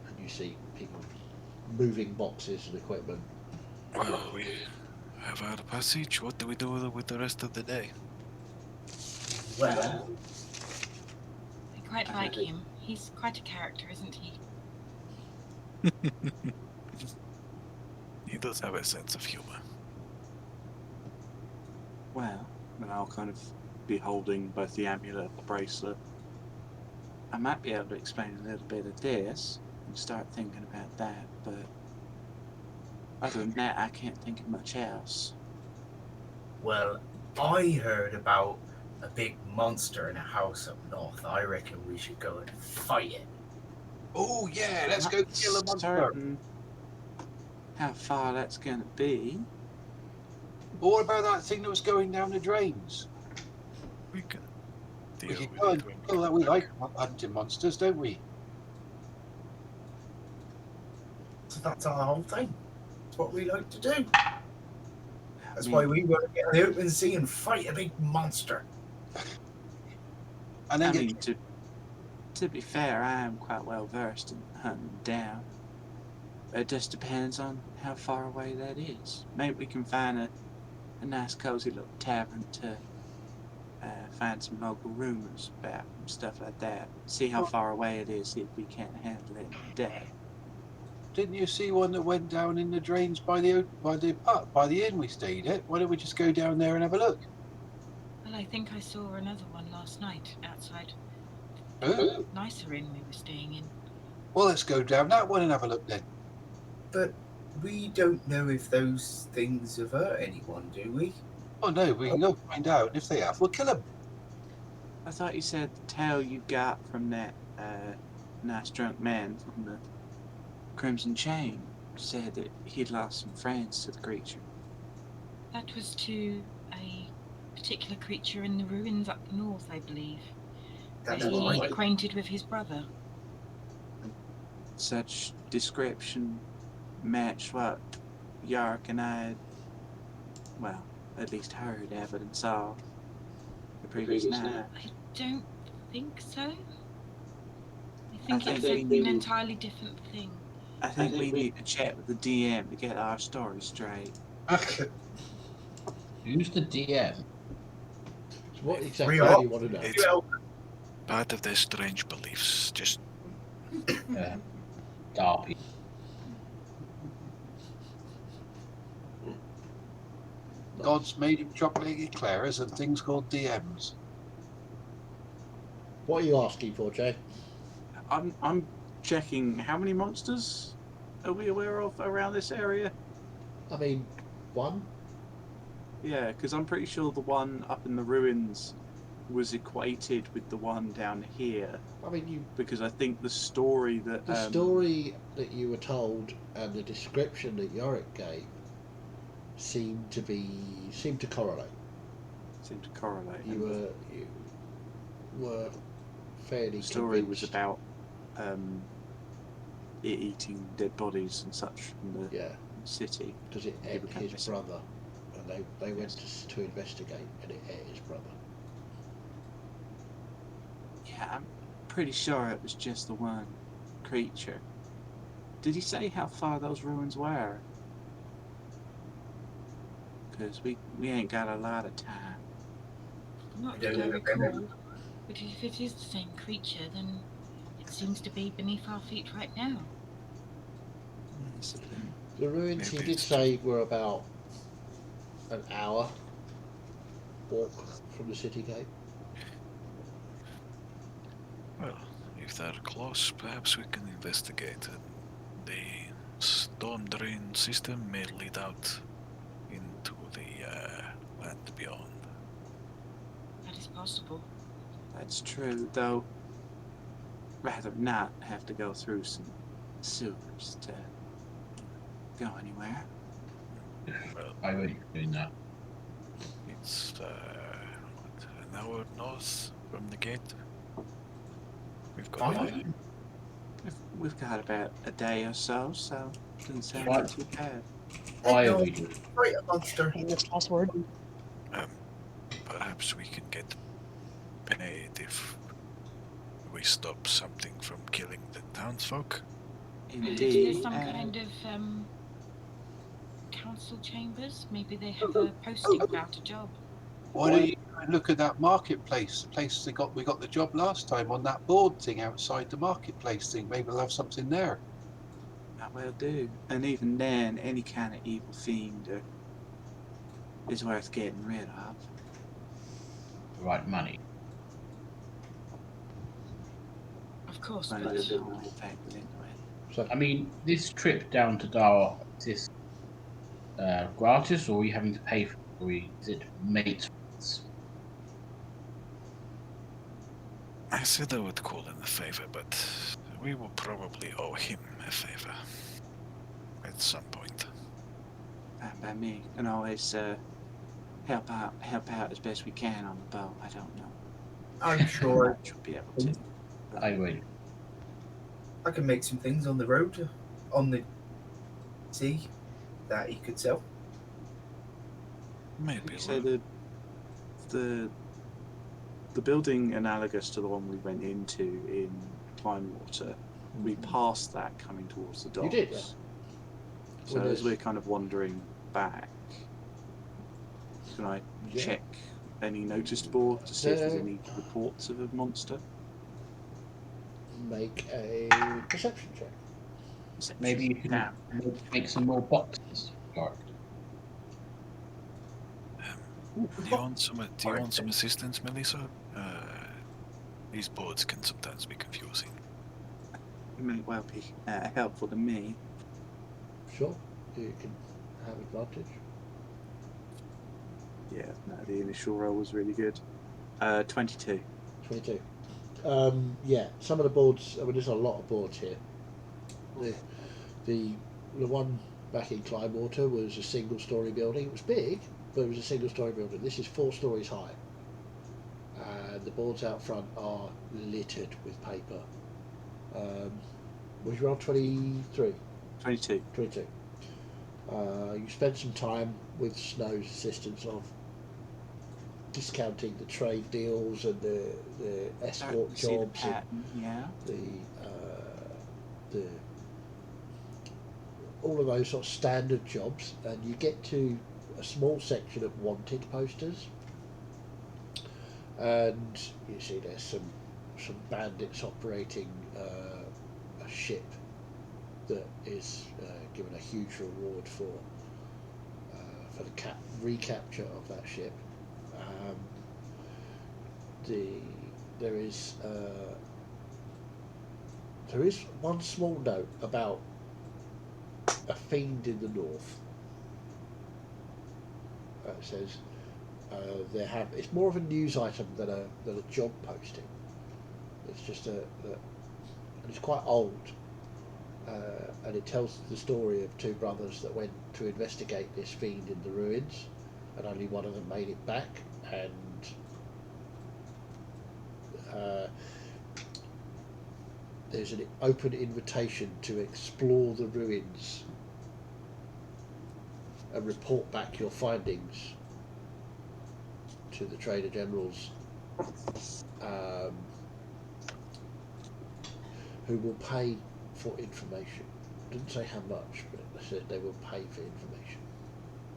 and you see people moving boxes and equipment. Well, we have our passage. What do we do with the rest of the day? Well, I quite like him. He's quite a character, isn't he? He does have a sense of humor. Well, and I'll kind of be holding both the amulet and the bracelet. I might be able to explain a little bit of this and start thinking about that, but other than that, I can't think of much else. well, I heard about a big monster in a house up north. I reckon we should go and fight it. Oh, yeah, let's go Not kill a monster. certain how far that's going to be. But what about that thing that was going down the drains? We can We deal can with go it and when we kill that. come We back. like hunting monsters, don't we? So that's our whole thing. That's what we like to do. That's I why mean, we want to get on the open sea and fight a big monster. And then I get mean, to be fair, I am quite well versed in hunting them down. It just depends on how far away that is. Maybe we can find a nice cozy little tavern to find some local rumors about and stuff like that. See how far away it is, see if we can't handle it in a day. Didn't you see one that went down in the drains by the inn we stayed at? Why don't we just go down there and have a look? Well, I think I saw another one last night outside Oh, the nicer inn we were staying in. well, let's go down that one and have a look then. But we don't know if those things have hurt anyone, do we? Oh no, we can go find out. And if they have, we'll kill them. I thought you said the tale you got from that nice drunk man from the Crimson Chain said that he'd lost some friends to the creature. That was to a particular creature in the ruins up north, I believe. That's Were you right. acquainted with his brother? Such description matched what Yark and I had, well, at least heard evidence of the previous night. I don't think so. I think it's we an need- entirely different thing. I think we need to chat with the DM to get our story straight. Who's the DM? So what exactly are. do you want to know? It's part of their strange beliefs. Just Darby. God's made him chocolate eclairs and things called DMs. What are you asking for, Jay? I'm checking how many monsters are we aware of around this area? I mean, one? Yeah, because I'm pretty sure the one up in the ruins was equated with the one down here. I mean, Because I think the story that the story that you were told and the description that Yorick gave seemed to correlate. seemed to correlate. You were fairly The story was convinced. about it eating dead bodies and such from the Yeah, city. because it He ate became his missing. brother, and they went to investigate, and it ate his brother. Yeah, I'm pretty sure it was just the one creature. Did he say how far those ruins were? Because we ain't got a lot of time. Not I that don't I know. recall. But if it is the same creature, then it seems to be beneath our feet right now. The ruins, he Maybe did it's say, were about an hour walk from the city gate. Well, if they're close, perhaps we can investigate. The storm drain system may lead out into the land beyond. possible. That's true, though. Rather not have to go through some sewers to go anywhere. Well, I won't be doing that. it's what, an hour north from the gate. We've got Fine. We've got about a day or so, so doesn't sound Right. too bad. Why are No, we doing? Right, a monster. Famous last word. Perhaps we can get paid if we stop something from killing the townsfolk. Is there Indeed. some kind of council chambers? Maybe they have a posting about a job. Why don't you go and look at that marketplace? The place we got the job last time on that board thing outside the marketplace thing. Maybe they'll have something there. That will do. And even then, any kind of evil fiend is worth getting rid of. The right money. Of course, Money but is all factored into it. So I mean, this trip down to Dar is this gratis, or are you having to pay for it? Or is it mates? I said I would call in a favor, but we will probably owe him a favor at some point. Fine by me. And always help out as best we can on the boat. I don't know. I'm sure Should be able to. I won't. I can make some things on the road, on the sea, that he could sell. Maybe You say we'll- the building analogous to the one we went into in Climewater, we passed that coming towards the docks. You did, yeah. So Well, as there's- we're kind of wandering back, can I Yeah. check any notice board to see if there's No. any reports of a monster? make a perception check. Maybe you can Damn. make some more boxes. Or Do you want some assistance, Melissa? These boards can sometimes be confusing. It may well be helpful to me. Sure, you can have advantage. Yeah, no, the initial roll was really good. 22. 22. Yeah, some of the boards. I mean, there's a lot of boards here. The one back in Climewater was a single-story building. It was big, but it was a single-story building. This is 4 stories high, and the boards out front are littered with paper. Was you on 23? 22. 22. You spent some time with Snow's assistance of discounting the trade deals and the escort See the jobs and pattern, yeah. the all of those sort of standard jobs, and you get to a small section of wanted posters, and you see there's some bandits operating a ship that is given a huge reward for the recapture of that ship. There is one small note about a fiend in the north. It says it's more of a news item than a job posting. It's just and it's quite old, and it tells the story of 2 brothers that went to investigate this fiend in the ruins, and only one of them made it back, and there's an open invitation to explore the ruins and report back your findings to the Trader Generals, who will pay for information. Didn't say how much, but they said they will pay for information.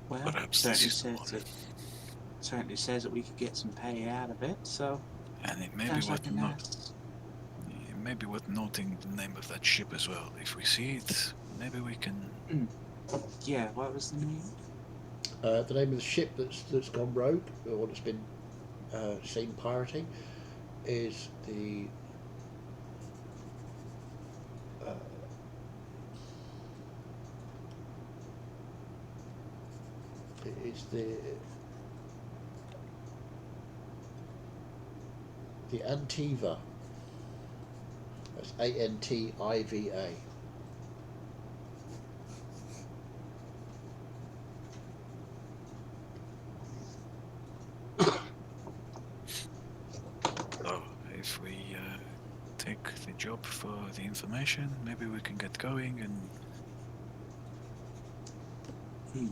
Well, Perhaps certainly this is the says one. certainly says that we could get some pay out of it, so And it may be sounds worth like a nice. it may be worth noting the name of that ship as well. If we see it, maybe we can. Yeah, what was the name? The name of the ship that's gone rogue, or that's been seen pirating, is the The Antiva. That's Antiva. So, if we take the job for the information, maybe we can get going and.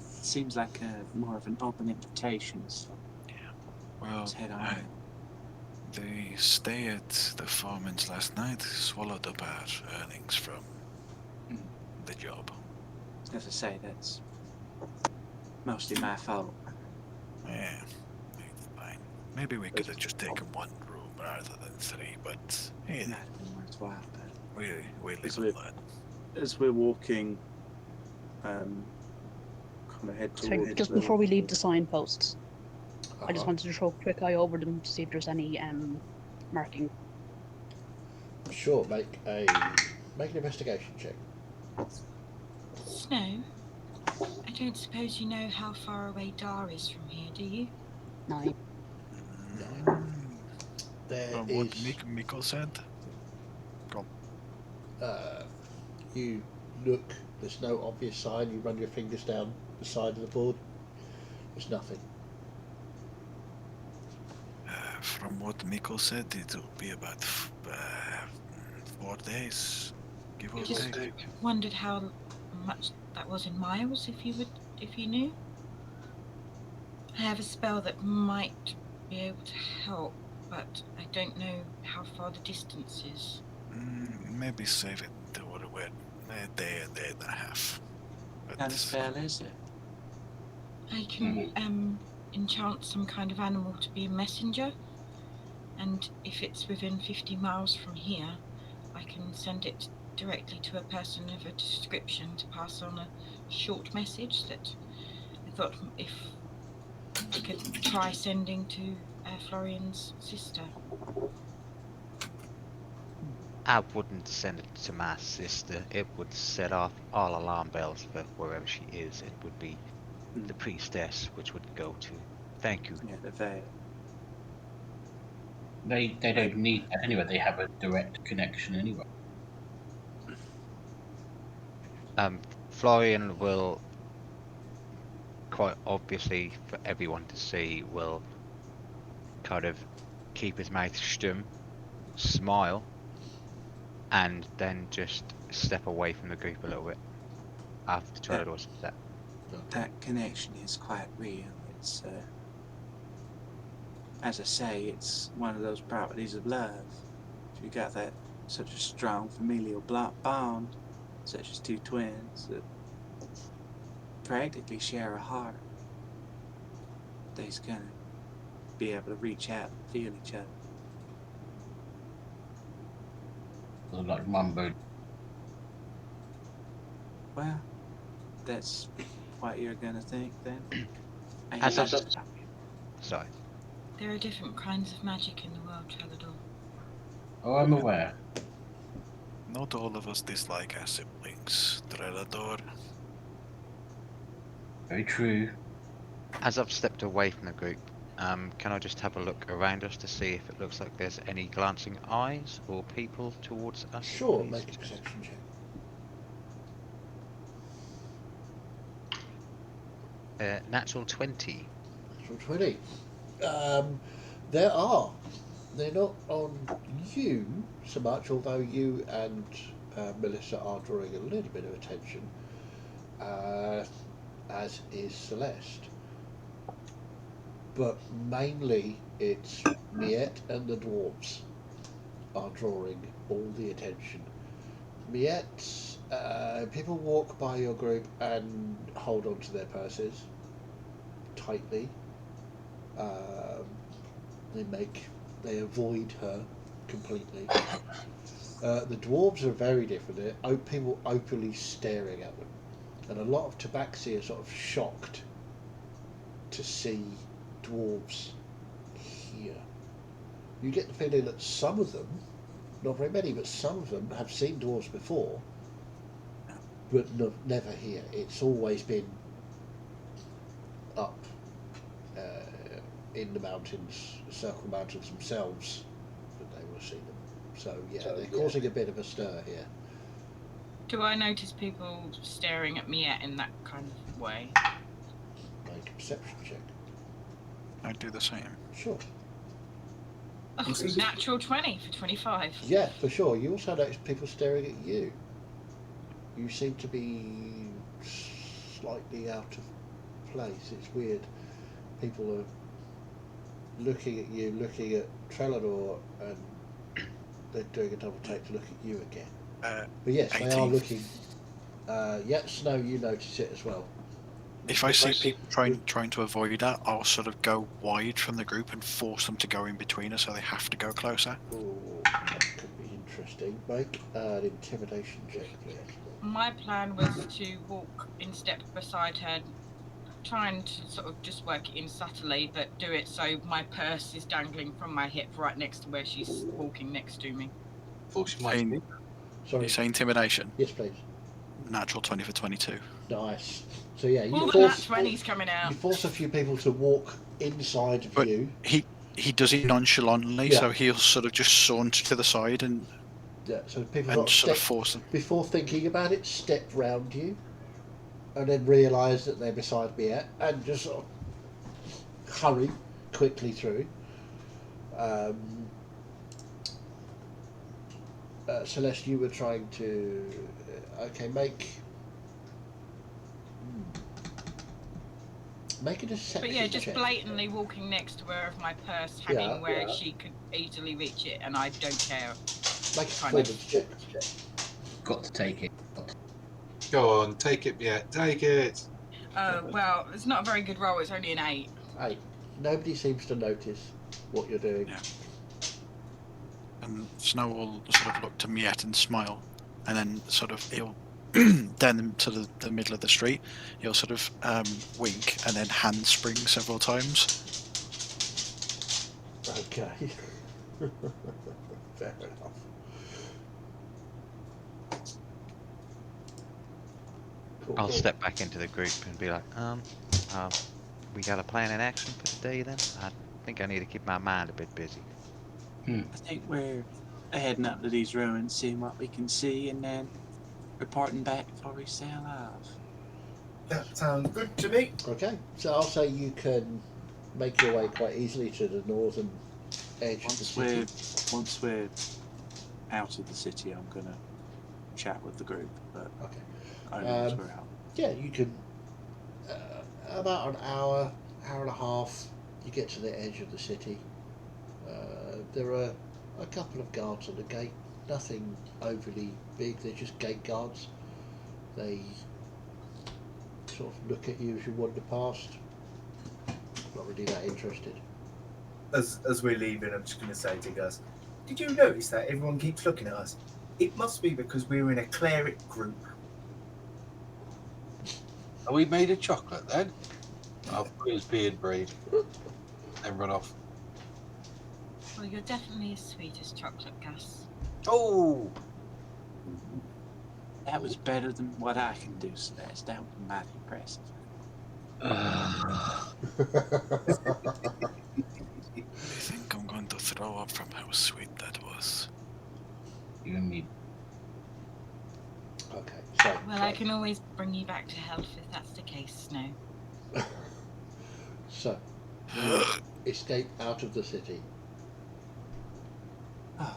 Seems like more of an open invitation, so Well, let's head on in. the stay at the foreman's last night swallowed up our earnings from the job. As I say, that's mostly my fault. Yeah, it's fine. Maybe we could have just taken one room rather than three, but hey, Might have been worthwhile, but we live As and we- learn. as we're walking, kind of head Sorry, towards just before we leave the signposts, I just Uh-huh. wanted to throw a quick eye over them to see if there's any marking. Sure, make an investigation check. Snow, I don't suppose you know how far away Dar is from here, do you? 9. There From what is. Mikko said. You look. There's no obvious sign. You run your fingers down the side of the board. There's nothing. From what Mikko said, it will be about 4 days, give or I just take. wondered how much that was in miles, if you knew. I have a spell that might be able to help, but I don't know how far the distance is. Maybe save it to what we're a day and a half. But What kind of spell is it? I can enchant some kind of animal to be a messenger, and if it's within 50 miles from here, I can send it directly to a person of a description to pass on a short message that I thought if we could try sending to Florian's sister. I wouldn't send it to my sister. It would set off all alarm bells for wherever she is. It would be the priestess which would go to. Thank you. Yeah, the veil. They don't need that anyway. They have a direct connection anyway. Florian will, quite obviously for everyone to see, will kind of keep his mouth stum, smile, and then just step away from the group a little bit after the trailer was set. That connection is quite real. It's, as I say, it's one of those properties of love. If you got that such a strong familial bond, such as two twins that practically share a heart, they's gonna be able to reach out and feel each other. Sort of like mumbo. Well, that's what you're gonna think then. As I've sorry. There are different kinds of magic in the world, Trellador. Oh, I'm aware. not all of us dislike our siblings, Trelador. Very true. As I've stepped away from the group, can I just have a look around us to see if it looks like there's any glancing eyes or people towards us? Sure, please? make a perception check. Natural 20. Natural 20. There are. They're not on you so much, although you and Melissa are drawing a little bit of attention, as is Celeste. But mainly it's Miette and the dwarves are drawing all the attention. Miette, people walk by your group and hold on to their purses tightly. They avoid her completely. The dwarves are very different. People openly staring at them, and a lot of Tabaxi are sort of shocked to see dwarves here. You get the feeling that some of them, not very many, but some of them have seen dwarves before, but never here. It's always been up in the mountains, the Circle Mountains themselves, see them. So yeah, they're causing a bit of a stir here. Do I notice people staring at me in that kind of way? Make a perception check. I'd do the same. Sure. Oh, natural 20 for 25. Yeah, for sure. You also notice people staring at you. You seem to be slightly out of place. It's weird. People are looking at you, looking at Trellador, and they're doing a double take to look at you again. But yes, 18. they are looking. Yeah, Snow, you notice it as well. If I see people trying to avoid that, I'll sort of go wide from the group and force them to go in between us, so they have to go closer. Ooh, that could be interesting. Make an intimidation check, please. My plan was to walk in step beside her, trying to sort of just work it in subtly, but do it so my purse is dangling from my hip right next to where she's walking next to me. Thought she might be. Sorry. You say intimidation? Yes, please. Natural 20 for 22. Nice. So yeah, All the nat 20's coming out. You force a few people to walk inside of But you. He does it nonchalantly, Yeah. so he'll sort of just saunter to the side and So people and sort of step, force them. before thinking about it, step round you, and then realise that they're beside me, and just sort of hurry quickly through. Celeste, you were trying to make a deception But yeah, just check. blatantly walking next to her with my purse hanging where she could easily reach it, and I don't care. Make a kind of. performance check. Got to take it. Go on, take it, yeah, take it. Well, it's not a very good roll. It's only an 8. Hey, nobody seems to notice what you're doing. Yeah. And Snow will sort of look to Miette and smile, and then sort of he'll down to the middle of the street. He'll sort of wink and then handspring several times. Okay. Fair enough. Cool, I'll cool. step back into the group and be like, we got a plan in action for today then? I think I need to keep my mind a bit busy. I think we're heading up to these ruins, seeing what we can see, and then reporting back before we sail off. That sounds good to me. Okay, so I'll say you can make your way quite easily to the northern edge of the city. Once we're out of the city, I'm gonna chat with the group, but Okay. only once we're out. Yeah, you can. About an hour and a half, you get to the edge of the city. There are a couple of guards on the gate. Nothing overly big. They're just gate guards. They sort of look at you as you wander past. Not really that interested. As we're leaving, I'm just going to say to you guys, did you notice that everyone keeps looking at us? It must be because we're in a cleric group. Are we made of chocolate then? I'll put his beard braid and run off. Well, you're definitely as sweet as chocolate, Gus. Oh! That was better than what I can do, Celeste. That was mighty impressive. I think I'm going to throw up from how sweet that was. You and me. Okay, so. Well, I can always bring you back to health if that's the case, Snow. So, you escape out of the city. Oh.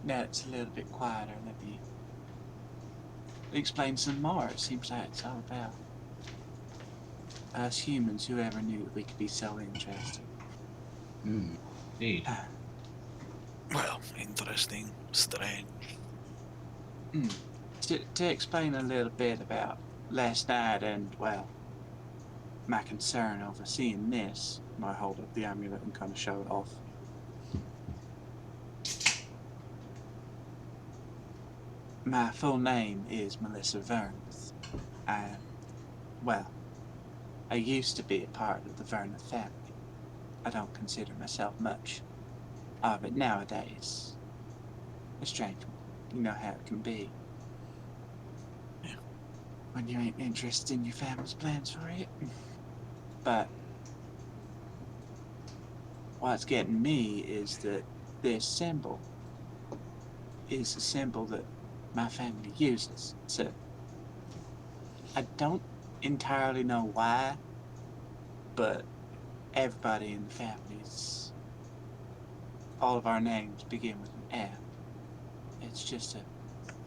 Now it's a little bit quieter. Let me explain some more. It seems like it's all about us humans. Whoever knew that we could be so interesting. Indeed. Well, interesting, strange. To explain a little bit about last night and, well, my concern over seeing this, I hold up the amulet and kind of show it off. My full name is Melissa Vernes. I used to be a part of the Verna family. I don't consider myself much of it nowadays. A strange one. You know how it can be. Yeah. When you ain't interested in your family's plans for it. But what's getting me is that this symbol is a symbol that my family uses. So I don't entirely know why, but everybody in the families, all of our names begin with an F. It's just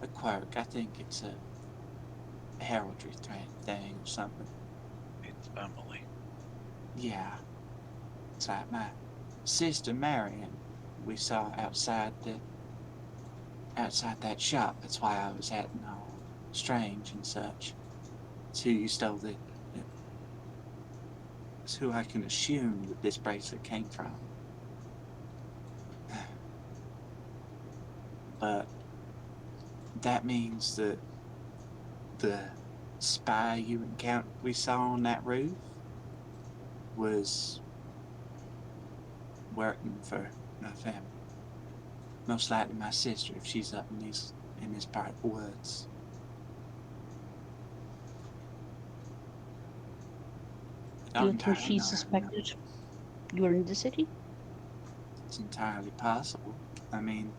a quirk. I think it's a heraldry thing or something. It's family. Yeah. It's like my sister Marion we saw outside that shop. That's why I was acting all strange and such. It's who you stole it's who I can assume that this bracelet came from. But that means that the spy we saw on that roof was working for my family. Most likely my sister if she's up in this part of the woods. Do you think she suspected you were in the city? It's entirely possible. I mean,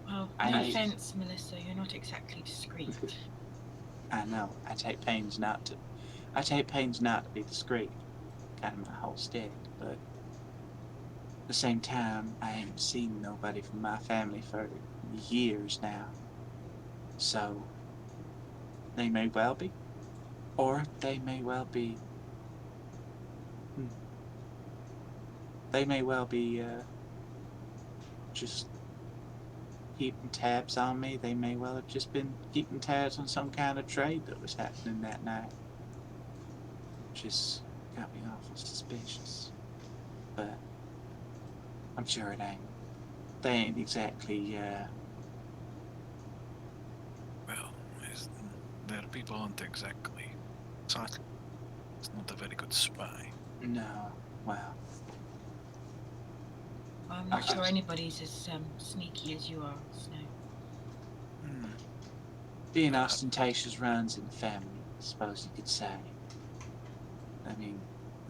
Well, no offense, Melissa, you're not exactly discreet. I know. I take pains not to be discreet. Kind of my whole stick, but at the same time, I ain't seen nobody from my family for years now. So they may well be, or they may well be. They may well be just keeping tabs on me. They may well have just been keeping tabs on some kind of trade that was happening that night. Just got me awful suspicious. But I'm sure it ain't. They ain't exactly, Well, their people aren't exactly subtle. It's not a very good spy. no, well. I'm not sure anybody's as sneaky as you are, Snow. Being ostentatious runs in the family, I suppose you could say. I mean,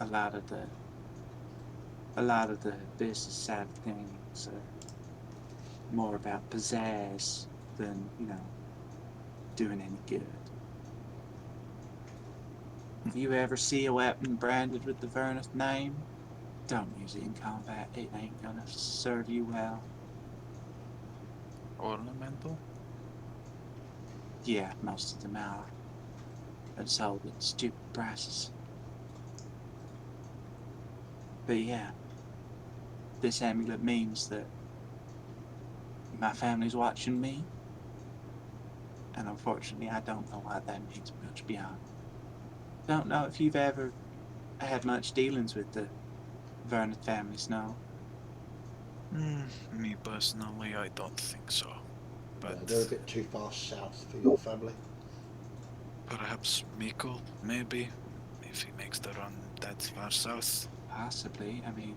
a lot of the business side of things are more about pizzazz than, doing any good. If you ever see a weapon branded with the Verneth name, don't use it in combat. It ain't gonna serve you well. Ornamental? Yeah, most of them are. And sold at stupid prices. But yeah, this amulet means that my family's watching me. And unfortunately, I don't know what that means much beyond. Don't know if you've ever had much dealings with the Verneth family, Snow. Me personally, I don't think so. But they're a bit too far south for your family. Perhaps Mikkel, maybe, if he makes the run that far south. Possibly. I mean,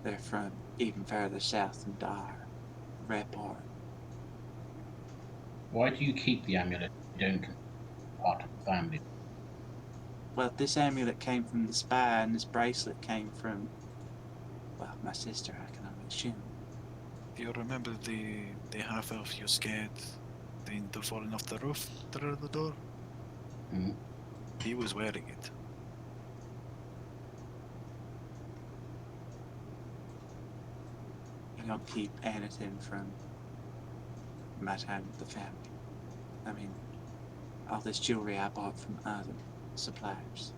they're from even further south than Dar, Report. Why do you keep the amulet if you don't part of the family? Well, this amulet came from the spy, and this bracelet came from, well, my sister, I can only assume. Do you remember the half-elf you scared into falling off the roof through the door? Mm-hmm. He was wearing it. I don't keep anything from my time with the family. I mean, all this jewelry I bought from other suppliers.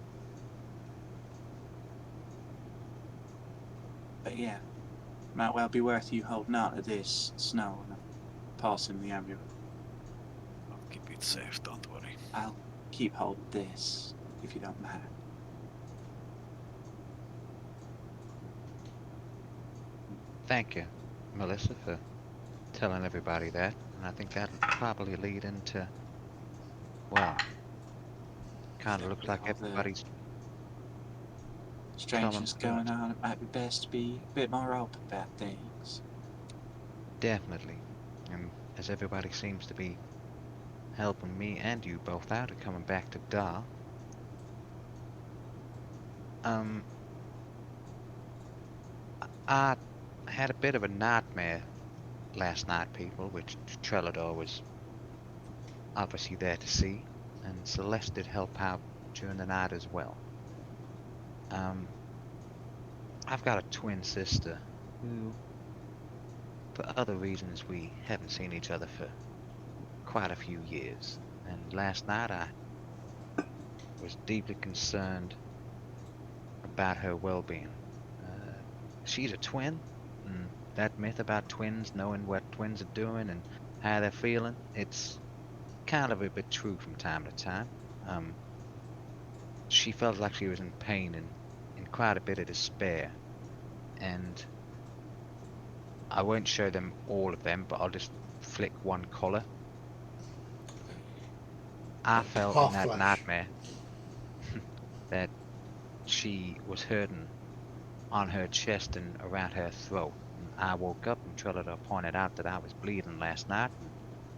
But yeah, might well be worth you holding on to this, Snow, and passing the amulet. I'll keep it safe, don't worry. I'll keep hold of this, if you don't mind. Thank you, Melissa, for telling everybody that. And I think that'll probably lead into, well, kind of looks like everybody's strangeness going on. It might be best to be a bit more open about things. Definitely. And as everybody seems to be helping me and you both out and coming back to Dar, I I had a bit of a nightmare last night, people, which Trellador was obviously there to see, and Celeste did help out during the night as well. I've got a twin sister who, for other reasons, we haven't seen each other for quite a few years. And last night I was deeply concerned about her well-being. She's a twin, and that myth about twins knowing what twins are doing and how they're feeling, it's kind of a bit true from time to time. She felt like she was in pain and in quite a bit of despair. And I won't show them all of them, but I'll just flick one color. I felt Half in that flash. nightmare that she was hurting on her chest and around her throat. And I woke up and Trellador pointed out that I was bleeding last night, and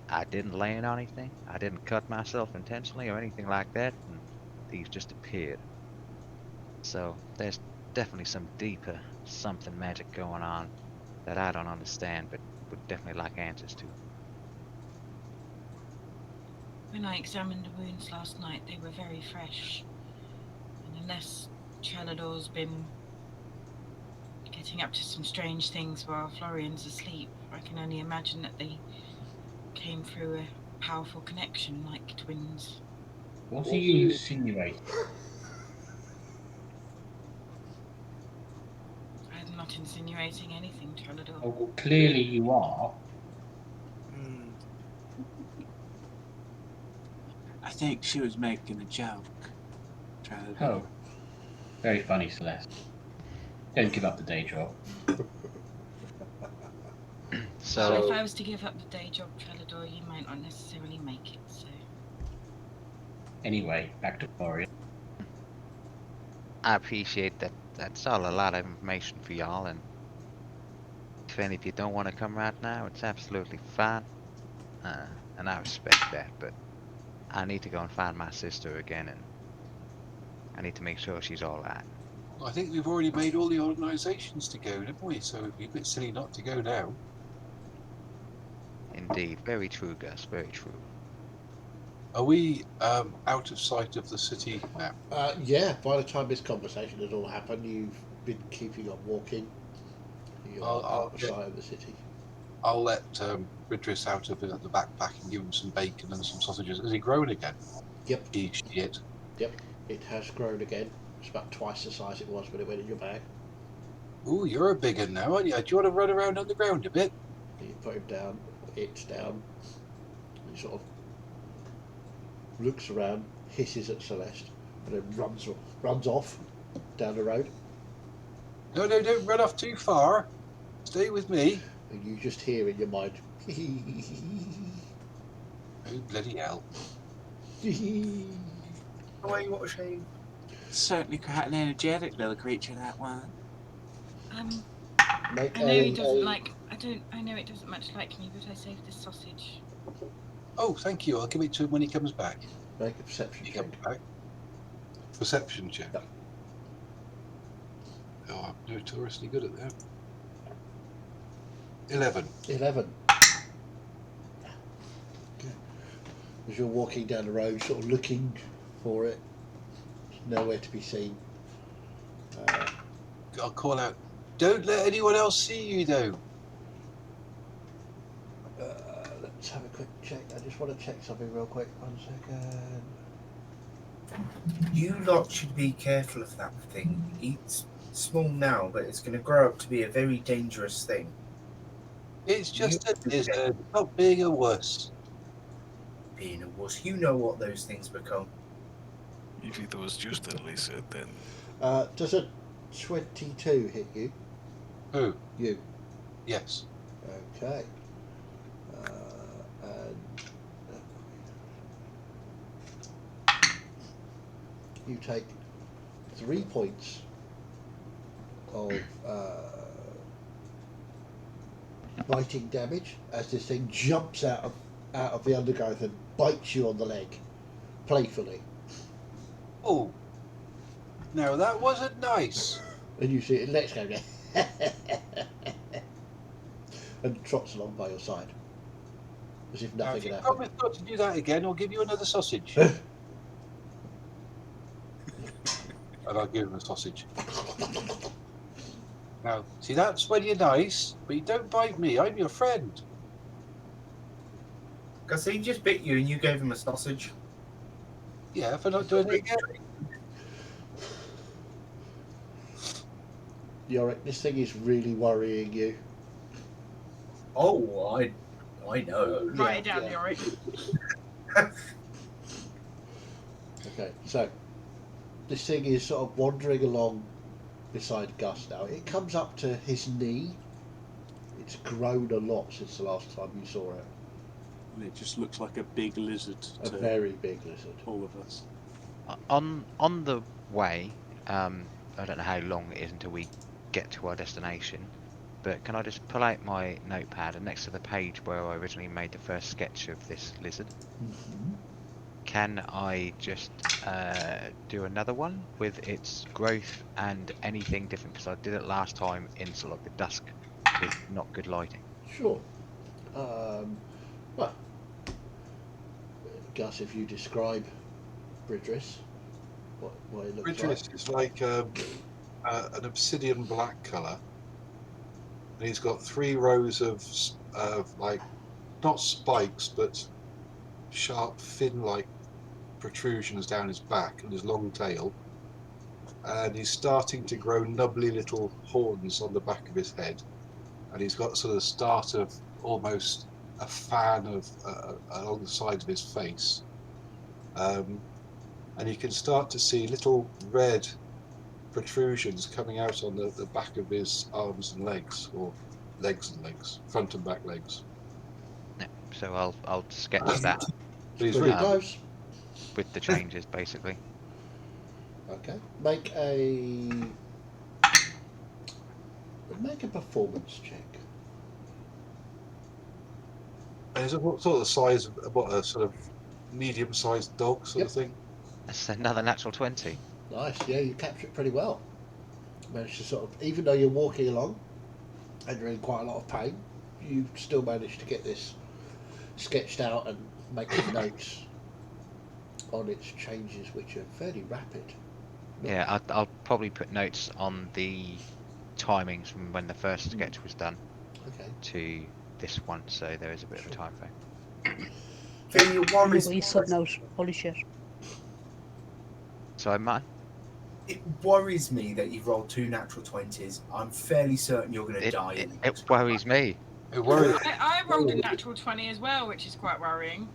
I didn't land on anything. I didn't cut myself intentionally or anything like that, and these just appeared. So there's definitely some deeper something magic going on that I don't understand, but would definitely like answers to. When I examined the wounds last night, they were very fresh. And unless Trellador's been getting up to some strange things while Florian's asleep, I can only imagine that they came through a powerful connection like twins. What are you insinuating? I'm not insinuating anything, Trellador. Oh, well, clearly you are. I think she was making a joke. Oh, very funny, Celeste. Don't give up the day job. So Well, if I was to give up the day job, Trellador, you might not necessarily make it, so... Anyway, back to Florian. I appreciate that. That's all a lot of information for y'all, and if any of you don't want to come right now, it's absolutely fine. And I respect that, but I need to go and find my sister again, and I need to make sure she's all right. I think we've already made all the organisations to go, didn't we? So it'd be a bit silly not to go now. Indeed, very true, Gus. Very true. Are we out of sight of the city now? Yeah, by the time this conversation has all happened, you've been keeping on walking. You're out of sight of the city. I'll let Ridris out of the backpack and give him some bacon and some sausages. Has he grown again? Yep. He, it. Yep, it has grown again. It's about twice the size it was when it went in your bag. Ooh, you're a big one now, aren't you? Do you want to run around on the ground a bit? You put him down, it's down. He sort of looks around, hisses at Celeste, and then runs off down the road. No, don't run off too far. Stay with me. And you just hear in your mind, Oh, bloody hell. Oh, what a shame. Certainly quite an energetic little creature, that one. Make I know he doesn't like... I know it doesn't much like me, but I saved this sausage. Oh, thank you. I'll give it to him when he comes back. Make a perception He check. comes back. Perception check. Yep. Oh, I'm notoriously good at that. 11. 11. As you're walking down the road, sort of looking for it, it's nowhere to be seen. I'll call out, don't let anyone else see you, though. Let's have a quick check. I just want to check something real quick. 1 second. You lot should be careful of that thing. It's small now, but it's going to grow up to be a very dangerous thing. It's just a lizard, not being a wuss. Being a wuss, you know what those things become. If it was just a lizard, then Does a 22 hit you? Who? You. Yes. Okay. And you take 3 points of biting damage as this thing jumps out of the undergrowth and bites you on the leg, playfully. Oh. Now that wasn't nice. And you see it lets go. and trots along by your side, as if Now, nothing if you had happened. promise not to do that again, I'll give you another sausage. And I'll give him a sausage. Now, see, that's when you're nice, but you don't bite me. I'm your friend. Because he just bit you and you gave him a sausage. Yeah, for not doing it again. Yorick, this thing is really worrying you. Oh, I know. Write it down, yeah. Yorick. Okay, so this thing is sort of wandering along beside Gus now. It comes up to his knee. It's grown a lot since the last time you saw it. And it just looks like a big lizard A to very big lizard. all of us. On the way, I don't know how long it is until we get to our destination, but can I just pull out my notepad and next to the page where I originally made the first sketch of this lizard, Mm-hmm. can I just do another one with its growth and anything different? Because I did it last time in sort of like the dusk with not good lighting. Sure. Well, Gus, if you describe Bridris, what it looks Bridris is like an obsidian black colour. And he's got 3 rows of like, not spikes, but sharp, fin-like protrusions down his back and his long tail. And he's starting to grow nubbly little horns on the back of his head. And he's got sort of start of almost a fan of along the sides of his face. And you can start to see little red protrusions coming out on the back of his arms and legs, or legs and legs, front and back legs. Yeah, so I'll sketch that But he's like. really It goes. with the changes basically. Okay. Make a performance check. And he's what sort of size of what a sort of medium-sized dog sort of thing. That's another natural 20. Nice. Yeah, you capture it pretty well. Managed to sort of, even though you're walking along and you're in quite a lot of pain, you still managed to get this sketched out and make some notes on its changes, which are fairly rapid. Yeah, I'll probably put notes on the timings from when the first sketch was done Okay. to this one, so there is a bit of a time frame. Finn, it worries, Probably subnote. Holy shit. So it worries me that you've rolled 2 natural 20s. I'm fairly certain you're going to die. It worries me. It worries. I rolled a natural 20 as well, which is quite worrying.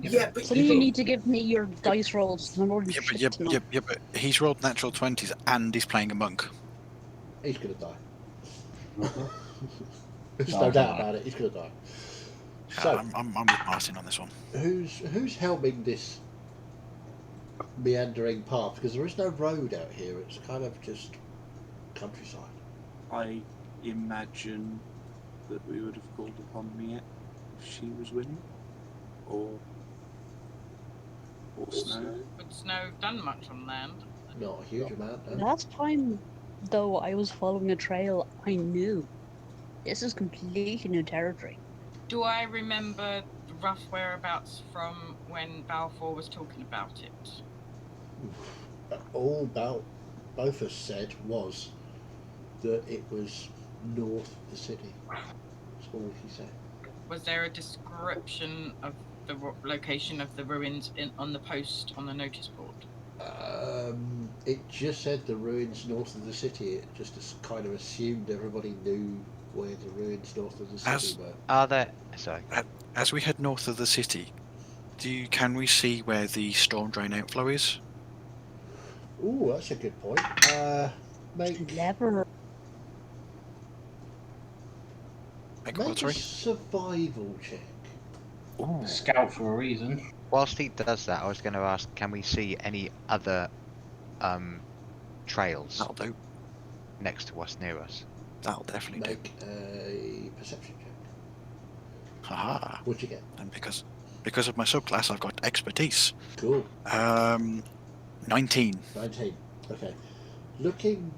Yeah, but So you need to give me your dice rolls. I'm rolling shit tonight. But he's rolled natural 20s and he's playing a monk. He's going to die. There's no doubt about it. He's going to die. So, I'm with Martin on this one. who's helming this meandering path? Because there is no road out here. It's kind of just countryside. I imagine that we would have called upon Miette if she was winning, or Snow. But Snow done much on land. Not a huge amount. No. Last time, though, I was following a trail I knew. This is completely new territory. Do I remember the rough whereabouts from when Balfour was talking about it? All both of us said was that it was north of the city. That's all he said. Was there a description of the location of the ruins on the post on the notice board? It just said the ruins north of the city. It just kind of assumed everybody knew where the ruins north of the city were. Are there? Sorry. As we head north of the city, can we see where the storm drain outflow is? Ooh, that's a good point. Clever. Make Make what, a sorry? survival check. Ooh. Scout for a reason. Whilst he does that, I was going to ask, can we see any other trails That'll do. next to us, near us? That'll definitely do. Make a perception check. Haha. What'd you get? And because of my subclass, I've got expertise. Cool. 19. 19. Okay. Looking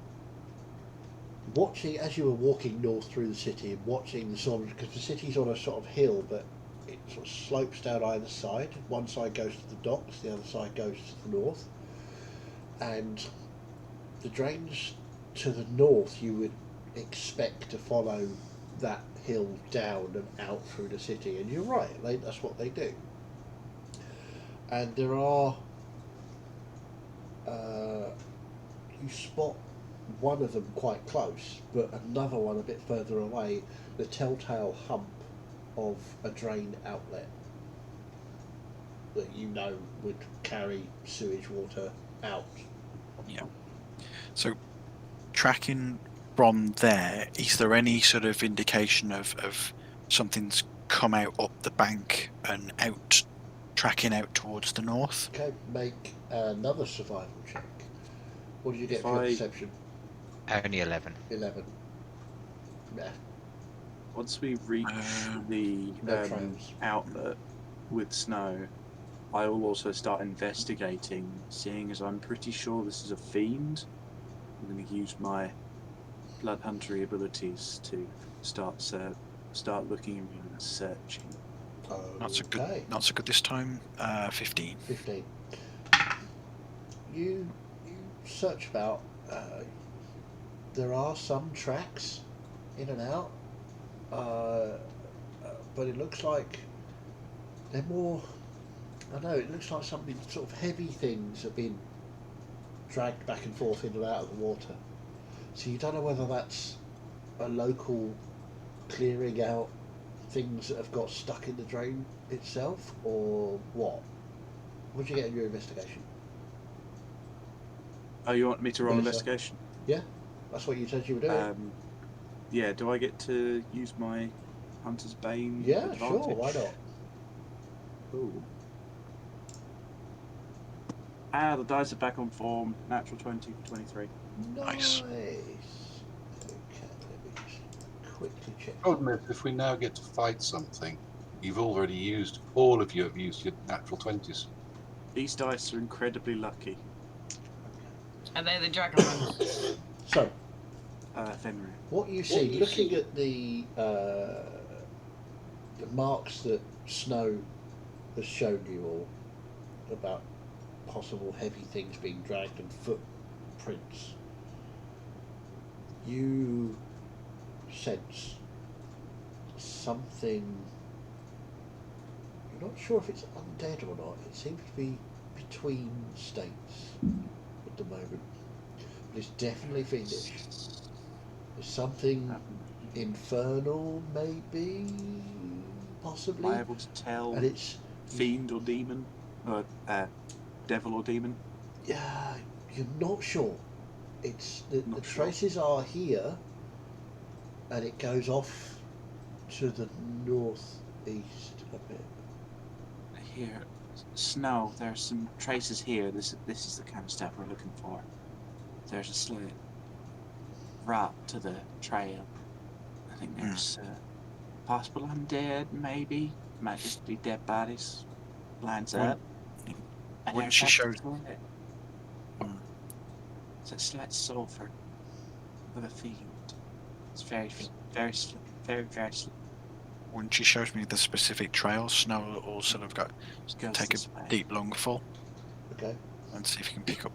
watching as you were walking north through the city and watching the sort of, because the city's on a sort of hill, but it sort of slopes down either side. One side goes to the docks, the other side goes to the north, and the drains to the north you would expect to follow that hill down and out through the city, and you're right, that's what they do. And there are you spot one of them quite close, but another one a bit further away, the telltale hump of a drain outlet that you know would carry sewage water out. Yeah. So, tracking from there, is there any sort of indication of something's come out up the bank and out, tracking out towards the north? Okay, make another survival check. What did you get If for your I- perception? Only 11. 11. Yeah, Once we reach the no trails. outlet with Snow, I will also start investigating, seeing as I'm pretty sure this is a fiend. I'm going to use my blood huntery abilities to start looking around and searching. Not so good. Okay. Not so good this time. 15. 15. You search about. There are some tracks in and out, but it looks like they're more. I don't know. It looks like something sort of heavy things have been dragged back and forth in and out of the water. So you don't know whether that's a local clearing out things that have got stuck in the drain itself, or what? What did you get in your investigation? Oh, you want me to roll Yes, sir. investigation? Yeah, that's what you said you were doing. Yeah, do I get to use my Hunter's Bane Yeah, advantage? sure, why not? Cool. The dice are back on form. Natural 20 for 23. Nice. Okay, let me just quickly check. Problem is, if we now get to fight something, you've already used, all of you have used your natural 20s. These dice are incredibly lucky. Are they the dragon ones? So, Fenrir. what you see, looking at the marks that Snow has shown you all about possible heavy things being dragged and footprints, you sense something. You're not sure if it's undead or not. It seems to be between states at the moment, but it's definitely fiendish. There's something infernal, maybe, possibly. Am I able to tell And it's fiend or demon? Or devil or demon? yeah, you're not sure. It's the Not sure. traces are here, and it goes off to the northeast a bit. Here, Snow, there's some traces here. This is the kind of stuff we're looking for. There's a slight route to the trail. I think there's possible undead, maybe. Might just be dead bodies. Lines up. And when there's she that showed- slight- It's a slight sulfur of a fiend. It's very, very slow. Very, very slow. When she shows me the specific trail, Snow will sort of go Just goes take this a way. deep lungful Okay, and see if you can pick up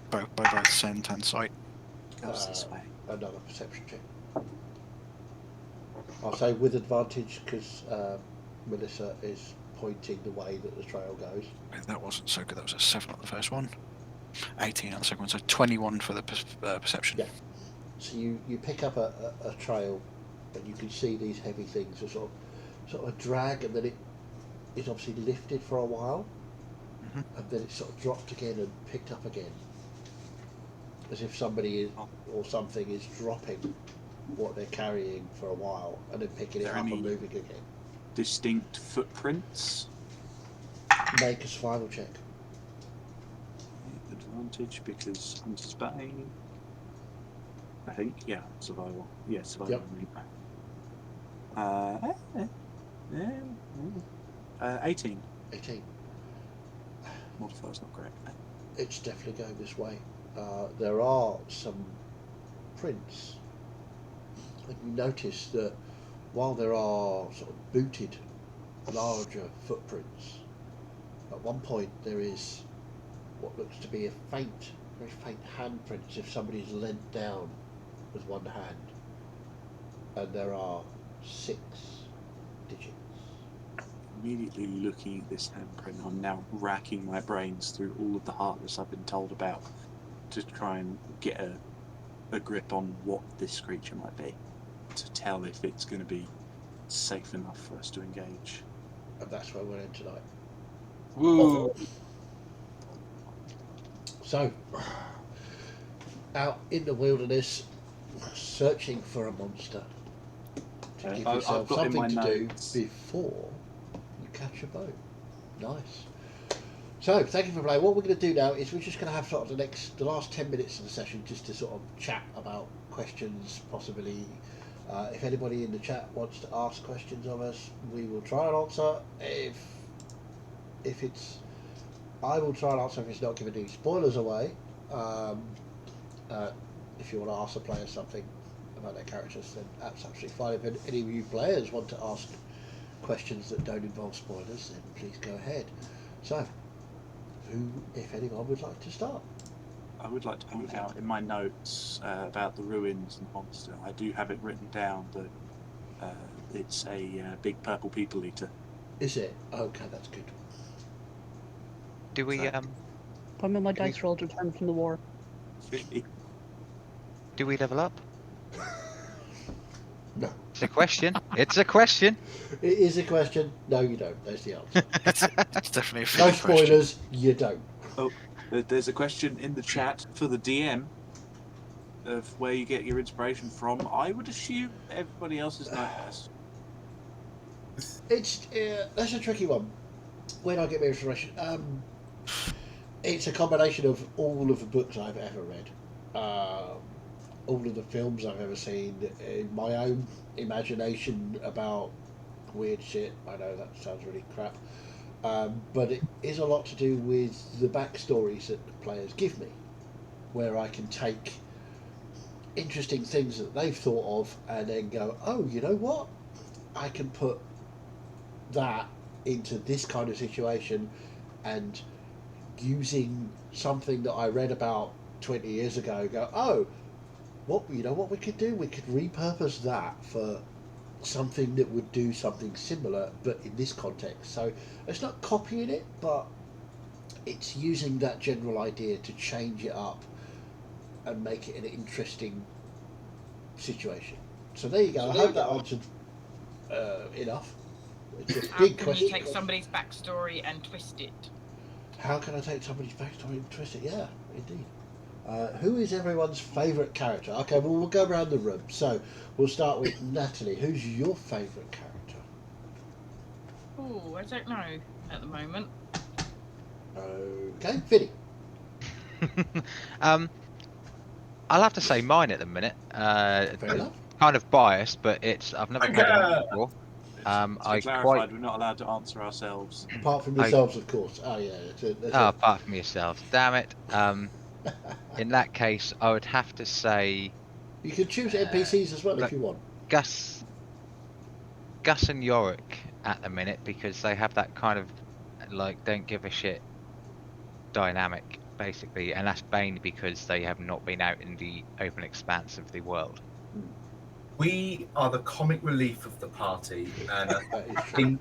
both scent and sight. Goes this way. another perception check. I'll say with advantage because Melissa is pointing the way that the trail goes. That wasn't so good. That was a 7 on the first one. 18 on the second one, so 21 for the perception. Yeah. So you pick up a trail, and you can see these heavy things are sort of drag, and then it is obviously lifted for a while, and then it sort of dropped again and picked up again, as if somebody or something is dropping what they're carrying for a while and then picking it There up any- and moving again. Distinct footprints. Make a survival check. Advantage because Hunter's Bane. I think, yeah, survival. Yeah, survival. Yep. 18. 18. Modifier's not great. It's definitely going this way. There are some prints and you notice that while there are sort of booted, larger footprints, at one point there is what looks to be a very faint handprint, as if somebody's leant down with one hand, and there are 6 digits. Immediately looking at this handprint, I'm now racking my brains through all of the Heartless I've been told about to try and get a grip on what this creature might be, to tell if it's going to be safe enough for us to engage. And that's where we're in tonight. Woo! So, out in the wilderness, searching for a monster to give I've yourself got in something my to notes. do before you catch a boat. Nice. So, thank you for playing. What we're going to do now is we're just going to have sort of the last 10 minutes of the session just to sort of chat about questions, possibly. If anybody in the chat wants to ask questions of us, we will try and answer. If it's, I will try and answer if it's not giving any spoilers away. If you want to ask the players something about their characters, then that's absolutely fine. If any of you players want to ask questions that don't involve spoilers, then please go ahead. So, who, if anyone, would like to start? I would like to point out in my notes about the ruins and the monster, I do have it written down that it's a big purple people eater. Is it? Okay, that's good. Do we Put me on my dice roll to return from the war. do we level up? No. It's a question. It's a question. It is a question. No, you don't. There's the answer. It's definitely a No fair question. spoilers. You don't. Oh, there's a question in the chat for the DM of where you get your inspiration from. I would assume everybody else's nightmares. It's that's a tricky one. Where do I get my inspiration? It's a combination of all of the books I've ever read, all of the films I've ever seen, my own imagination about weird shit. I know that sounds really crap, but it is a lot to do with the backstories that the players give me, where I can take interesting things that they've thought of and then go, oh, you know what? I can put that into this kind of situation, and using something that I read about 20 years ago, go, oh, what we could do? We could repurpose that for something that would do something similar, but in this context. So it's not copying it, but it's using that general idea to change it up and make it an interesting situation. So there you go. I hope that answered enough. It's a How big can question. you take somebody's backstory and twist it? How can I take somebody's backstory and twist it? Yeah, indeed. Who is everyone's favourite character? Okay, well, we'll go around the room. So we'll start with Natalie. Who's your favourite character? Oh, I don't know at the moment. Okay, Vinny. I'll have to say mine at the minute. Fair enough. Kind of biased, but I've never played it before. To be clarified, we're not allowed to answer ourselves. Apart from yourselves, of course. Oh, yeah. Apart from yourselves, damn it. In that case, I would have to say You can choose NPCs as well if you want. Gus and Yorick at the minute, because they have that kind of like don't give a shit dynamic basically, and that's mainly because they have not been out in the open expanse of the world. We are the comic relief of the party, and I think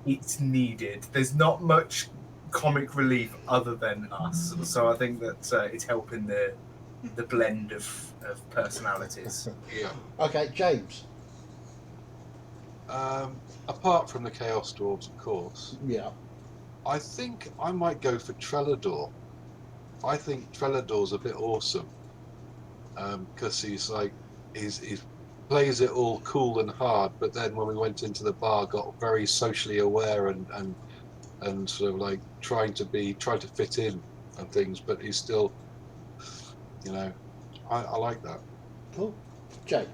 it's needed. There's not much comic relief other than us, so I think that it's helping the blend of personalities. Yeah. Okay, James. Apart from the Chaos Dwarves, of course, Yeah. I think I might go for Trelador. I think Trelador's a bit awesome because he's plays it all cool and hard, but then when we went into the bar, got very socially aware and sort of like trying to fit in and things, but he's still, I like that. Cool. Jay.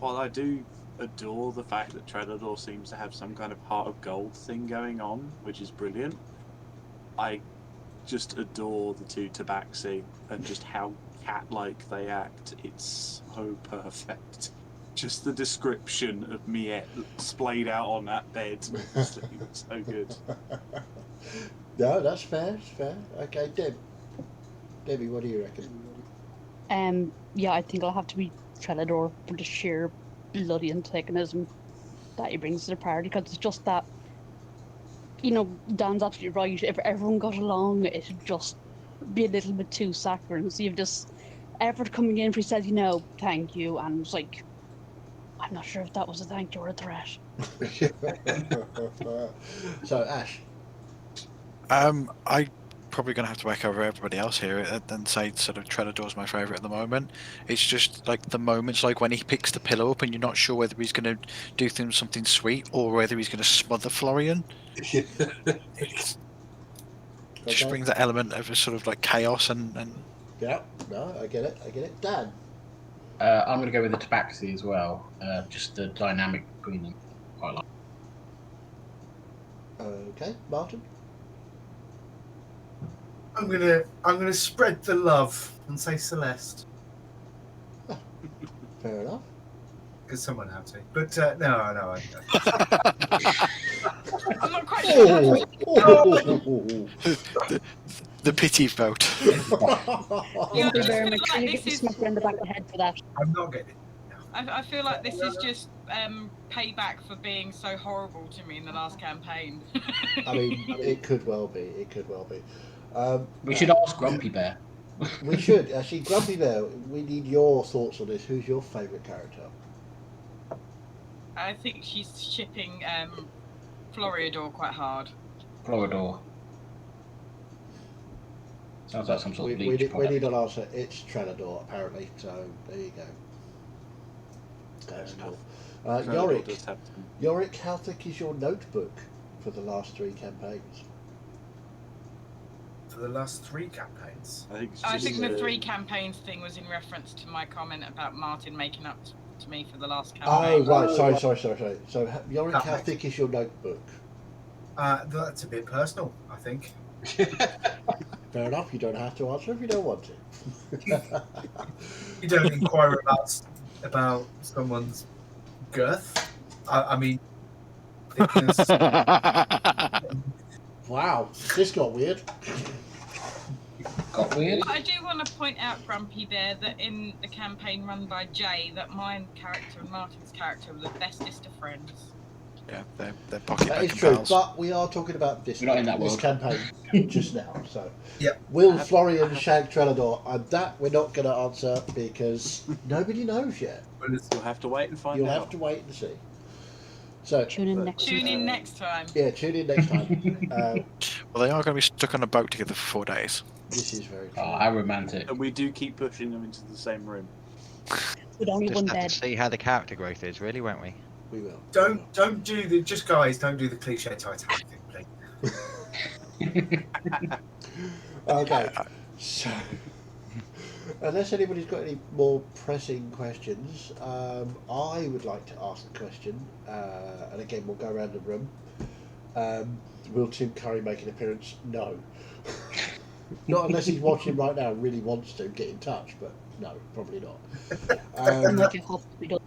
While I do adore the fact that Trelador seems to have some kind of heart of gold thing going on, which is brilliant, I just adore the two Tabaxi and just how cat-like they act. It's so perfect. Just the description of Miette splayed out on that bed. So good. No, that's fair. It's fair. Okay, Debbie, what do you reckon? Yeah, I think I'll have to be Trelador for the sheer bloody antagonism that he brings to the party, because it's just that, Dan's absolutely right. If everyone got along, it would just be a little bit too saccharine. So you've this effort coming in, he says, thank you, and it's like, I'm not sure if that was a thank you or a threat. So, Ash. I probably going to have to echo everybody else here and say sort of Trelador's my favourite at the moment. It's just like the moments like when he picks the pillow up and you're not sure whether he's going to do something sweet or whether he's going to smother Florian. It just brings that element of a sort of like chaos and Yeah, no, I get it. Dan. I'm going to go with the Tabaxi as well. Just the dynamic between them. Quite like. Okay, Martin. I'm gonna spread the love and say Celeste. Fair enough. Because someone had to. But no. I'm not quite sure. the pity vote. Thank you very much. Like You this get is- smacked in the back of the head for that. I'm not getting it. I feel like this is just payback for being so horrible to me in the last campaign. I mean, it could well be. We should ask Grumpy Bear. We should. Actually, Grumpy Bear, we need your thoughts on this. Who's your favourite character? I think she's shipping Floriador quite hard. Floridor. Sounds like some sort of We bleach need an answer. It's Trelador, apparently. So, there you go. That's cool. Yorick, how thick is your notebook for the last 3 campaigns? For the last 3 campaigns? I think the 3 campaigns thing was in reference to my comment about Martin making up to me for the last campaign. Oh, right. Sorry. So, Yorick, how thick is your notebook? That's a bit personal, I think. Fair enough. You don't have to answer if you don't want to. You don't inquire about someone's girth. I mean, thickness. Wow, this got weird. I do want to point out, Grumpy Bear, that in the campaign run by Jay, that my character and Martin's character were the bestest of friends. Yeah, they're pocket That is picking true, pals. but we are talking about this, We're not in that this world. campaign just now. So, Yep. Will Florian shag Trelador? And that we're not going to answer because nobody knows yet. You'll have to wait and find You'll out. have to wait and see. So, Tune in next Tune in next time. yeah, tune in next time. Well, they are going to be stuck on a boat together for 4 days. This is very true. Oh, how romantic. And we do keep pushing them into the same room. With only Just one have bed. to see how the character growth is, really, won't we? We will. Don't do the guys. Don't do the cliche Titanic thing, please. Okay, so unless anybody's got any more pressing questions, I would like to ask a question, and again we'll go around the room. Will Tim Curry make an appearance? No. Not unless he's watching right now and really wants to get in touch, but no, probably not. Like a hospital.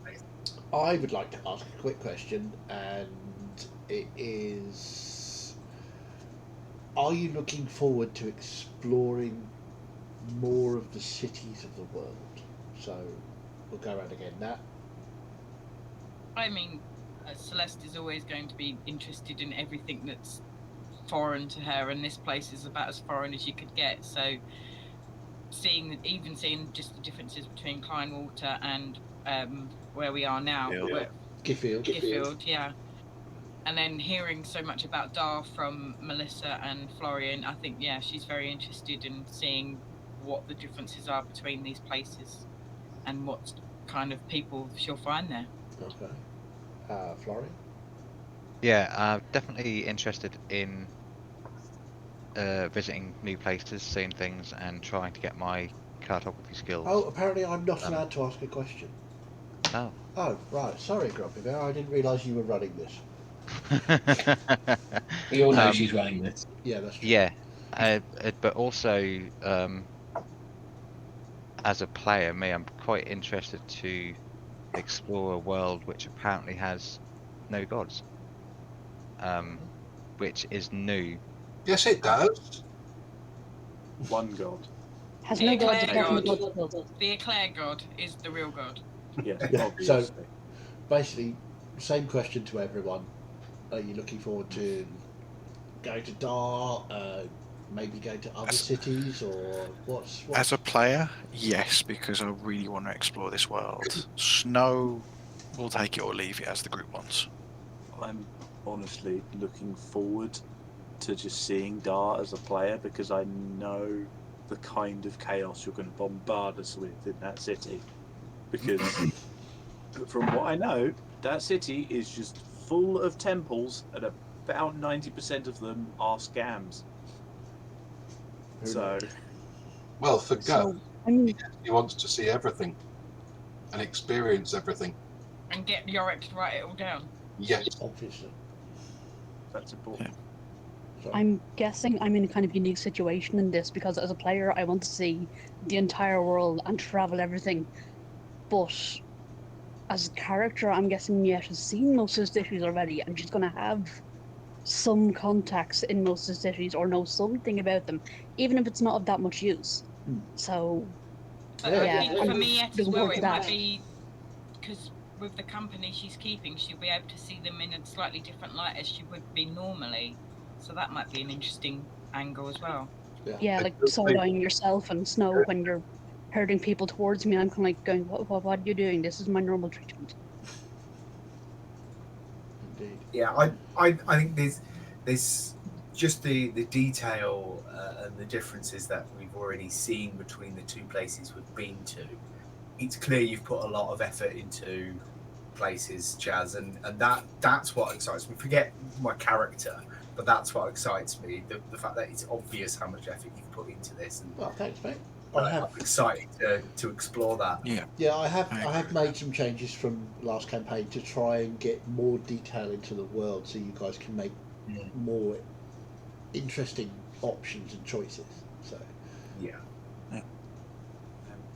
I would like to ask a quick question, and it is: are you looking forward to exploring more of the cities of the world? So, we'll go around again. Nat? I mean, Celeste is always going to be interested in everything that's foreign to her, and this place is about as foreign as you could get. So, seeing just the differences between Kleinwater and where we are now, Giffield, yeah. And then hearing so much about Dar from Melissa and Florian, I think, yeah, she's very interested in seeing what the differences are between these places and what kind of people she'll find there. Okay. Florian? Yeah, I'm definitely interested in visiting new places, seeing things, and trying to get my cartography skills. Oh, apparently I'm not allowed to ask a question. Oh. Oh, right. Sorry, Grumpy Bear. I didn't realise you were running this. We all know she's running this. Yeah, that's true. Yeah, but also, as a player, I'm quite interested to explore a world which apparently has no gods, which is new. Yes, it does. One god. Has The no gods Eclair apart from the god. god builder. The Eclair god is the real god. Yes, Yeah, obviously. Basically, same question to everyone. Are you looking forward to going to Dar, maybe going to other cities, or what's As a player, yes, because I really want to explore this world. Snow will take it or leave it as the group wants. I'm honestly looking forward to just seeing Dar as a player because I know the kind of chaos you're going to bombard us with in that city. Because from what I know, that city is just full of temples, and about 90% of them are scams. Who So, knows? Well, for Gus, So, I mean, he wants to see everything and experience everything. And get Yorick to write it all down. Yes. Obviously. that's important. So, I'm guessing I'm in a kind of unique situation in this because as a player, I want to see the entire world and travel everything. But as a character, I'm guessing Miette has seen most of the cities already, and she's going to have some contacts in most of the cities or know something about them, even if it's not of that much use. Hmm. So, But Yeah. I Yeah, think I'm for me as looking well, forward to it might that. be because with the company she's keeping, she'll be able to see them in a slightly different light as she would be normally. So that might be an interesting angle as well. yeah, like side-eyeing yourself and Snow when you're herding people towards me, I'm kind of like going, what are you doing? This is my normal treatment. indeed. Yeah, I think there's just the detail and the differences that we've already seen between the two places we've been to. It's clear you've put a lot of effort into places, Chaz, and that's what excites me. Forget my character, but that's what excites me. The fact that it's obvious how much effort you've put into this, and Well, thanks, mate. I'm excited to explore that. Yeah, I have made some changes from last campaign to try and get more detail into the world, so you guys can make more interesting options and choices. So Yeah.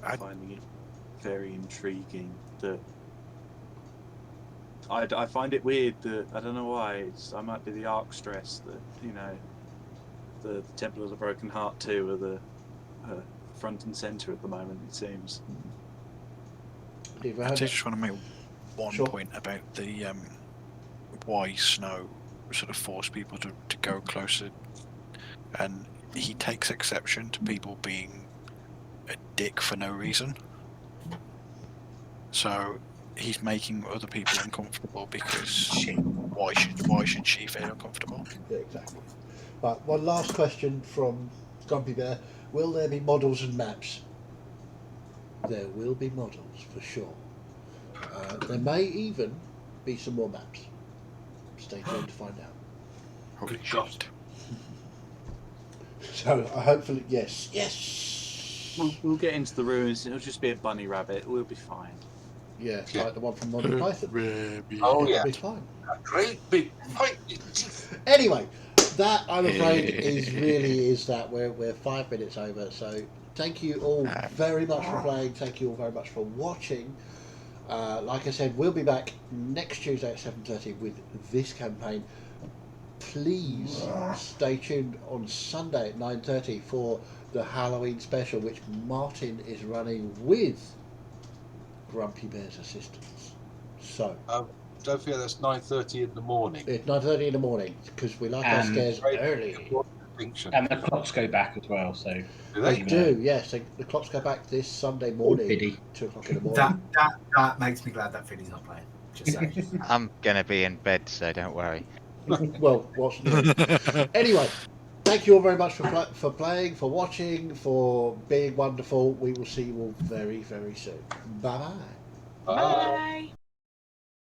I'm finding it very intriguing that I find it weird that I don't know why I might be the arc stress that the Temple of the Broken Heart 2 are the front and center at the moment, it seems. I just want to make one Sure. point about the why Snow sort of forced people to go closer, and he takes exception to people being a dick for no reason. So he's making other people uncomfortable because why should she feel uncomfortable? yeah, exactly. Right, one last question from Grumpy Bear: will there be models and maps? There will be models for sure. There may even be some more maps. Stay tuned to find out. Holy Good God. shit. So hopefully, yes. We'll get into the ruins. It'll just be a bunny rabbit. We'll be fine. Yeah, like the one from Monty Python. Oh, It'll yeah. be fine. A great big fight. Anyway, that I'm afraid is that we're 5 minutes over. So thank you all very much for playing. Thank you all very much for watching. Like I said, we'll be back next Tuesday at 7:30 with this campaign. Please stay tuned on Sunday at 9:30 for the Halloween special, which Martin is running with Grumpy Bear's assistance. So Don't forget that's 9:30 in the morning. it's 9:30 in the morning because we like our scares early. And the clocks go back as well, so Do They they? do, yes. The clocks go back this Sunday morning, Biddy. 2:00 in the morning. That makes me glad that Finny's not playing. Just saying. I'm gonna be in bed, so don't worry. Well, what's new? Anyway, thank you all very much for playing, for watching, for being wonderful. We will see you all very, very soon. Bye-bye. Bye. Bye.